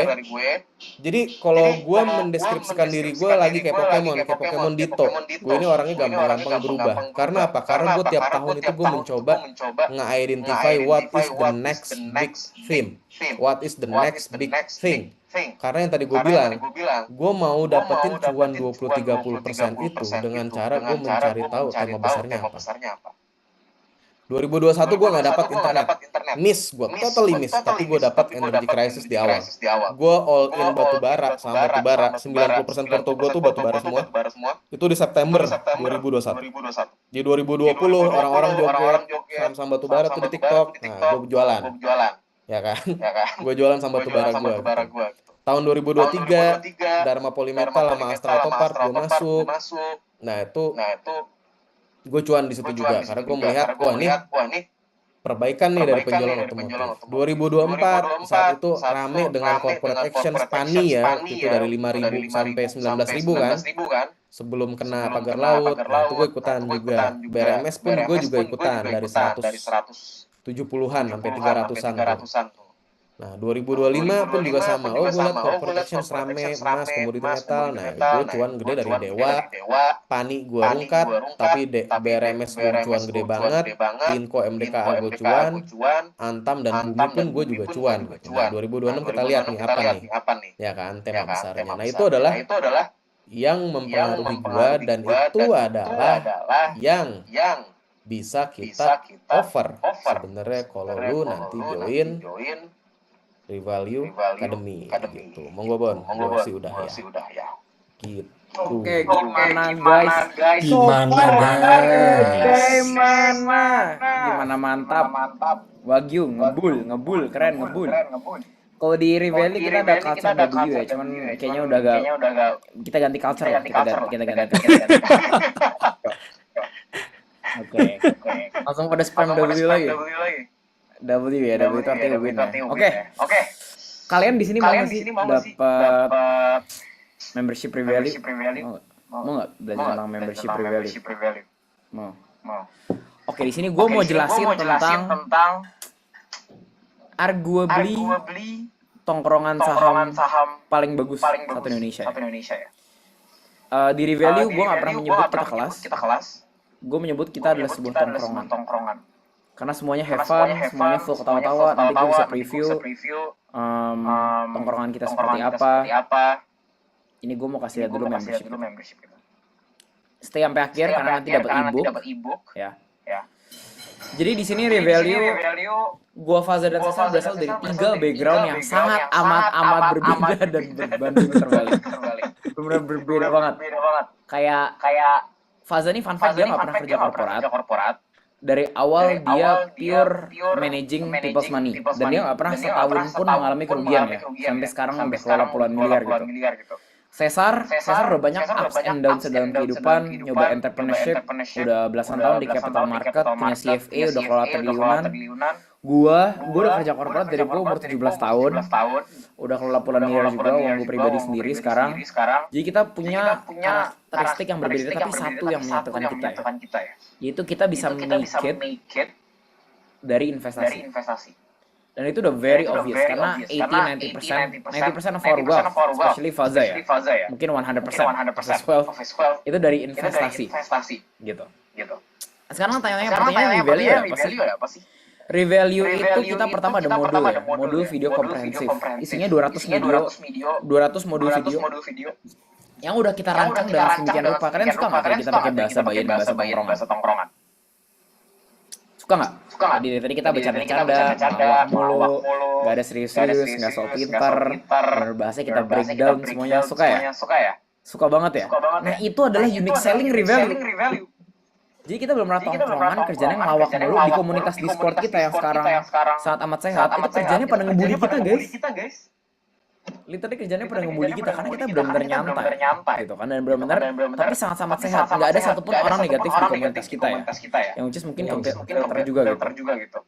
Jadi kalau gue mendeskripsikan diri gue lagi kayak Pokemon Ditto. Gue ini orangnya gampang berubah. Karena apa? Karena gue tiap tahun itu gue mencoba nge-identify what is the next big theme. What is the next big thing. Karena yang tadi gue bilang, gue mau dapetin cuan 20-30% itu dengan cara gue mencari tahu tema besarnya apa. 2021 gue nggak dapat internet, totally miss. Tapi gue dapat energy crisis di awal. Gue all in batu bara, 90% porto gue tuh batu bara semua. Itu di September 2021. Di 2020 orang-orang joget saham batu bara tuh di TikTok. Nah, gue jualan, ya kan? Gue jualan saham batu bara gue. Tahun 2023 Dharma Polymetal sama Astral Topart gue masuk. Nah itu gue cuan di situ juga karena gue melihat wah ini perbaikan nih dari penjualan otomotif. 2024 saat itu rame dengan corporate action SPANI ya, itu dari 5.000 sampai 19.000 kan. Sebelum kena pagar laut, nah itu gue ikutan juga. BRMS pun gue juga ikutan dari 170-an sampai 300-an tuh. Nah, 2025 pun juga sama. Oh, gue liat corporate action rame, emas, komoditi metal. Nah, gue cuan gede dari Dewa, Pani gue rungkat, tapi BRMS gue cuan gede banget, Inco MDKA gue cuan, Antam dan Bumi pun gue juga cuan. Nah, 2026 kita lihat nih apa nih. Ya kan, tema besarnya. Nah, itu adalah yang mempengaruhi gue dan itu adalah yang bisa kita offer sebenarnya kalau lu nanti join Revalue Academy gitu. Monggo Bon, gue sih udah ya. Gitu. Oke, gimana guys? Gimana mantap? Wagyu, ngebul, keren. Kalau di Revalue kita ada culture W ya, cuman kayaknya udah gak, kita ganti culture ya, kita ganti. Oke. Langsung pada spam W lagi. W ya, W itu artinya win ya. Oke. Kalian di sini mau dapat membership Revalue? Mau nggak belajar tentang membership Revalue? Mau. Oke, di sini gue mau jelasin tentang arguably tongkrongan saham paling bagus satu Indonesia. Di Revalue gue nggak pernah menyebut kita kelas. Gue menyebut kita adalah sebuah tongkrongan. Karena semuanya have fun, semuanya full ketawa-tawa. Nanti gue bisa preview tongkrongan kita seperti apa. Ini gue mau kasih lihat dulu membership kita. Stay sampai akhir karena nanti dapat ebook. Ya. Jadi di sini Revalue, gue Faza dan Sasa berasal dari 3 background yang sangat amat berbeda dan berbanding terbalik. Benar berbeda banget. Kayak Faza nih fun fact dia nggak pernah kerja korporat. Dari awal dia pure managing people's money, dan dia nggak pernah setahun pun mengalami kerugian ya. Sampai sekarang udah kelola puluhan miliar gitu. Cesar udah banyak ups and downs dalam kehidupan, nyoba entrepreneurship, udah belasan tahun di capital market, punya CFA, udah kelola triliunan. Gua udah kerja korporat dari gua umur 17 tahun, udah kelola puluhan miliar juga, uang gua pribadi sendiri sekarang. Jadi kita punya karakteristik yang berbeda, tapi satu yang menyatukan kita ya, yaitu kita bisa make it dari investasi. Dan itu udah very obvious, karena 80-90% of our wealth, especially Faza ya, mungkin 100% of his wealth, itu dari investasi. Gitu. Sekarang pertanyaannya revalue apa sih? Revalue itu kita pertama ada modul ya, modul video komprehensif. Isinya 200 modul video yang udah kita rancang dengan sedemikian rupa. Kalian suka nggak kalau kita pakai bahasa tongkrongan? Suka nggak? Tadi kita bercanda-canda, ngelawak mulu, nggak ada serius-serius, nggak sok pintar, berbahasa kita breakdown semuanya. Suka ya? Suka banget ya? Nah itu adalah unique selling revalue. Jadi kita belum pernah tongkrongan, kerjanya ngelawak mulu di komunitas Discord kita yang sekarang sangat amat sehat. Itu kerjanya pada ngebully kita guys. Literally kerjanya pada ngebully kita karena kita benar-benar nyantai gitu kan, dan benar-benar tapi sangat-sangat sehat. Nggak ada satupun orang negatif di komunitas kita ya. Yang which is mungkin filter juga gitu.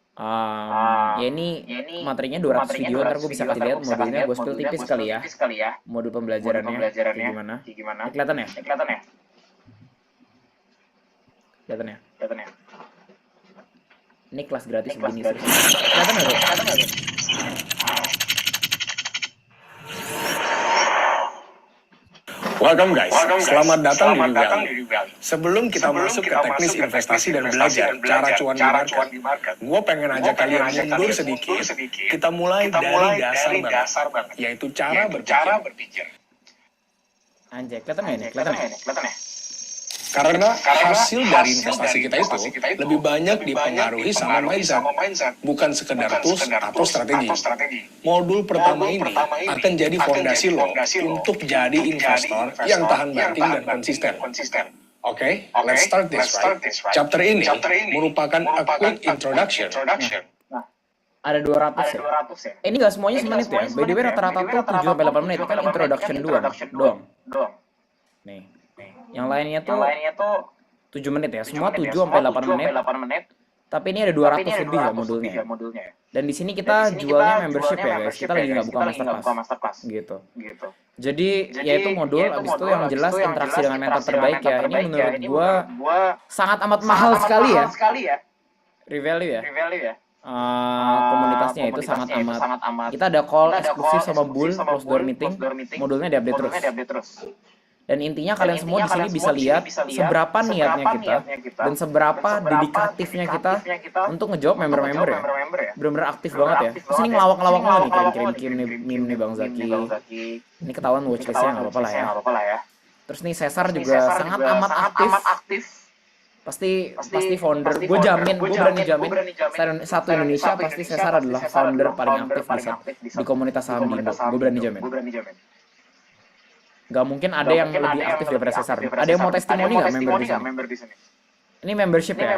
Ya ini materinya 200 video, ntar gue bisa kasih lihat modulnya, gue spill tipis kali ya. Modul pembelajarannya kayak gimana? Kelihatan ya? Kelihatan ya? Ini kelas gratis begini sih. Kelihatan nggak? Welcome guys, selamat datang di New Valley. Sebelum kita masuk ke teknis investasi dan belajar cara cuan di market, gue pengen ajak kalian mundur sedikit. Kita mulai dari dasar banget, yaitu cara berpikir. Anjay, kelihatan nggak ini? Karena hasil dari investasi kita itu lebih banyak dipengaruhi sama mindset, bukan sekedar tools atau strategi. Modul pertama ini akan jadi fondasi lo untuk jadi investor yang tahan banting dan konsisten. Oke, let's start this right. Chapter ini merupakan a quick introduction. Ada 200 ya? Ini nggak semuanya semenit ya? By the way rata-rata tuh 7-8 menit, kan introduction doang. Nih. Yang lainnya tuh 7 menit ya, semua 7-8 menit. Tapi ini ada 200 lebih ya modulnya. Dan di sini kita jualnya membership ya guys. Kita lagi nggak buka masterclass. Gitu. Jadi yaitu modul, abis itu yang jelas interaksi dengan mentor terbaik ya. Ini menurut gua sangat amat mahal sekali ya. Revalue ya. Komunitasnya itu sangat amat. Kita ada call eksklusif sama Bull, close door meeting. Modulnya diupdate terus. Dan intinya kalian semua di sini bisa lihat seberapa niatnya kita dan seberapa dedikatifnya kita untuk ngejawab member-member ya. Bener-bener aktif banget ya. Terus ini ngelawak-ngelawak mulu nih, kirim meme nih Bang Zaki. Ini ketahuan watchlistnya nggak apa-apa lah ya. Terus nih Cesar juga sangat amat aktif. Pasti founder. Gue berani jamin satu Indonesia pasti Cesar adalah founder paling aktif di komunitas saham di Indo. Gue berani jamin. Gak mungkin ada yang lebih aktif daripada Cesar. Ada yang mau testimoni nggak member di sini? Ini membership ya.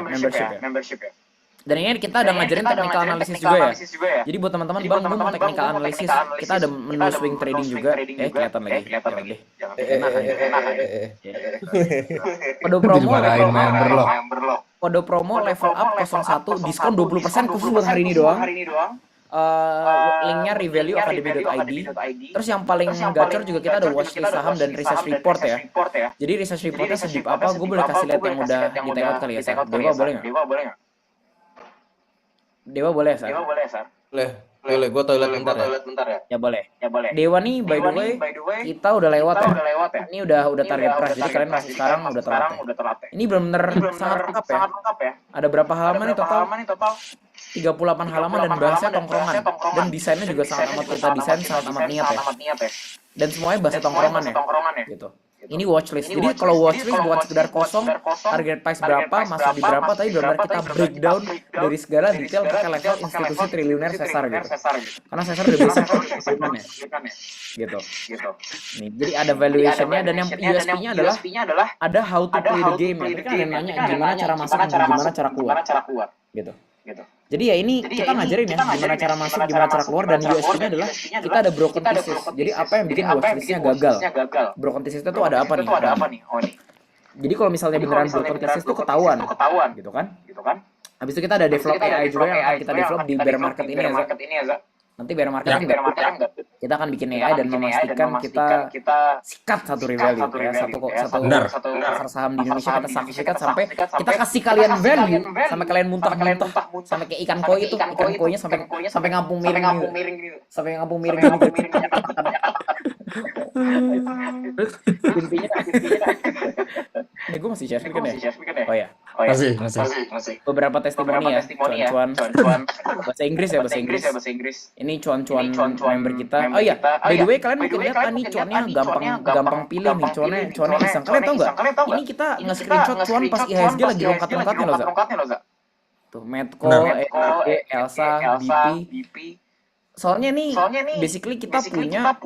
Dan ini kita ada ngajarin technical analysis juga ya. Jadi buat teman-teman, Bang, gue mau technical analysis. Kita ada menu swing trading juga. Kelihatan lagi. Kode promo level up 01 diskon 20% khusus buat hari ini doang. Linknya revalueacademy.id. Terus yang paling gacor juga kita ada watchlist saham dan research report ya. Jadi research reportnya sedip apa? Gue boleh kasih lihat yang udah di take out kali ya, Sar. Dewa boleh nggak? Dewa boleh ya, Sar? Boleh, gue toilet bentar ya. Ya boleh. Dewa nih by the way kita udah lewat ya. Ini udah target price. Jadi kalian masih sekarang udah terlatih. Ini benar-benar sangat lengkap ya. Ada berapa halaman nih total? 38 halaman dan bahasa tongkrongan. Dan desainnya juga sangat amat kita desain sangat amat niat ya. Dan semuanya bahasa tongkrongan ya. Gitu. Ini watchlist. Jadi kalau watchlist bukan sekedar kosong, target price berapa, masuk di berapa, tapi benar-benar kita breakdown dari segala detail pakai level institusi triliuner Caesar gitu. Karena Caesar udah bisa triliunan ya. Gitu. Nih, jadi ada valuation-nya dan yang USP-nya adalah ada how to play the game. Ini kan ada nanya gimana cara masuk dan gimana cara keluar. Gitu. Jadi ya ini kita ngajarin ya gimana cara masuk, gimana cara keluar, dan USP-nya adalah kita ada broken thesis. Jadi apa yang bikin watchlist-nya gagal? Broken thesis itu tuh ada apa nih? Jadi kalau misalnya beneran broken thesis itu ketahuan, gitu kan? Habis itu kita ada develop AI juga yang akan kita develop di bear market ini ya, Zak. Nanti bear market kita akan bikin AI dan memastikan kita sikat satu revalue ya, satu pasar saham di Indonesia kita sikat sampai kita kasih kalian value sampai kalian muntah-muntah sampai kayak ikan koi itu, ikan koinya sampai ngapung miring gitu. Terus intinya ini gue masih share screen ya? Oh ya. Masih. Beberapa testimoni ya, cuan bahasa Inggris. Ini cuan-cuan member kita. Oh iya, by the way kalian mungkin lihat nih cuannya gampang pilih nih, cuannya iseng. Kalian tahu nggak? Ini kita nge-screenshot cuan pas IHSG lagi rongkat-rongkatnya loh, Zak. Tuh, Medco, Elsa, BP. Soalnya nih basically kita punya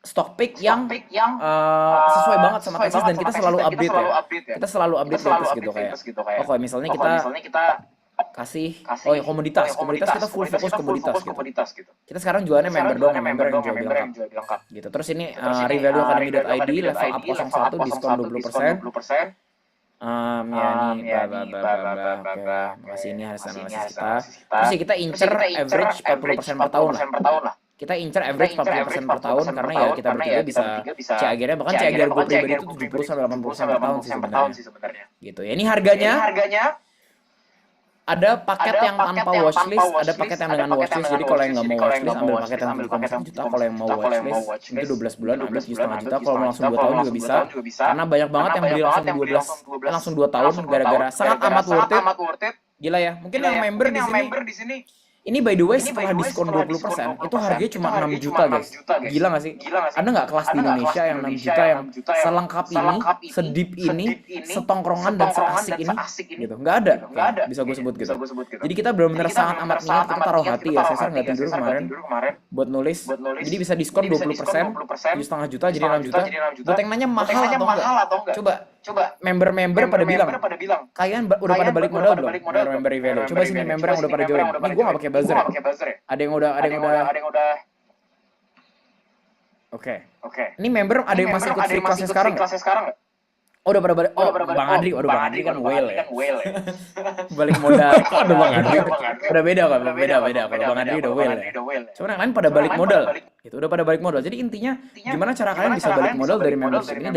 stock pick yang sesuai banget sama tesis dan kita selalu update ya. Kita selalu update latest gitu kayak. Oh, kayak misalnya kita kasih ya komoditas kita full fokus komoditas gitu. Kita sekarang jualannya member doang, member yang jual lengkap gitu. Terus ini revalueacademy.id level up 01 diskon 20%. Ya nih oke. Makasih, ini hasil analisis kita. Terus ya kita incer average 40% per tahun lah. Kita incer average 40% per tahun karena ya kita bertiga bisa CAGR-nya, bahkan CAGR gue pribadi itu 70-80% per tahun sih sebenarnya. Gitu ya. Ini harganya ada paket yang tanpa watchlist, ada paket yang dengan watchlist. Jadi kalau yang nggak mau watchlist ambil paket yang 7,1 juta. Kalau yang mau watchlist itu 12 bulan ambil 7,5 juta. Kalau mau langsung 2 tahun juga bisa. Karena banyak banget yang beli langsung 2 tahun gara-gara sangat amat worth it. Gila ya. Mungkin yang member di sini ini by the way setelah diskon 20% itu harganya cuma 6 juta guys. Gila nggak sih? Ada nggak kelas di Indonesia yang 6 juta yang selengkap ini, sedip ini, setongkrongan dan seasik ini? Gitu. Nggak ada. Bisa gue sebut gitu. Jadi kita benar-benar sangat amat niat, kita taruh hati ya. Saya nggak tidur kemarin buat nulis. Jadi bisa diskon 20%, 7,5 juta jadi 6 juta. Buat yang nanya mahal atau enggak? Coba member pada bilang, kalian udah pada balik modal belum? Member revalue. Coba sini member yang udah pada join. Ini gue nggak pakai buzzer ya? Ada yang udah. Oke. Ini member ada yang masih ikut free class sekarang nggak? Oh, udah pada balik. Oh, Bang Andri kan whale ya. Balik modal. Aduh, Bang Andri. Udah beda kan? Beda. Kalau Bang Andri udah whale ya. Cuman yang lain pada balik modal. Itu udah pada balik modal. Jadi intinya gimana cara kalian bisa balik modal dari membership ini.